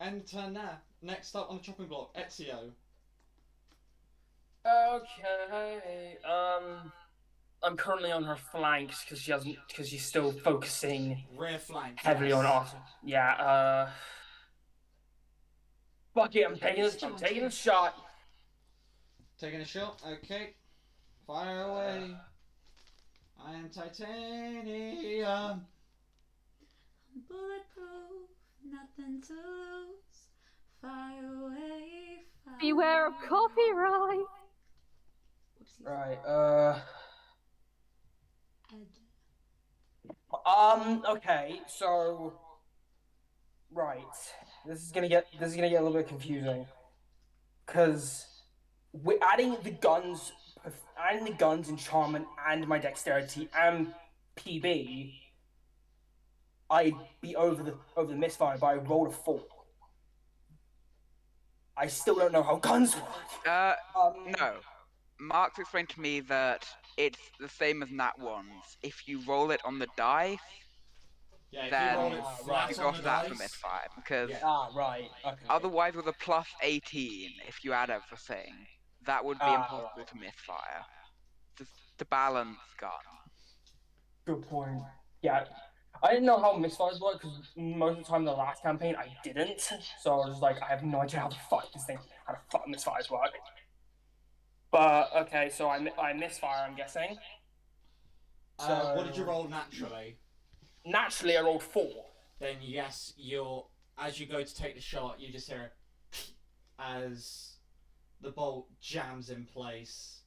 end the turn there. Next up on the chopping block, Ezio. Okay. I'm currently on her flanks because she's still focusing Rear flank. heavily on Arthur. Yeah. Fuck it, I'm taking a shot. Taking a shot. Okay. Fire away. I am titanium. Bulletproof, nothing to lose. Fire away, fire Beware of away. copyright. Whoopsies. Right. Ed. Okay. So. Right. This is gonna get a little bit confusing, because we're adding the guns, enchantment, and my dexterity and PB. I'd be over the misfire, but I rolled a 4. I still don't know how guns work. No. Mark's explained to me that it's the same as nat ones. If you roll it on the dice, Yeah, if then you roll it flat you on got the that for dice. misfire. Because Yeah. Right. Okay. otherwise, with a plus 18, if you add everything, that would be impossible to misfire. Just to balance gun. Good point. Yeah. I didn't know how misfires work, because most of the time in the last campaign I didn't. So I was like, I have no idea how the fuck misfires work. But okay, so I misfire, I'm guessing. So What did you roll naturally? naturally I rolled 4. Then yes, as you go to take the shot, you just hear it as the bolt jams in place.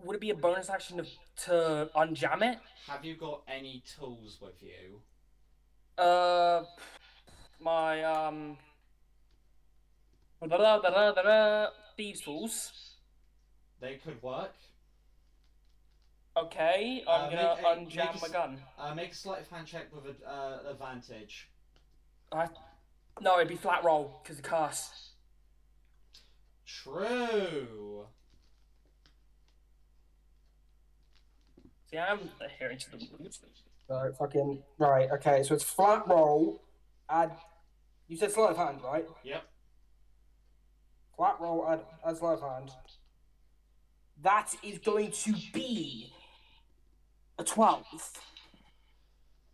Would it be a bonus action to unjam it? Have you got any tools with you? My thieves tools. They could work. Okay, I'm gonna unjam my gun. Make a sleight of hand check with advantage. No, it'd be flat roll because of curse. True. See, I'm adhering to the rules. So fucking right. Okay, so it's flat roll. Add. You said sleight of hand, right? Yep. Flat roll. Add sleight of hand. That is going to be a 12.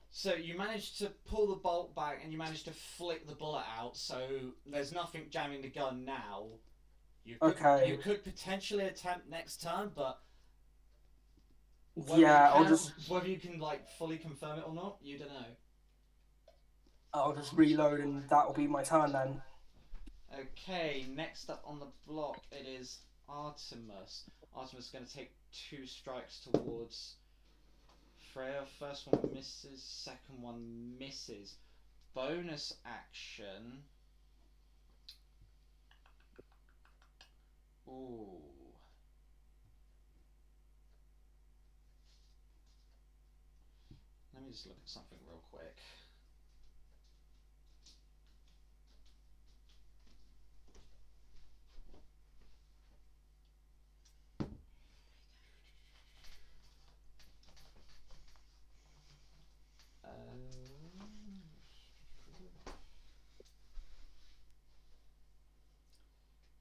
So you managed to pull the bolt back and you managed to flick the bullet out, so there's nothing jamming the gun now. You could potentially attempt next turn, but whether you can like fully confirm it or not, you don't know. I'll just reload and that'll be my turn then. Okay, next up on the block it is Artemis. Artemis is going to take 2 strikes towards Freya. First one misses, second one misses. Bonus action. Ooh. Let me just look at something real quick.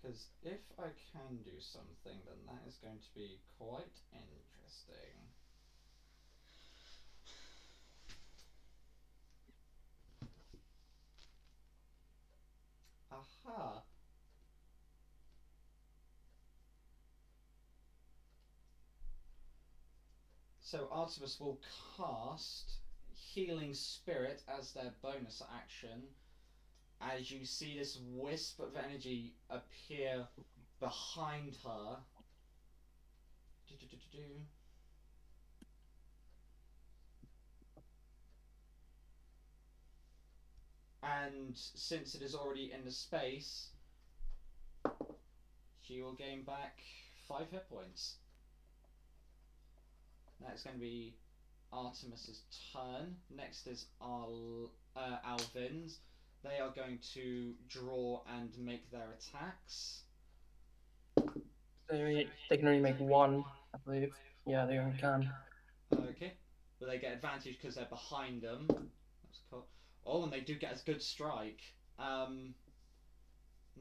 Because if I can do something, then that is going to be quite interesting. Aha! So Artemis will cast Healing Spirit as their bonus action, as you see this wisp of energy appear behind her. And since it is already in the space, she will gain back 5 hit points. That's going to be Artemis's turn. Next is Alvin's. They are going to draw and make their attacks. They can only make 1, I believe. Yeah, they only can. Okay, but they get advantage because they're behind them. That's cool. Oh, and they do get a good strike. And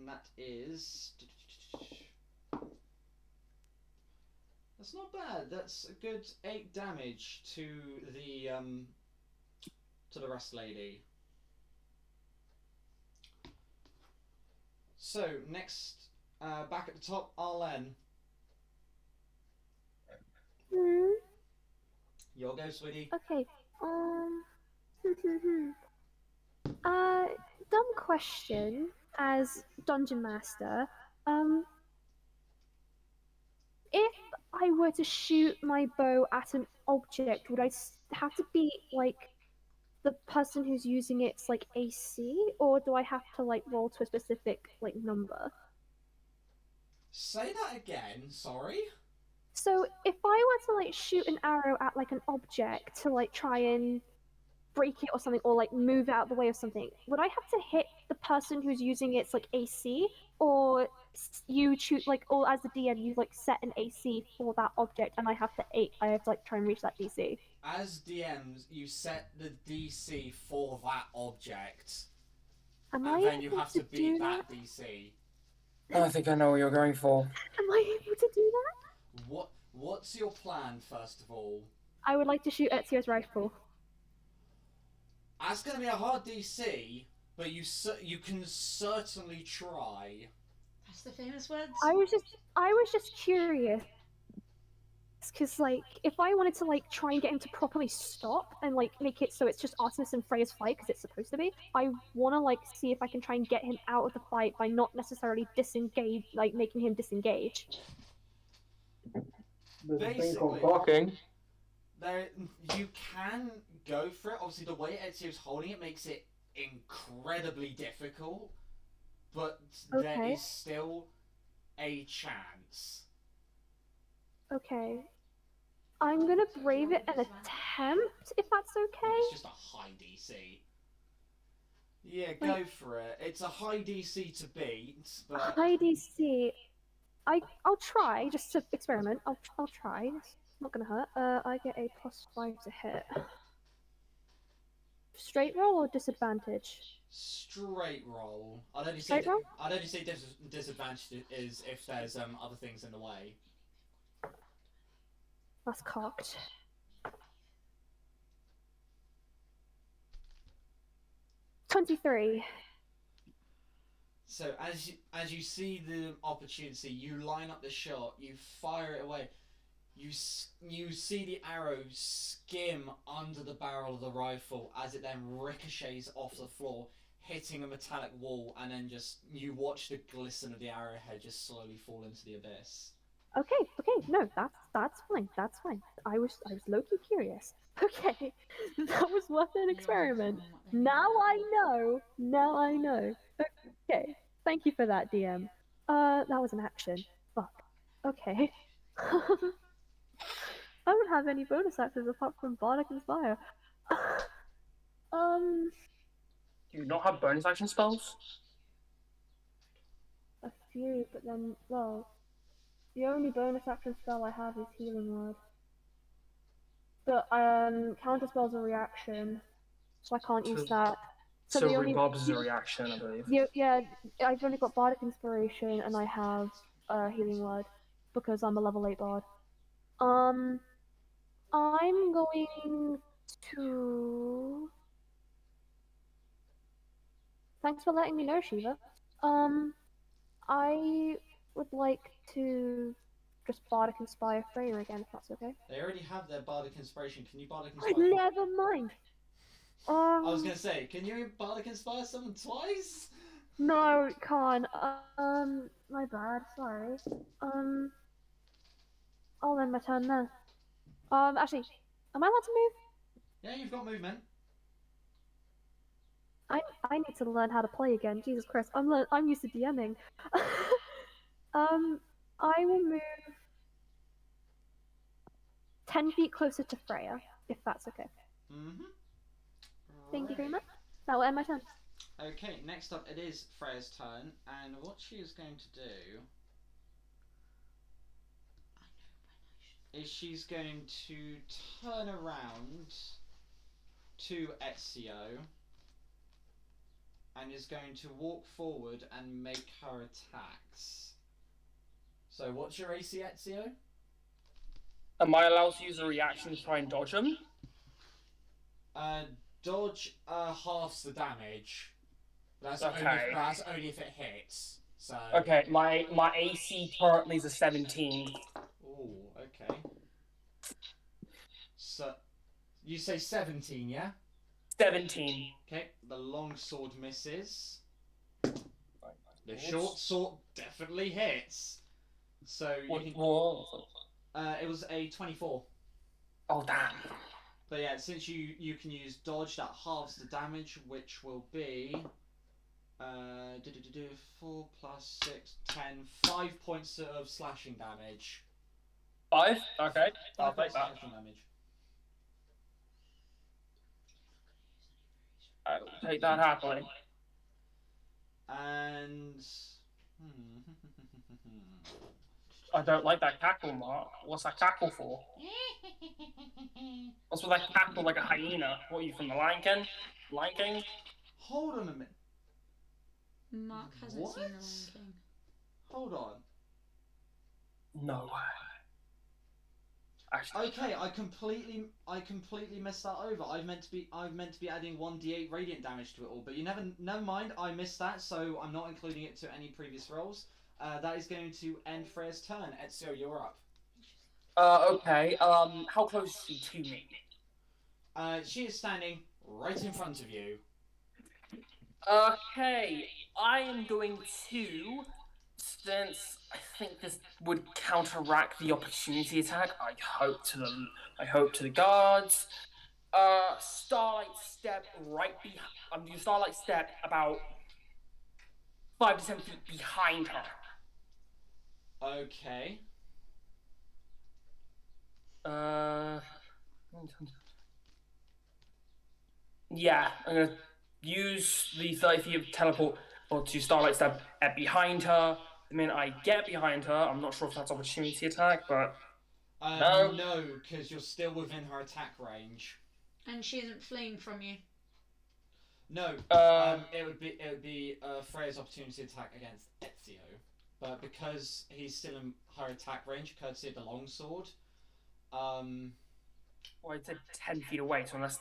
that is. That's not bad. That's a good 8 damage to the rust lady. So next, back at the top, Arlen. Hmm. Your go, sweetie. Okay. Uh, dumb question. As dungeon master, if I were to shoot my bow at an object, would I have to be like the person who's using it's like AC, or do I have to like roll to a specific like number? Say that again. Sorry. So if I were to like shoot an arrow at like an object to like try and break it or something, or like move out of the way of something, would I have to hit the person who's using its like AC, or you choose like, or as the DM you like set an AC for that object and I have to like try and reach that DC? As DMs, you set the DC for that object, Am and I then you able have to to beat do that that? DC. I think I know what you're going for. Am I able to do that? What's your plan, first of all? I would like to shoot Ezio's rifle. That's going to be a hard DC, but you can certainly try. That's the famous words. I was just curious, because like if I wanted to like try and get him to properly stop and like make it so it's just Artemis and Freya's fight because it's supposed to be, I want to like see if I can try and get him out of the fight by not necessarily disengage, like making him disengage. There's a thing called Basically, blocking. there you can go for it. Obviously, the way Ezio's holding it makes it incredibly difficult, but there Okay. is still a chance. Okay. I'm gonna brave it and attempt, if that's okay. It's just a high DC. Yeah, go for it. It's a high DC to beat, but High DC. I'll try just to experiment. I'll try. It's not gonna hurt. I get a +5 to hit. Straight roll or disadvantage? straight roll. Straight roll? I'd only say disadvantage is if there's other things in the way. That's cocked. $23. So as you see the opportunity, you line up the shot, you fire it away. You see the arrow skim under the barrel of the rifle as it then ricochets off the floor, hitting a metallic wall, and then just you watch the glisten of the arrowhead just slowly fall into the abyss. Okay, no, that's fine. That's fine. I was low-key curious. Okay, that was worth an experiment. Now I know. Okay, thank you for that, DM. That was an action. Fuck. Okay. I don't have any bonus actions apart from Bardic Inspire. Do you not have bonus action spells? A few, but then, well, the only bonus action spell I have is Healing Word. But counter spells are reaction, so I can't use that. So the only Rebobs is a reaction, I believe. yeah, I've only got Bardic Inspiration and I have Healing Word because I'm a level 8 bard. I'm going to. Thanks for letting me know, Shiva. I would like to just Bardic Inspire Freya again, if that's okay. They already have their Bardic Inspiration. Can you Bardic Inspire? Never mind. I was gonna say, can you Bardic Inspire someone twice? No, it can't. My bad. Sorry. I'll end my turn there. Actually, am I allowed to move? Yeah, you've got movement. I need to learn how to play again. Jesus Christ, I'm used to DMing. I will move 10 feet closer to Freya, if that's okay. Mm-hmm. Thank you very much. That will end my turn. Okay, next up it is Freya's turn, and what she is going to do is she's going to turn around to Ezio and is going to walk forward and make her attacks. So what's your AC, Ezio? Am I allowed to use a reaction to try and dodge them? Dodge halves the damage. That's Okay. that's only if it hits. So. Okay, my AC currently is a 17. Ooh, okay. So, you say 17, yeah? 17. Okay, the long sword misses. The short sword definitely hits. So you can. It was a 24. Oh damn. But yeah, since you can use dodge, that halves the damage, which will be 4 plus 6, 10, 5 points of slashing damage. 5? Okay, I'll 5 points take of that. slashing damage. I'll take that happily. And I don't like that cackle, Mark. What's that cackle for? What's with that cackle like a hyena? What are you from the Lion King? Lion King? hold on a minute. Mark hasn't What? seen The Lion King. Hold on. No way. Actually, Okay, I completely messed that over. I meant to be adding 1d8 radiant damage to it all, but never mind. I missed that, so I'm not including it to any previous rolls. That is going to end Freya's turn. Ezio, you're up. okay. How close is she to me? She is standing right in front of you. Okay, I am going to, since I think this would counteract the opportunity attack. I hope to the guards. Starlight step right behind. I'm doing Starlight step about 5 to 7 feet behind her. Okay. Yeah, I'm gonna use the 30 feet of teleport or to Starlight step at behind her. The minute I get behind her, I'm not sure if that's opportunity attack, but no. No, because you're still within her attack range. And she isn't fleeing from you. No, it would be Freya's opportunity attack against Ezio, but because he's still in her attack range, courtesy of the longsword, Well, I'd say 10 feet away, so unless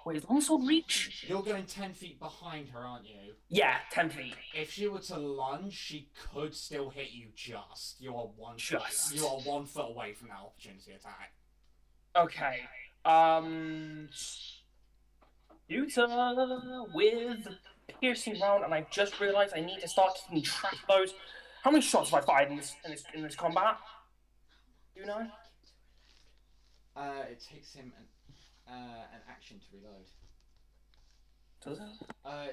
wait, is longsword reach? you're going 10 feet behind her, aren't you? Yeah, 10 feet. If she were to lunge, she could still hit you. Just you are one foot away from that opportunity attack. Okay. Shooter with piercing round, and I just realized I need to start keeping track of those. How many shots have I fired in this combat? Do you know? It takes him an action to reload. Does it?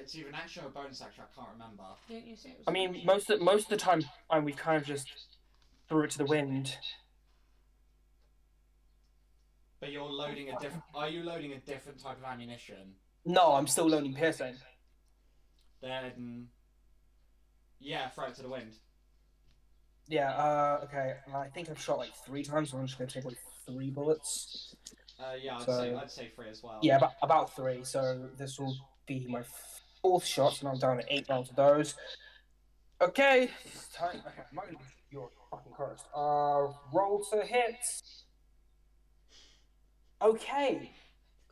It's either an action or a bonus action. I can't remember. Didn't you say it was I mean, most of the time, we've kind of just threw it to the wind. But you're loading a different. Are you loading a different type of ammunition? No, I'm still loading piercing. Then, yeah, throw it to the wind. Okay. I think I've shot like 3 times, so I'm just gonna take like 3 bullets. Yeah, I'd say 3 as well. Yeah, about 3. So this will be my 4th shot, and I'm down to 8 rounds of those. Okay, it's time. Okay, I'm not gonna. You're fucking cursed. Roll to hit. Okay,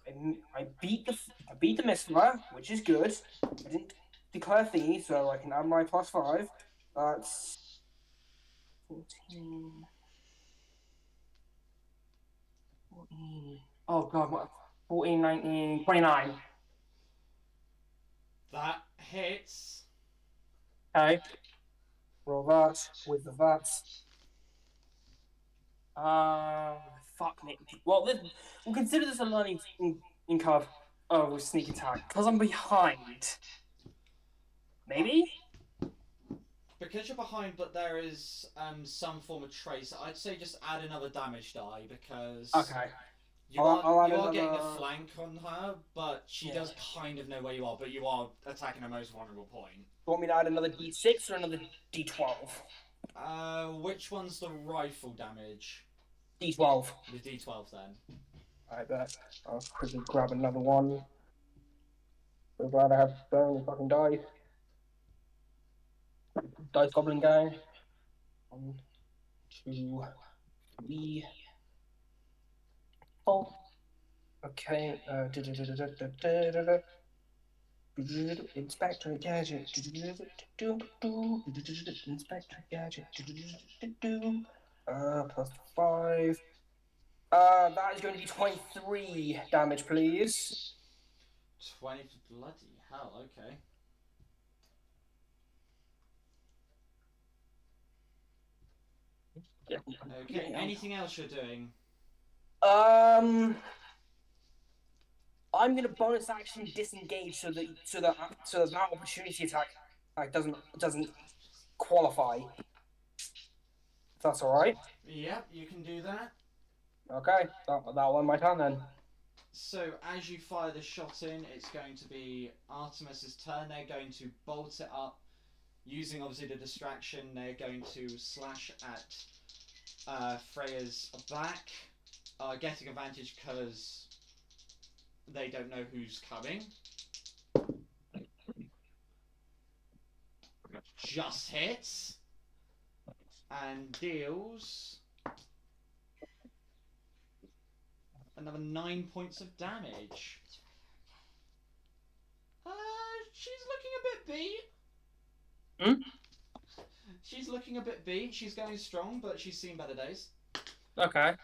I beat the Mistler, which is good. I didn't declare thieves, so I can add my +5. That's 14. 14. Oh god, what? 14, 19, 29. That hits. Okay. Roll that with the that. Fuck me. Well, we'll consider this a learning in curve. Oh, with sneak attack because I'm behind. Maybe. Because you're behind, but there is some form of trace. I'd say just add another damage die because. Okay. You are getting a flank on her, but she does kind of know where you are, but you are attacking her most vulnerable point. You want me to add another D6 or another D12? Which one's the rifle damage? D12. The D12 then. I bet. I'll quickly grab another one. So glad I have so many fucking dice. Dice Goblin Gang. 1, 2, 3, 4. Okay. Inspector Gadget. Inspector Gadget. Plus 5. That is going to be 23 damage, please. 20 bloody hell, okay. Okay, anything else you're doing? I'm gonna bonus action disengage so that opportunity attack doesn't qualify. If that's all right. Yep, you can do that. Okay, that'll end my turn then. So as you fire the shot in, it's going to be Artemis's turn. They're going to bolt it up. Using obviously the distraction, they're going to slash at Freya's back, getting advantage because they don't know who's coming. Just hits and deals another 9 points of damage. She's looking a bit beat. She's looking a bit beat. She's going strong, but she's seen better days. Okay.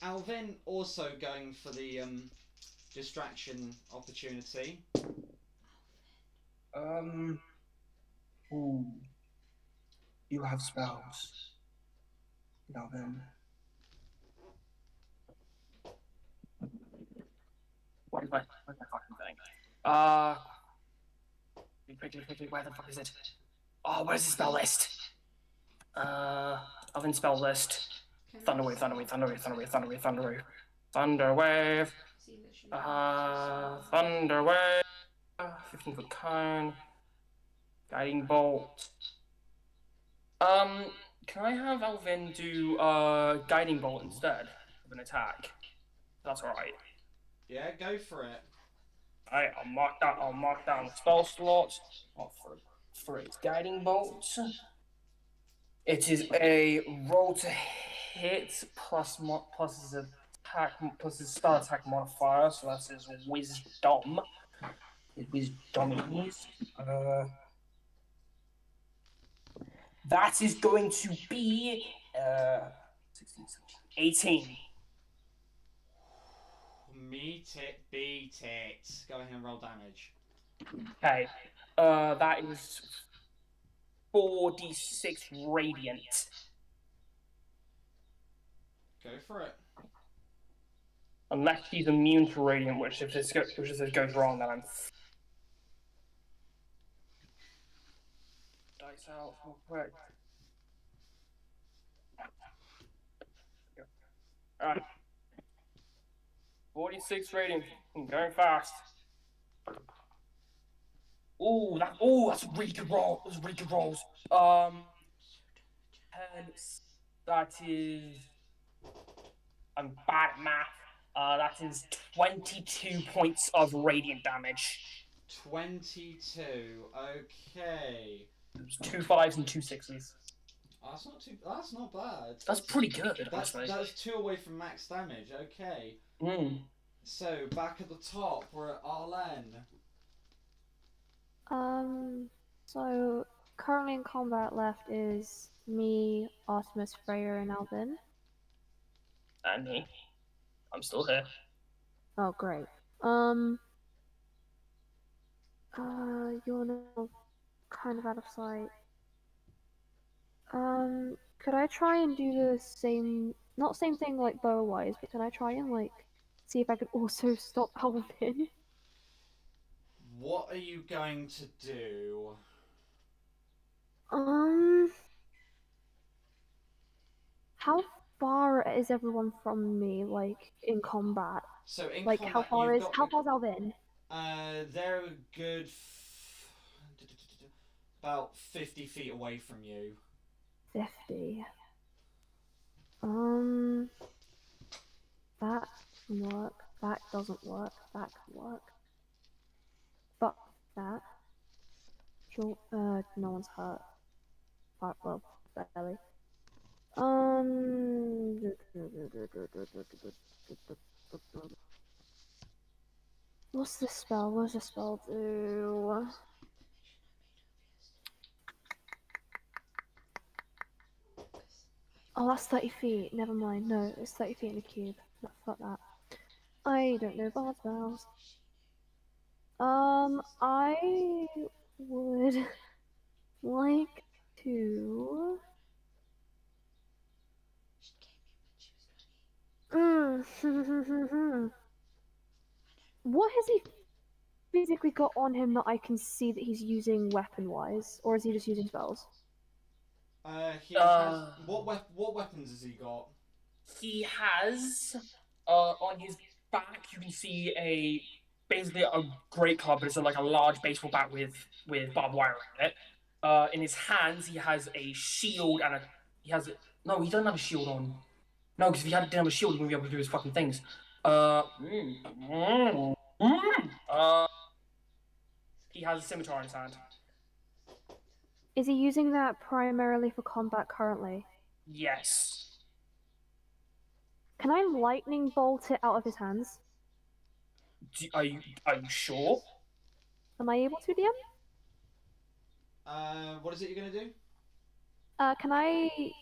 Alvin also going for the distraction opportunity. Ooh. You have spells. Alvin. What is my fucking thing? Quickly, where the fuck is it? Oh, where's the spell list? Alvin spell list. Thunderwave. Thunderwave. Thunderwave. 15-foot cone. Guiding bolt. Can I have Alvin do guiding bolt instead of an attack? That's alright. Yeah, go for it. Alright, I'll mark down the spell slots for its guiding bolt. It is a roll to hit plus his attack plus his spell attack modifier, so that's his wisdom. His wisdom is that is going to be 16, 18. Meet it, beat it. Go ahead and roll damage. Okay. That is 4d6 radiant. Go for it. Unless she's immune to radiant, which if this goes wrong, then I'm dice out real quick. Alright. 46 radiant. I'm going fast. That's really good roll. Those are really good rolls. That is. I'm bad at math. That is 22 points of radiant damage. 22. Okay. There's 2 5s and 2 6s. That's not bad. That's pretty good, actually. That's 2 away from max damage. Okay. So back at the top, we're at Arlen. So currently in combat left is me, Artemis, Freya, and Alvin. And me. I'm still here. Oh, great. You're now kind of out of sight. Could I try and do the same, not same thing like bow-wise, but can I try and like see if I could also stop Alvin? What are you going to do? How far is everyone from me, like in combat? So in like combat, how far's Alvin? They're a good about 50 feet away from you. 50. That can work. That doesn't work. That can work. But that. Sure. No one's hurt. Well, barely. What's the spell? What does the spell do? Oh, that's 30 feet. Never mind. No, it's 30 feet in a cube. No, fuck that. I don't know bard spells. I would like to. What has he physically got on him that I can see that he's using weapon-wise, or is he just using spells? He has what weapons has he got? He has on his back you can see basically a great club, but it's like a large baseball bat with barbed wire in it. In his hands he has a shield and no, he doesn't have a shield on. No, because if he didn't have a shield, he wouldn't be able to do his fucking things. He has a scimitar in his hand. Is he using that primarily for combat currently? Yes. Can I lightning bolt it out of his hands? Are you sure? Am I able to, DM? What is it you're gonna do? Can I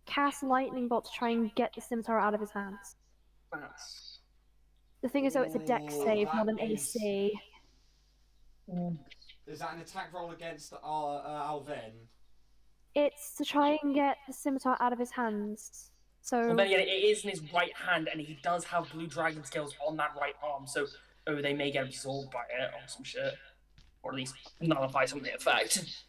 cast lightning bolt to try and get the scimitar out of his hands? The thing is, though, it's a dex save, not an AC. Is that an attack roll against Alvin? It's to try and get the scimitar out of his hands. So. Well, then again, it is in his right hand, and he does have blue dragon scales on that right arm, so they may get absorbed by it or some shit, or at least nullify some of the effect.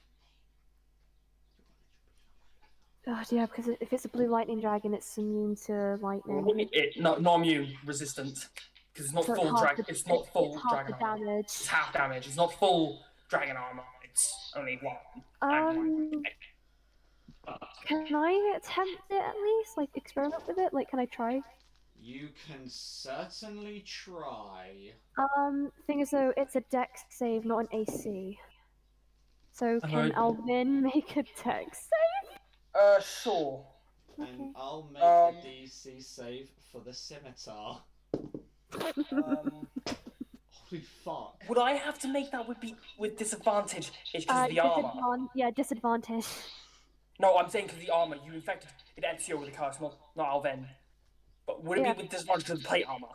Oh, yeah, because if it's a blue lightning dragon, it's immune to lightning. Not immune, resistant, because it's not So full dragon. It's not full it's half dragon the armor. damage. It's half damage. It's not full dragon armor. It's only one. Can I attempt it at least? Like, experiment with it? Like, can I try? You can certainly try. Thing is, though, it's a dex save, not an AC. So, can Alvin make a dex save? Sure. And Okay. I'll make a DC save for the scimitar. Holy fuck. Would I have to make that with disadvantage? It's because of the armor. Yeah, disadvantage. No, I'm saying because the armor. You infected it Ezio with a curse, not Alven. But would it be with disadvantage to the plate armor?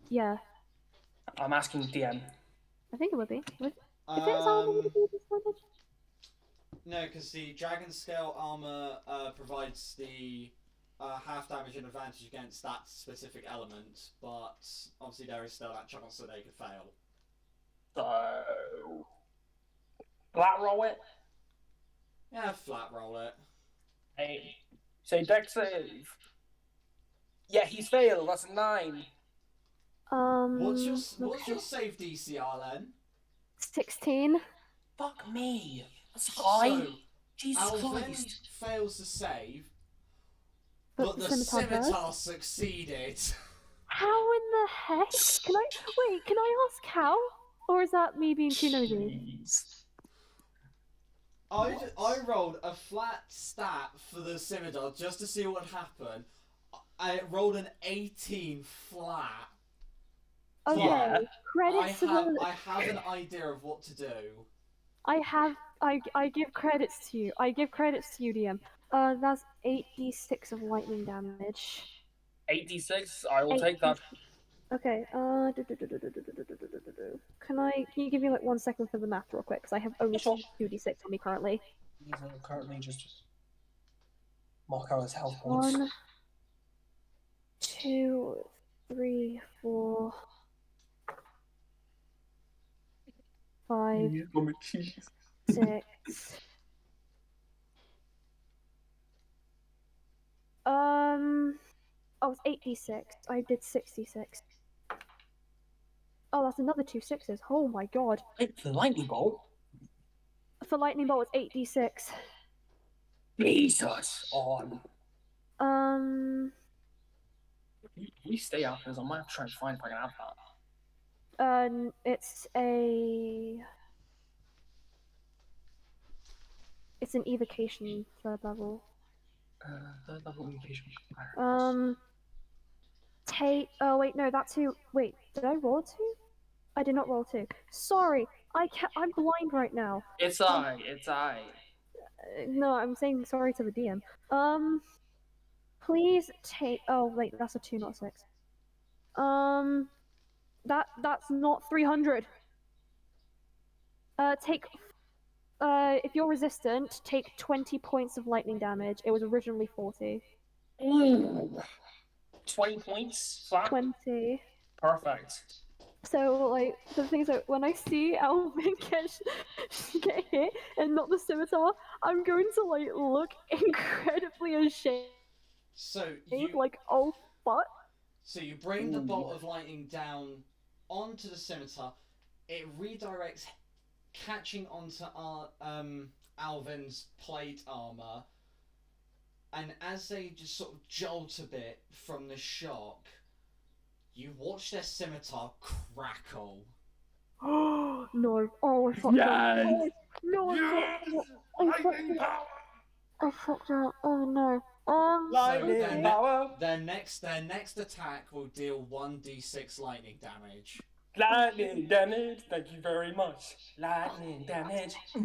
Yeah. I'm asking DM. I think it would be. If it's armor, would it be disadvantage? No, because the dragon scale armor provides the half damage and advantage against that specific element, but obviously there is still that chance that they could fail. So, flat roll it. Yeah, flat roll it. Hey, say dex save. Yeah, he's failed. That's a 9. What's your save DC, Arlen? 16. Fuck me. That's high. So, Jesus Alvin Christ. fails to save, but the scimitar succeeded. How in the heck? Can I ask how? Or is that me being too nosy? I rolled a flat stat for the scimitar just to see what would happen. I rolled an 18 flat. Okay, yeah. credits to the... I have an idea of what to do. I give credits to you. I give credits to you, DM. That's 8d6 of lightning damage. 8d6? I will take that. Okay, Can you give me like 1 second for the math real quick? Because I have only 2d6 on me currently. These are currently just mark out his health points. 1, 2, 3, 4, 5, 6. Oh, it's 8d6. I did 66. Oh, that's another 2 6s. Oh my god. It's the lightning bolt. For lightning bolt, it's 8d6. Jesus on. You stay out because I might have to try and find if I can have that. It's an evocation third level. Third level evocation. Oh wait, no, that's who. Wait, did I roll 2? I did not roll 2. Sorry, I'm blind right now. It's I. It's I. No, I'm saying sorry to the DM. Please take. Oh wait, that's a 2, not a 6. That's not 300. Take. If you're resistant, take 20 points of lightning damage. It was originally 40. Ooh. 20 points flat. 20. Perfect. So like the things that when I see Alvin get hit and not the scimitar, I'm going to like look incredibly ashamed. So you Like, oh fuck. So you bring the Ooh. bolt of lightning down onto the scimitar. It redirects, catching onto Alvin's plate armor. And as they just sort of jolt a bit from the shock, you watch their scimitar crackle. No. Oh, I fucked up. Yes! Oh, no, I fucked up. I fucked up. Oh no. Lightning their, power. their next attack will deal 1d6 lightning damage. Lightning damage. Thank you very much. Lightning damage. I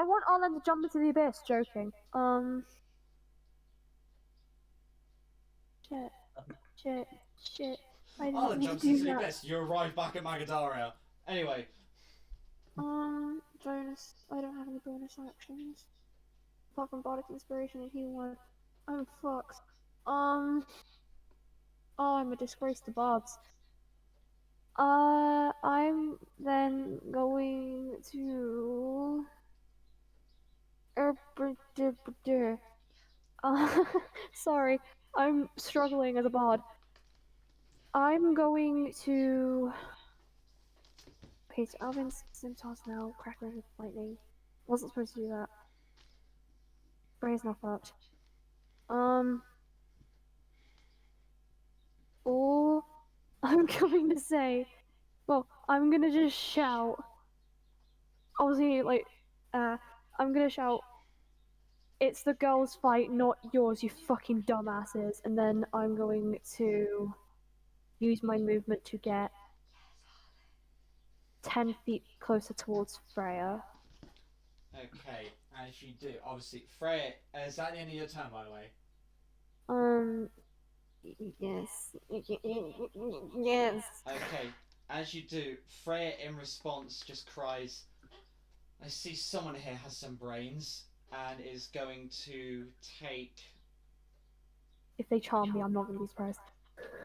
want Arlen to jump into the abyss. Joking. Shit. I didn't Arlen mean to jumps do into the that. abyss. You arrive back at Magadaria. Anyway. Bonus. I don't have any bonus actions. Apart from Bardic Inspiration and Heal Word. I'm fucked. Oh, I'm a disgrace to bards. I'm then going to. Sorry, I'm struggling as a bard. I'm going to. Okay, so Alvin's scimitar's now crackling with lightning. Wasn't supposed to do that. Freya's not fucked. Or I'm going to say, well, I'm gonna just shout. Obviously, like, I'm gonna shout, it's the girls' fight, not yours, you fucking dumbasses. And then I'm going to use my movement to get 10 feet closer towards Freya. Okay, as you do. Obviously, Freya, is that the end of your turn, by the way? Yes. Yes. Okay, as you do, Freya in response just cries, I see someone here has some brains, and is going to take... If they charm me, I'm not going to be surprised.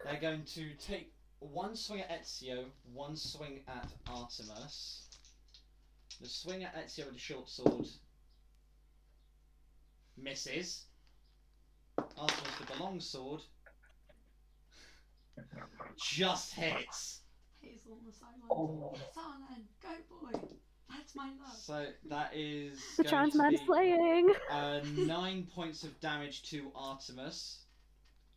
They're going to take one swing at Ezio, one swing at Artemis. The swing at Ezio with the short sword misses. Artemis with the long sword just hits. Hazel on the sideline. Oh. Yes, Arlen, go boy. That's my love. So that is The going trans to man's be playing. 9 points of damage to Artemis,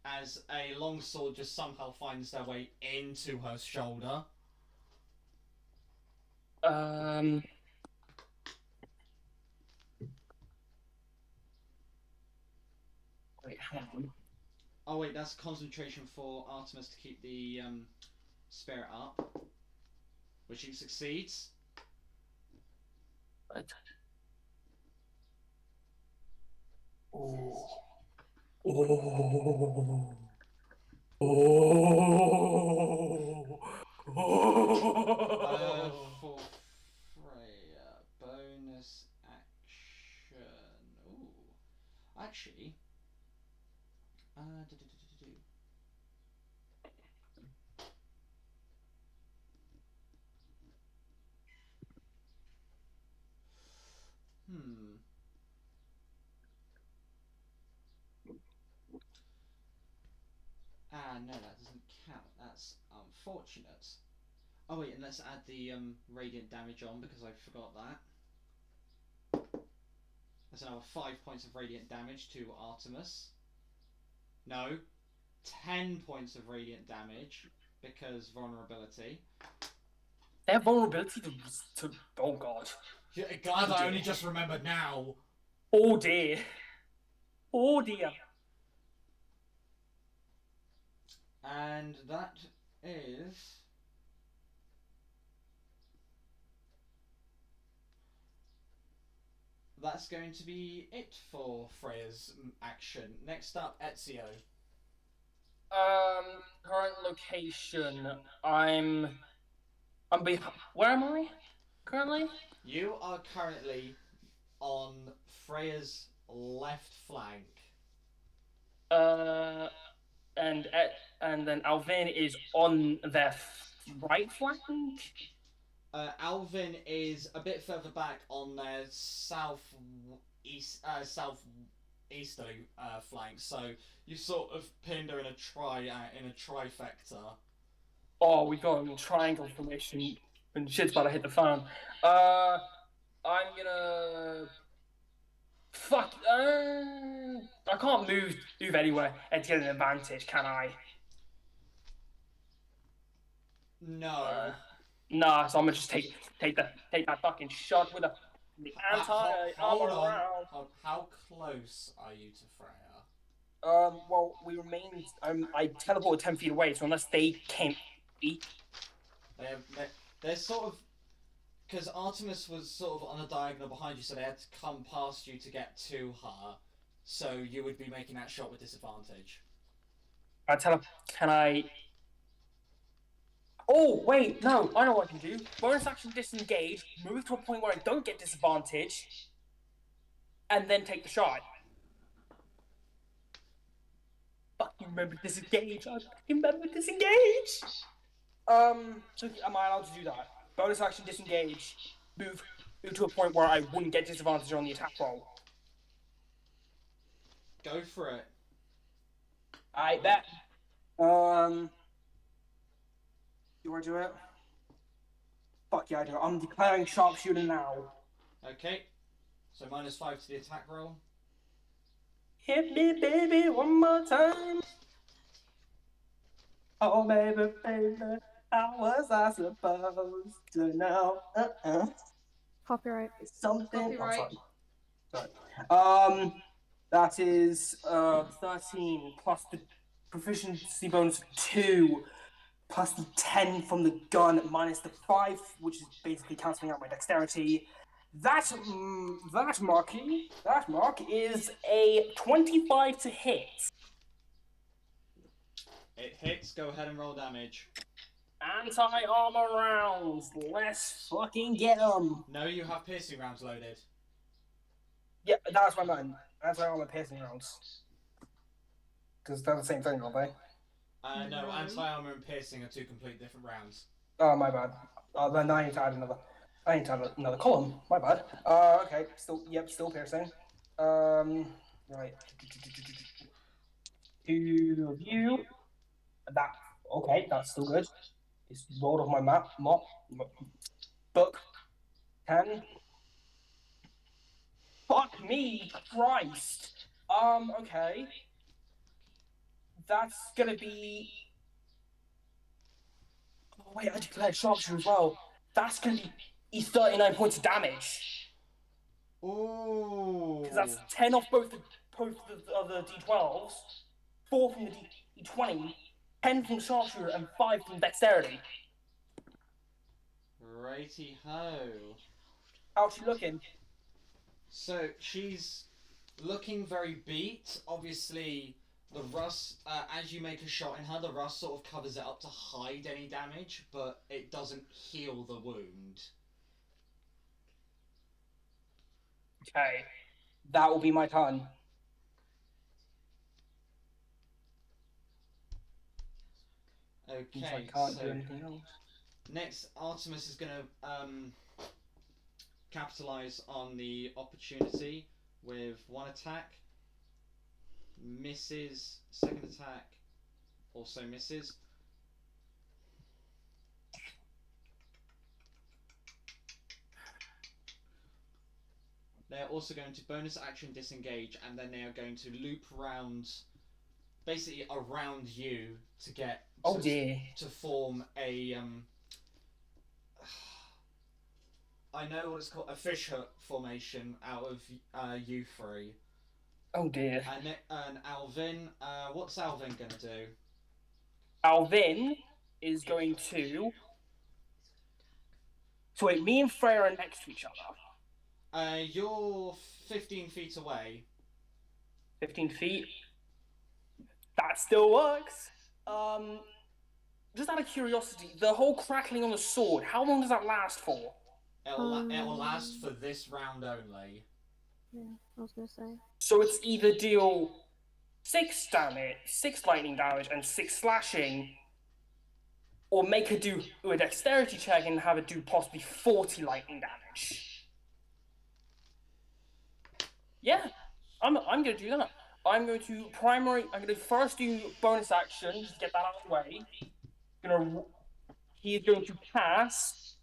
as a long sword just somehow finds their way into her shoulder. Wait, hang on. Oh wait, that's concentration for Artemis to keep the spirit up, which he succeeds. Right. Oh. Oh. Oh. For Freya, bonus action. Ooh, actually, no, that doesn't count. That's unfortunate. Oh wait, and let's add the radiant damage on because I forgot that. That's another 5 points of radiant damage to Artemis. No, 10 points of radiant damage because vulnerability. Their vulnerability to oh god. Yeah, glad I only just remembered now. Oh dear. Oh dear. And that is. That's going to be it for Freya's action. Next up, Ezio. Current location. Where am I currently? You are currently on Freya's left flank. And then Alvin is on their right flank. Alvin is a bit further back on their southeasterly flank. So you sort of pinned her in a trifecta. Oh, we got in triangle formation when shit's about to hit the fan. I'm gonna. Fuck. I can't move anywhere and get an advantage, can I? No. Nah. So I'm gonna just take that fucking shot with the anti-armor Hold on. round. How close are you to Freya? Well, we remained. I teleported 10 feet away, so unless they came. They're sort of. Because Artemis was sort of on a diagonal behind you, so they had to come past you to get to her. So you would be making that shot with disadvantage. Can I? Oh wait, no! I know what I can do. Bonus action disengage, move to a point where I don't get disadvantage, and then take the shot. Fucking remember disengage. I fucking remember disengage. So am I allowed to do that? Bonus action disengage, move to a point where I wouldn't get disadvantage on the attack roll. Go for it. I bet. Do I do it? Fuck yeah, I do it. I'm declaring sharpshooter now. Okay. So -5 to the attack roll. Hit me, baby, one more time. Oh, baby, how was I supposed to know? Copyright. Something. Copyright. Oh, sorry. That is 13 plus the proficiency bonus 2 plus the 10 from the gun minus the 5, which is basically cancelling out my dexterity. That mark is a 25 to hit. It hits. Go ahead and roll damage. Anti-armor rounds. Let's fucking get them. No, you have piercing rounds loaded. Yeah, that's what I meant. Anti-armor piercing rounds. Because they're the same thing, aren't they? No, anti-armor and piercing are two complete different rounds. Oh, my bad. Then I need to add another column. My bad. Okay. Still piercing. Right. 2 of you. Okay, that's still good. It's rolled off my book. 10. Fuck me, Christ. Okay. That's gonna be. Oh wait, I declared sharpshooter as well. That's gonna be 39 points of damage. Ooh. Because that's 10 off both the other d12s, 4 from the d20, 10 from sharpshooter, and 5 from dexterity. Righty ho. How's she looking? So she's looking very beat. Obviously, the rust, as you make a shot in her, the rust sort of covers it up to hide any damage, but it doesn't heal the wound. Okay, that will be my turn. Okay, I can't so do anything else. next, Artemis is going to capitalize on the opportunity with one attack. Misses. Second attack also misses. They're also going to bonus action disengage, and then they are going to loop round, basically around you to get to form a I know what it's called, a fish hook formation out of you three. Oh dear. And Alvin, what's Alvin gonna do? Alvin is going to. So wait, me and Freya are next to each other. You're 15 feet away. 15 feet. That still works. Just out of curiosity, the whole crackling on the sword, how long does that last for? It'll last for this round only. Yeah, I was gonna say. So it's either deal 6 damage, 6 lightning damage, and 6 slashing, or make her do a dexterity check and have it do possibly 40 lightning damage. Yeah, I'm gonna do that. I'm going to first do bonus action, just to get that out of the way. He is going to cast.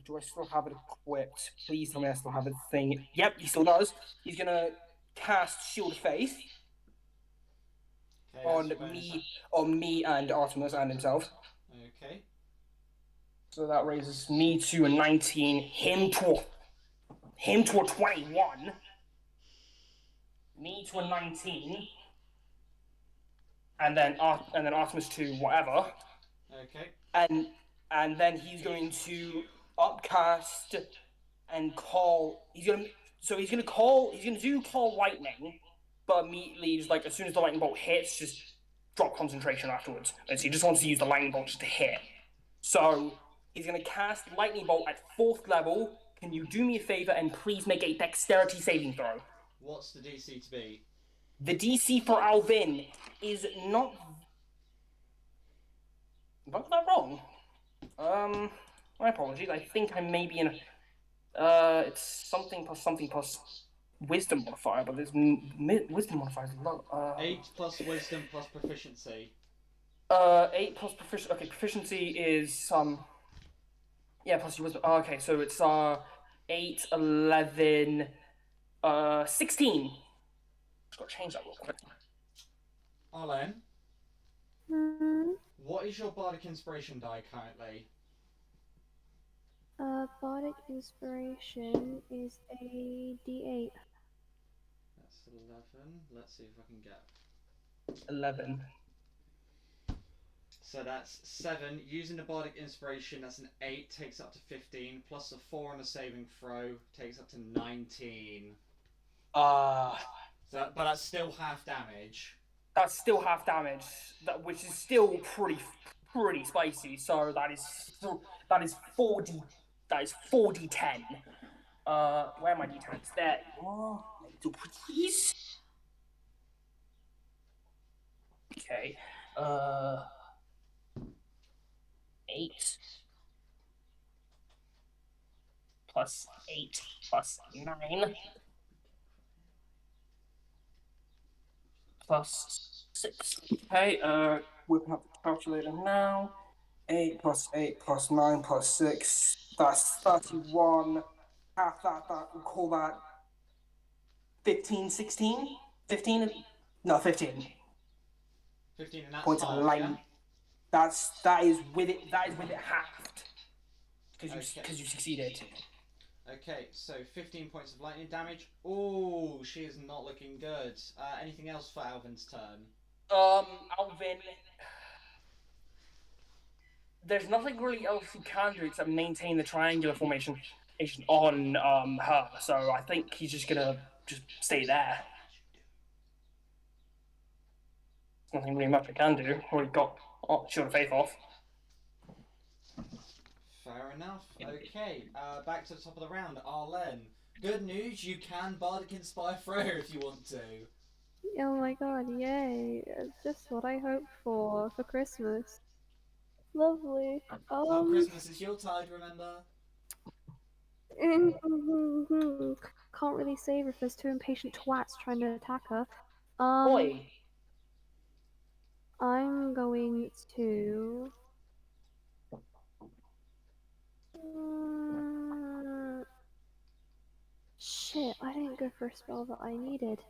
Do I still have it equipped? Please tell me I still have the thing. Yep, he still does. He's gonna cast Shield of Faith on me and Artemis and himself. Okay. So that raises me to a 19, him to a 21, me to a 19, and then Artemis to whatever. Okay. And then he's going to upcast and call. He's gonna do call lightning, but immediately just like as soon as the lightning bolt hits, just drop concentration afterwards. And so he just wants to use the lightning bolt just to hit. So he's gonna cast lightning bolt at 4th level. Can you do me a favor and please make a dexterity saving throw? What's the DC to be? The DC for Alvin is not. Have I got that wrong? My apologies. I think I may be in a. It's something plus wisdom modifier, but there's wisdom modifier is low. 8 plus wisdom plus proficiency. 8 plus proficiency. Okay, proficiency is Yeah, plus your wisdom. Okay, so it's 8, 11, 16. Just gotta change that real quick. Arlen, Hmm. what is your bardic inspiration die currently? Bardic Inspiration is a D8. That's 11. Let's see if I can get 11. So that's 7. Using the bardic inspiration, that's an 8, takes up to 15, plus a 4 on a saving throw, takes up to 19. But that's still half damage. That's still half damage, which is still pretty spicy. So that is 4d. That is 4d10. Where are my d10s? There you are. Please. Okay. 8 plus 8 plus 9 plus 6. Okay, whipping up the calculator now. 8 plus 8 plus 9 plus 6. That's 31. Half that, we'll call that 15, 16? 15? No, 15. 15 and that's Points half, of lightning. yeah? That is with it halved. Because you succeeded. Okay, so 15 points of lightning damage. Ooh, she is not looking good. Anything else for Alvin's turn? Alvin. There's nothing really else he can do except maintain the triangular formation on her. So I think he's just gonna stay there. There's nothing really much I can do. Already got Shield of Faith off. Fair enough. Okay, back to the top of the round. Arlen. Good news, you can Bardic Inspire Freya if you want to. Oh my god, yay. It's just what I hoped for Christmas. Lovely. Oh, Christmas is your tide, remember? Can't really save her if there's 2 impatient twats trying to attack her. Boy. I'm going to. Shit, I didn't go for a spell that I needed.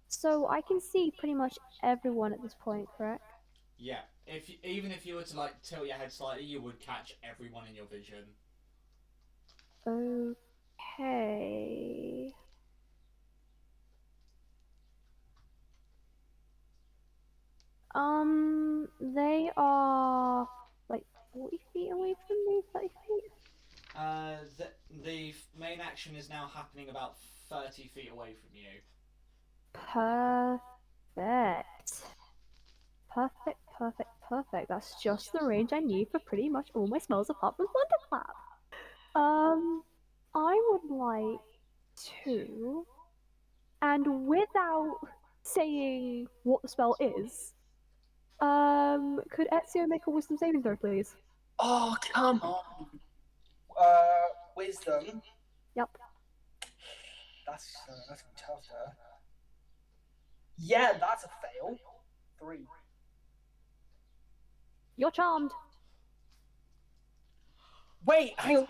So I can see pretty much everyone at this point, correct? Yeah. Even if you were to like tilt your head slightly, you would catch everyone in your vision. Okay. They are like 40 feet away from me, 30 feet. The main action is now happening about 30 feet away from you. Perfect. That's just the range I need for pretty much all my spells apart from Thunderclap. I would like to, and without saying what the spell is, could Ezio make a wisdom saving throw, please? Oh, come on. Wisdom. Yep. That's gonna be tough there. Yeah, that's a fail. 3. You're charmed. Wait, hang on.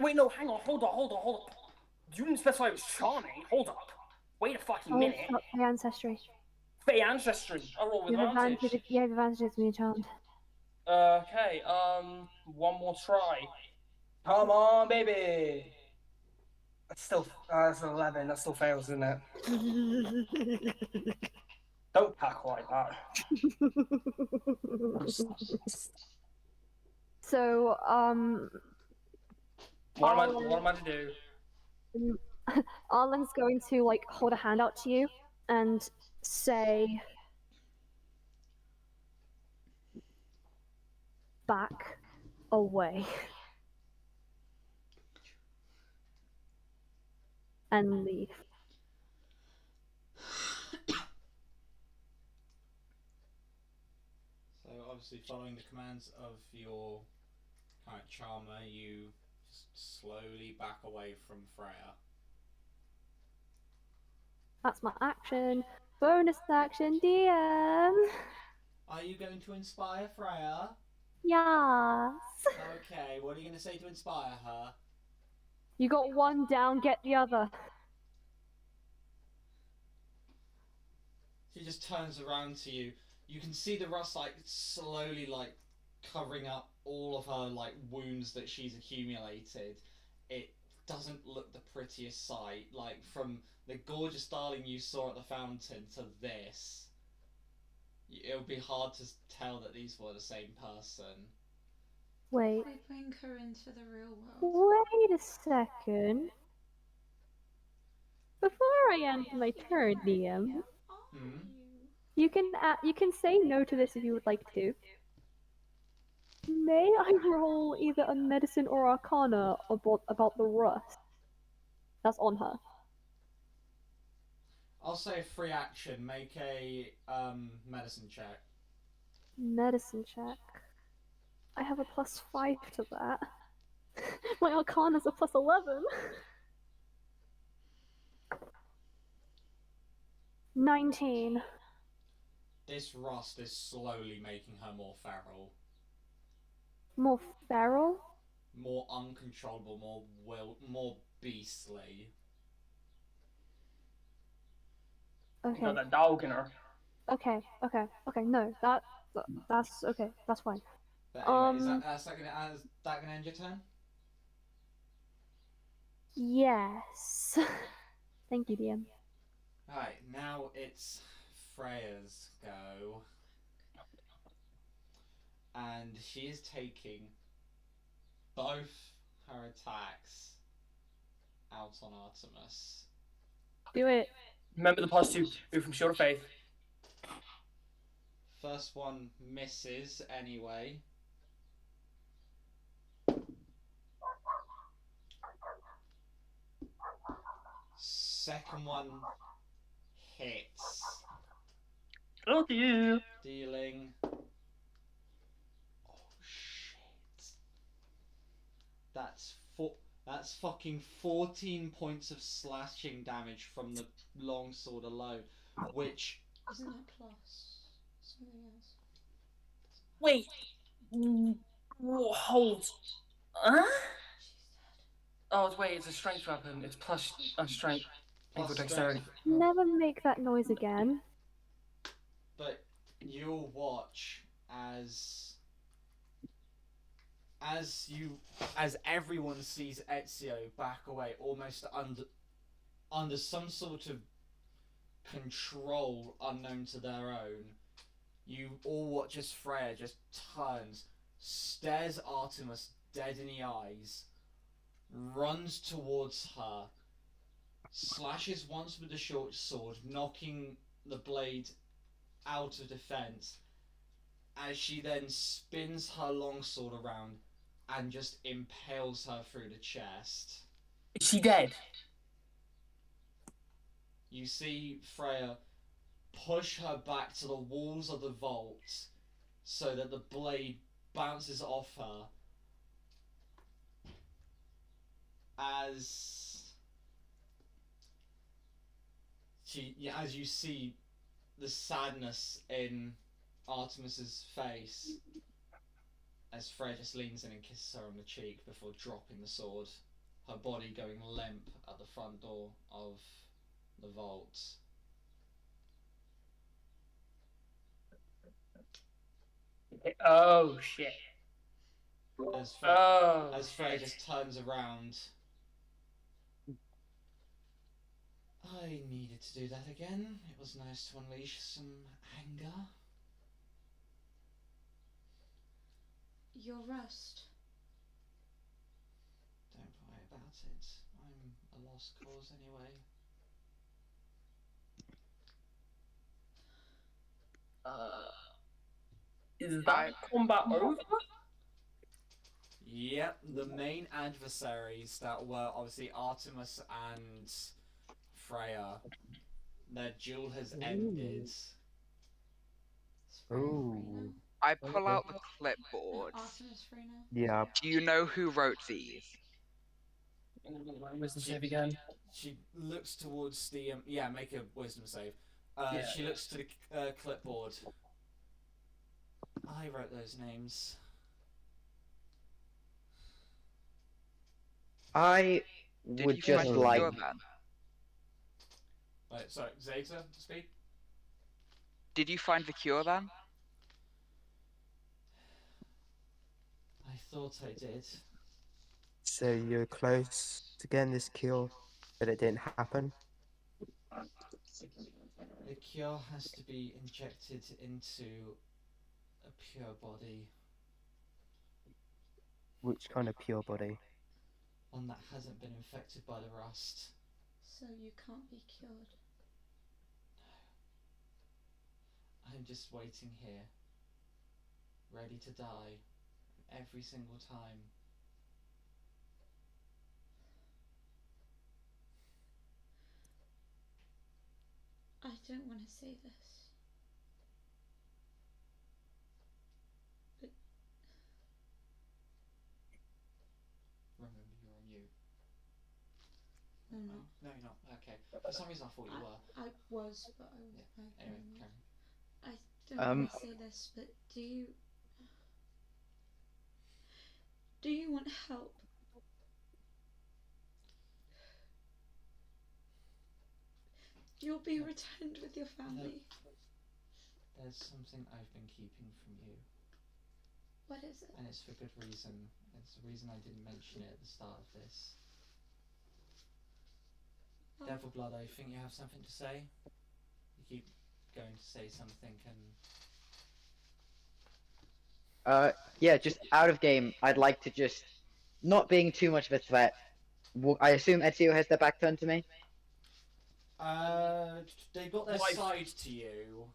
Hold on. You didn't specify it was charming. Hold up. Wait a fucking minute. Fuck my ancestry. Fey ancestry. I roll with You have advantage. You have advantages when you're charmed. Okay, one more try. Come on, baby. That's still, that's an 11. That still fails, isn't it? Don't pack like that. So, What am I to do? Arlen's going to like hold a hand out to you and say, "Back away," and leave. So obviously following the commands of your current charmer, you just slowly back away from Freya. That's my action. Bonus action, DM. Are you going to inspire Freya? Yes. Okay, what are you going to say to inspire her? You got one down, get the other. She just turns around to you. You can see the rust like slowly like covering up all of her like wounds that she's accumulated. It doesn't look the prettiest sight. Like from the gorgeous darling you saw at the fountain to this, it would be hard to tell that these were the same person. Wait. We bring her into the real world. Wait a second. Before I end my turn, DM, you can say no to this if you would like to. May I roll either a medicine or arcana about the rust that's on her? I'll say a free action. Make a medicine check. Medicine check. I have a +5 to that. My arcana's a +11. 19. This rust is slowly making her more feral. More feral? More uncontrollable, more beastly. Okay. You got that dog in her. Okay. No, that's okay. That's fine. But anyway, is that gonna end your turn? Yes. Thank you, DM. Right, now it's Freya's go. And she is taking both her attacks out on Artemis. Do it. Remember the +2 from Shield of Faith. First one misses anyway. Second one hits. Oh dear. Dealing. Oh shit. That's fucking 14 points of slashing damage from the longsword alone, which Isn't that plus something else? Wait. Hold. Huh? Oh wait, it's a strength weapon. It's plus strength. Equal dexterity. Never make that noise again. But you'll watch as everyone sees Ezio back away, almost under some sort of control unknown to their own, you all watch as Freya just turns, stares Artemis dead in the eyes, runs towards her, slashes once with the short sword, knocking the blade out of defense, as she then spins her longsword around and just impales her through the chest. Is she dead? You see Freya push her back to the walls of the vault so that the blade bounces off her as you see the sadness in Artemis's face as Freya just leans in and kisses her on the cheek before dropping the sword, her body going limp at the front door of the vault. Oh shit. As Freya just turns around. I needed to do that again. It was nice to unleash some anger. Your rust. Don't worry about it. I'm a lost cause anyway. Is that combat over? Yep, the main adversaries that were obviously Artemis and Freya, their duel has ended. Ooh. I pull out the clipboard. Artemis Freya. Yeah. Do you know who wrote these? Wisdom save again. She looks towards the make a wisdom save. Yeah. She looks to the clipboard. I wrote those names. I Did would you just find like. the cure then? Wait, sorry, Zeta, speak. Did you find the cure then? I thought I did. So you're close to getting this cure, but it didn't happen? The cure has to be injected into a pure body. Which kind of pure body? One that hasn't been infected by the rust. So you can't be cured. I'm just waiting here, ready to die, every single time. I don't want to say this, but Remember, you're on mute. I'm not. No, you're not. Okay. For some reason, I thought you were. I was, but I was. Yeah. Anyway, Karen. I don't want to say this, but do you want help? You'll be returned with your family. There's something I've been keeping from you. What is it? And it's for good reason. It's the reason I didn't mention it at the start of this. Oh. Devil Blood, I think you have something to say? You keep going to say something and... Yeah, just out of game, I'd like to just, not being too much of a threat. I assume Ezio has their back turned to me? They got their side to you.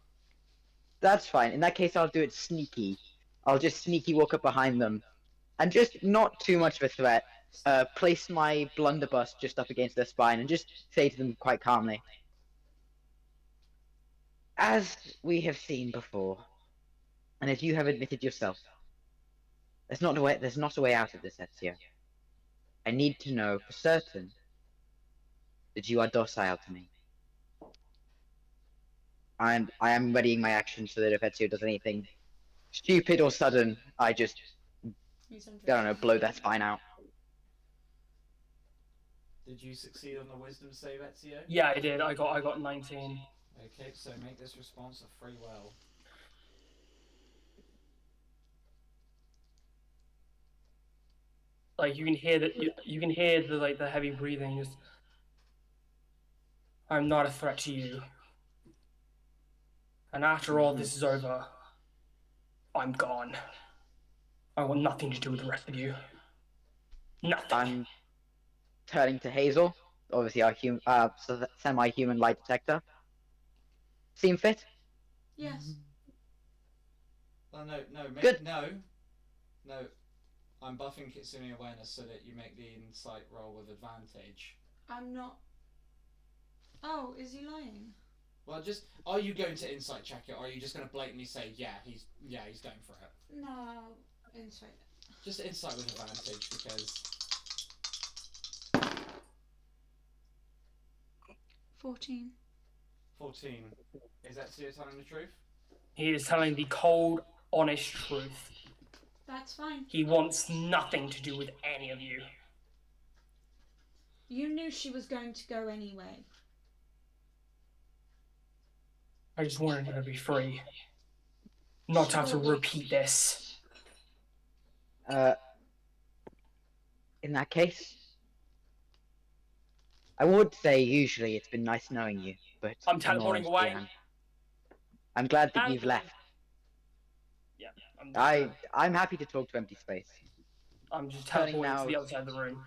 That's fine. In that case, I'll do it sneaky. I'll just sneaky walk up behind them. And just not too much of a threat. Place my blunderbuss just up against their spine and just say to them quite calmly. As we have seen before, and as you have admitted yourself, there's not a way out of this, Ezio. I need to know for certain that you are docile to me. And I am readying my action so that if Ezio does anything stupid or sudden, I just, blow their spine out. Did you succeed on the wisdom save, Ezio? Yeah, I did. I got 19. Okay, so make this response a free will. Like you can hear that you can hear the heavy breathing. Just, I'm not a threat to you. And after all this is over, I'm gone. I want nothing to do with the rest of you. Nothing. I'm turning to Hazel, obviously our semi-human light detector. Seem fit? Yes. Oh no, Good. no. I'm buffing Kitsune awareness so that you make the insight roll with advantage. I'm not. Oh, is he lying? Well, are you going to insight check it, or are you just going to blatantly say, yeah, he's going for it? No, insight. Just insight with advantage because 14. 14. Is that so you're telling the truth? He is telling the cold, honest truth. That's fine. He wants nothing to do with any of you. You knew she was going to go anyway. I just wanted her to be free. Not to have to repeat this. In that case, I would say usually it's been nice knowing you, but I'm in all teleporting away. honesty, I'm glad that you've left. Yeah, I'm happy to talk to empty space. I'm just Turning teleporting now- to the other side of the room.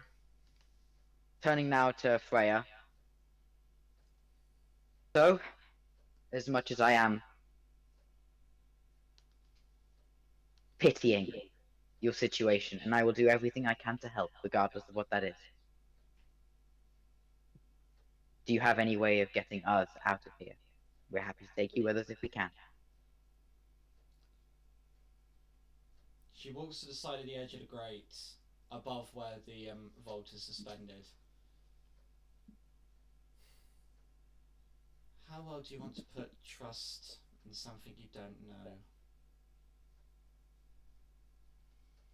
Turning now to Freya. So, as much as I am pitying your situation, and I will do everything I can to help, regardless of what that is. Do you have any way of getting us out of here? We're happy to take you with us if we can. She walks to the side of the edge of the grate, above where the vault is suspended. How well do you want to put trust in something you don't know?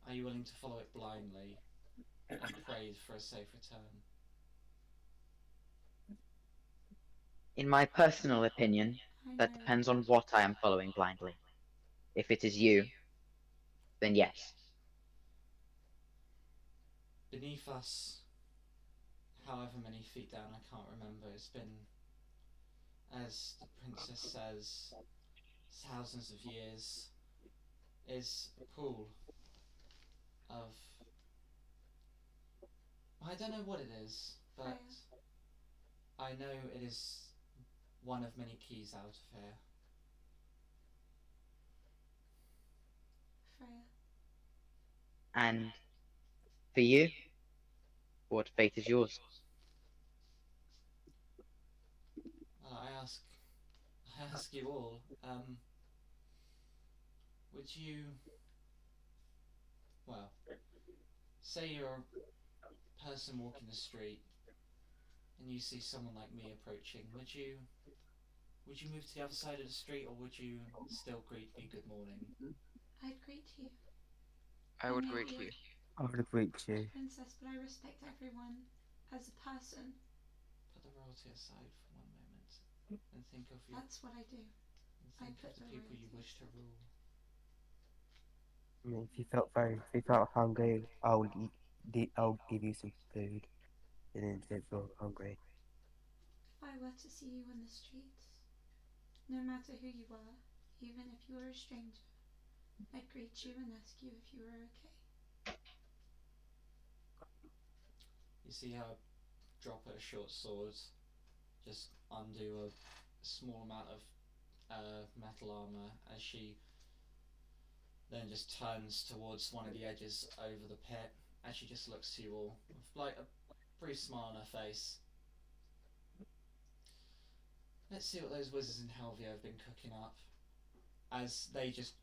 Are you willing to follow it blindly and pray for a safe return? In my personal opinion, that depends on what I am following blindly. If it is you, then yes. Beneath us, however many feet down, I can't remember, it's been, as the princess says, thousands of years, is a pool of... I don't know what it is, but I know it is one of many keys out of here. Freya. And for you, what fate is yours? I ask you all, would you, well, say you're a person walking the street and you see someone like me approaching, would you move to the other side of the street, or would you still greet me good morning? I'd greet you. I would greet you. I would greet you. Princess, but I respect everyone as a person. Put the royalty aside for one moment and think of your... That's what I do. And think of the people you wish to rule. I mean, if you felt hungry, I'll give you some food. And then if you feel hungry. If I were to see you in the streets, no matter who you are, even if you were a stranger, I'd greet you and ask you if you were okay. You see her drop her short sword, just undo a small amount of metal armour as she then just turns towards one of the edges over the pit, as she just looks to you all with like a brief smile on her face. Let's see what those wizards in Helvia have been cooking up, as they just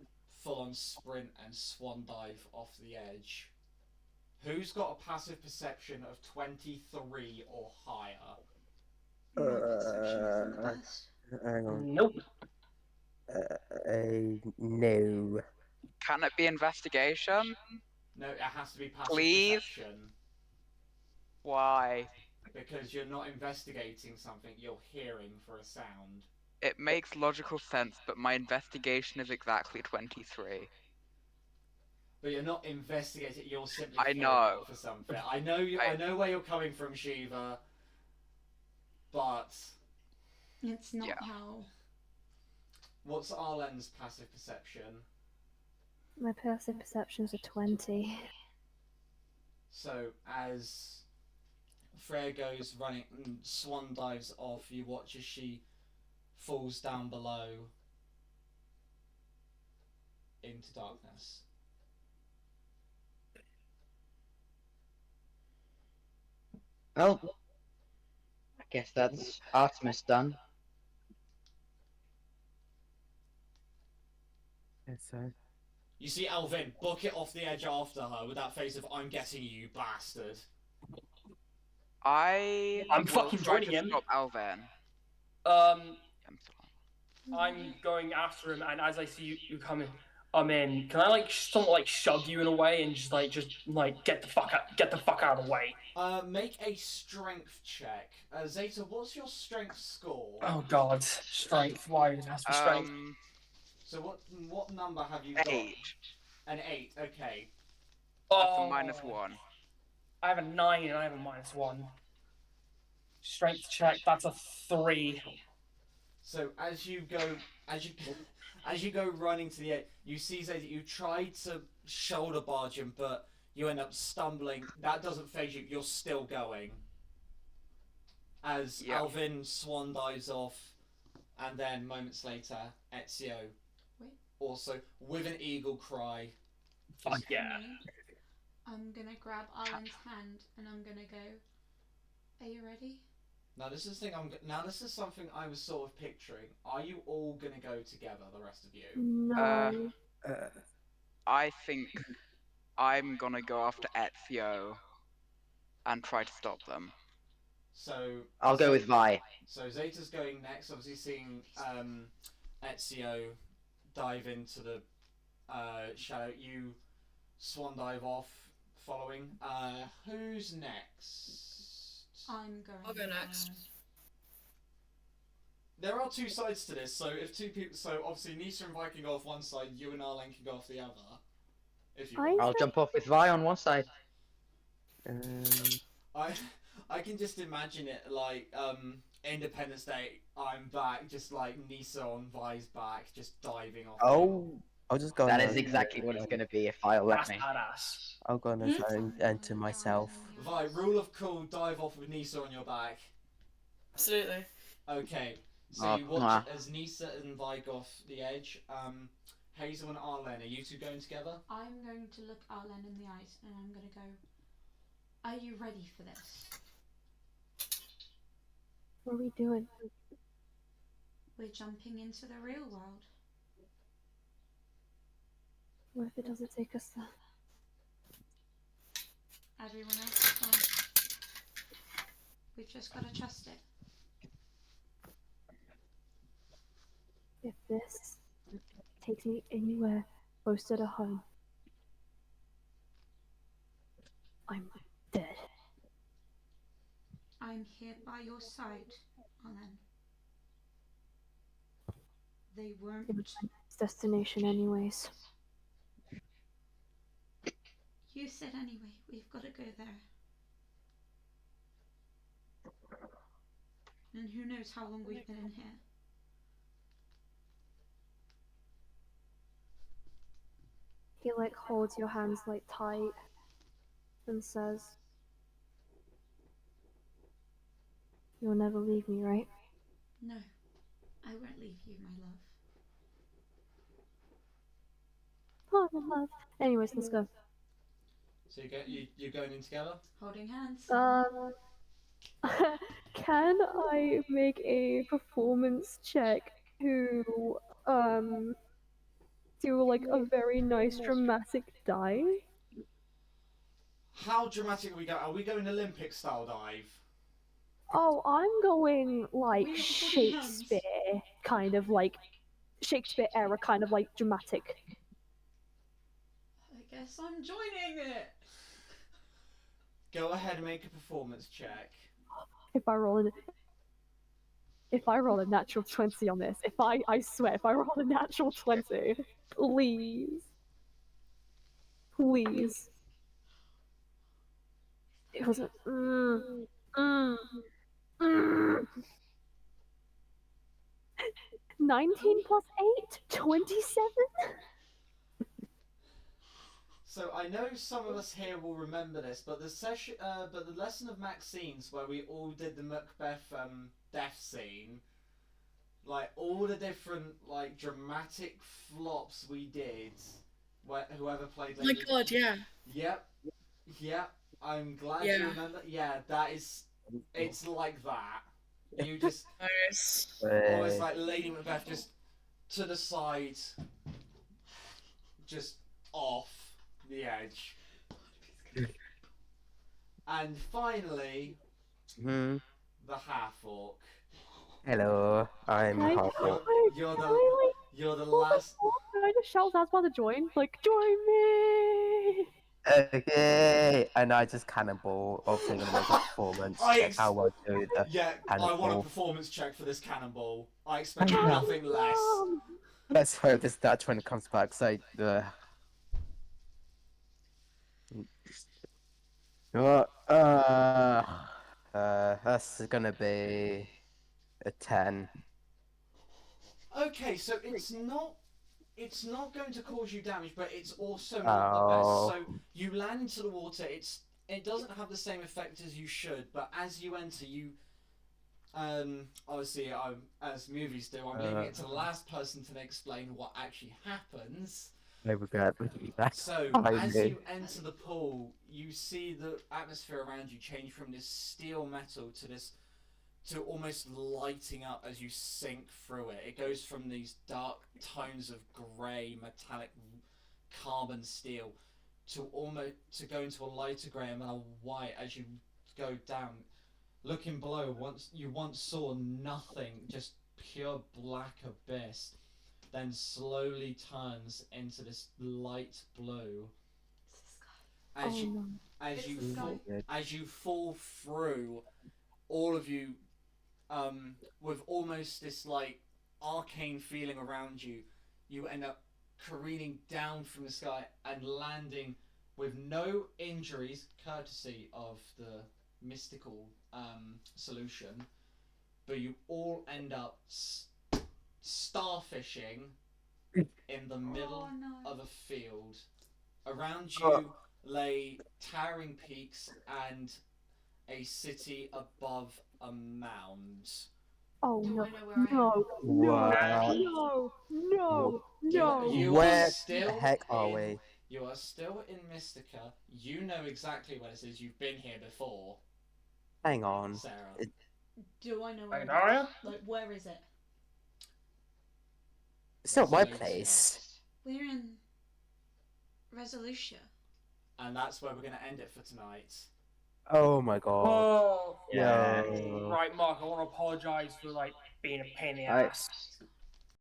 full on sprint and swan dive off the edge. Who's got a passive perception of 23 or higher? My perception isn't the best. Hang on. Nope. No. Can it be investigation? No, it has to be passive Please? perception. Why? Because you're not investigating something, you're hearing for a sound. It makes logical sense, but my investigation is exactly 23. but you're not investigating. You're simply I falling know. out for something. I know you. I know where you're coming from, Shiva. But It's not Yeah. how. what's Arlen's passive perception? My passive perception's a 20. So as Freya goes running and swan dives off, you watch as she falls down below into darkness. Well, I guess that's Artemis done. So, You see Alvin book it off the edge after her with that face of "I'm getting you, bastard." I I'm will fucking try joining to him. stop Alvan. I'm still on. I'm going after him, and as I see you coming, I'm in. Can I like somewhat like shove you in a way and just get the fuck out of the way? Make a strength check. Zeta, what's your strength score? Oh god, strength. Why it has to be strength? So what number have you got? 8. An 8. Okay. That's a -1. I have a 9 and I have a -1. Strength check. That's a 3. So as you go running to the edge, you see Zeta. You try to shoulder barge him, but you end up stumbling. That doesn't phase you. You're still going. As Alvin swan dives off, and then moments later, Ezio, also with an eagle cry. Fuck yeah. I'm gonna grab Arlen's hand and I'm gonna go. Are you ready? Now this is the thing. This is something I was sort of picturing. Are you all gonna go together, the rest of you? No. I think I'm gonna go after Ezio and try to stop them. So I'll go with Vi. So Zeta's going next, obviously seeing Ezio dive into the shadow. You swan dive off, following. Who's next? I'm going. I'll go next. There are two sides to this, so if two people, so obviously Nisa and Vi can go off one side, you and Arlen can go off the other. If you want. I'll jump off with Vi on one side. I can just imagine it like Independence Day. I'm back, just like Nisa on Vi's back, just diving off. oh, I'll just go. That is exactly what it's going to be if I'll let That's me. badass. I'll go on a zone and to myself. Vi, rule of cool, dive off with Nisa on your back. Absolutely. Okay, so you watch as Nisa and Vi go off the edge. Hazel and Arlen, are you two going together? I'm going to look Arlen in the eyes and I'm going to go, are you ready for this? What are we doing? We're jumping into the real world. What if it doesn't take us there? Everyone else is gone. We've just got to trust it. If this takes me anywhere closer to home, I'm dead. I'm here by your side, Arlen. They weren't. It was my next destination anyways. You said anyway, we've got to go there. And who knows how long we've been in here. He like holds your hands like tight and says, "You'll never leave me, right?" No, I won't leave you, my love. Oh, I'm in love. Anyways, let's go. So you're going in together? Holding hands. Can I make a performance check to do like a very nice dramatic dive? How dramatic are we going? Are we going Olympic style dive? Oh, I'm going like We have holding hands. Shakespeare, kind of like Shakespeare era, kind of like dramatic. I guess I'm joining it. Go ahead and make a performance check. If I roll a natural 20 on this, I swear, if I roll a natural 20, please. Please. It was a 19 plus 8? 27? So I know some of us here will remember this, but the lesson of Maxine's where we all did the Macbeth death scene, like all the different like dramatic flops we did, whoever played Oh my Lady. god, yeah. Yep, yep. I'm glad you Yeah. remember. Yeah, that is. It's like that. You just Nice. always like Lady Macbeth just to the side, just off the edge. And finally, Hmm. the half orc. Hello, I'm Can I, Harpo. You're can the I, like, you're the what the last. fuck? Can I just shout Zazma to join? Like, join me! Okay, and I just cannonball. Obviously, gonna make a performance check how well I do the Yeah, I want a cannonball. performance check for this cannonball. I expect Yeah. nothing less. Let's hope this Dutch when it comes back. So, what? That's gonna be a 10. Okay, so it's not going to cause you damage, but it's also not the best. Oh. So you land into the water. It doesn't have the same effect as you should, but as you enter, you obviously as movies do, I'm leaving it to the last person to explain what actually happens. I regret that. So I as did. you enter the pool, you see the atmosphere around you change from this steel metal to almost lighting up as you sink through it. It goes from these dark tones of grey, metallic, carbon steel to go into a lighter grey and then a white as you go down. Looking below, you once saw nothing, just pure black abyss, then slowly turns into this light blue. As Oh you no. as you fall through, all of you with almost this like arcane feeling around you, you end up careening down from the sky and landing with no injuries, courtesy of the mystical solution. But you all end up starfishing in the middle of a field. Around you lay towering peaks and a city above a mound. Oh Do no. I know where I am? No. Wow. No. No. You No. Where are still the heck are in, we? You are still in Mystica. You know exactly where this is. You've been here before, Hang on. Sarah. Do I know where Wait, it are is? ya? Like, where is it? It's not my Resolutia. place. We're in Resolutia. And that's where we're going to end it for tonight. Oh my god. Whoa. Yeah. Right, Mark, I want to apologise for, like, being a pain in the I- ass.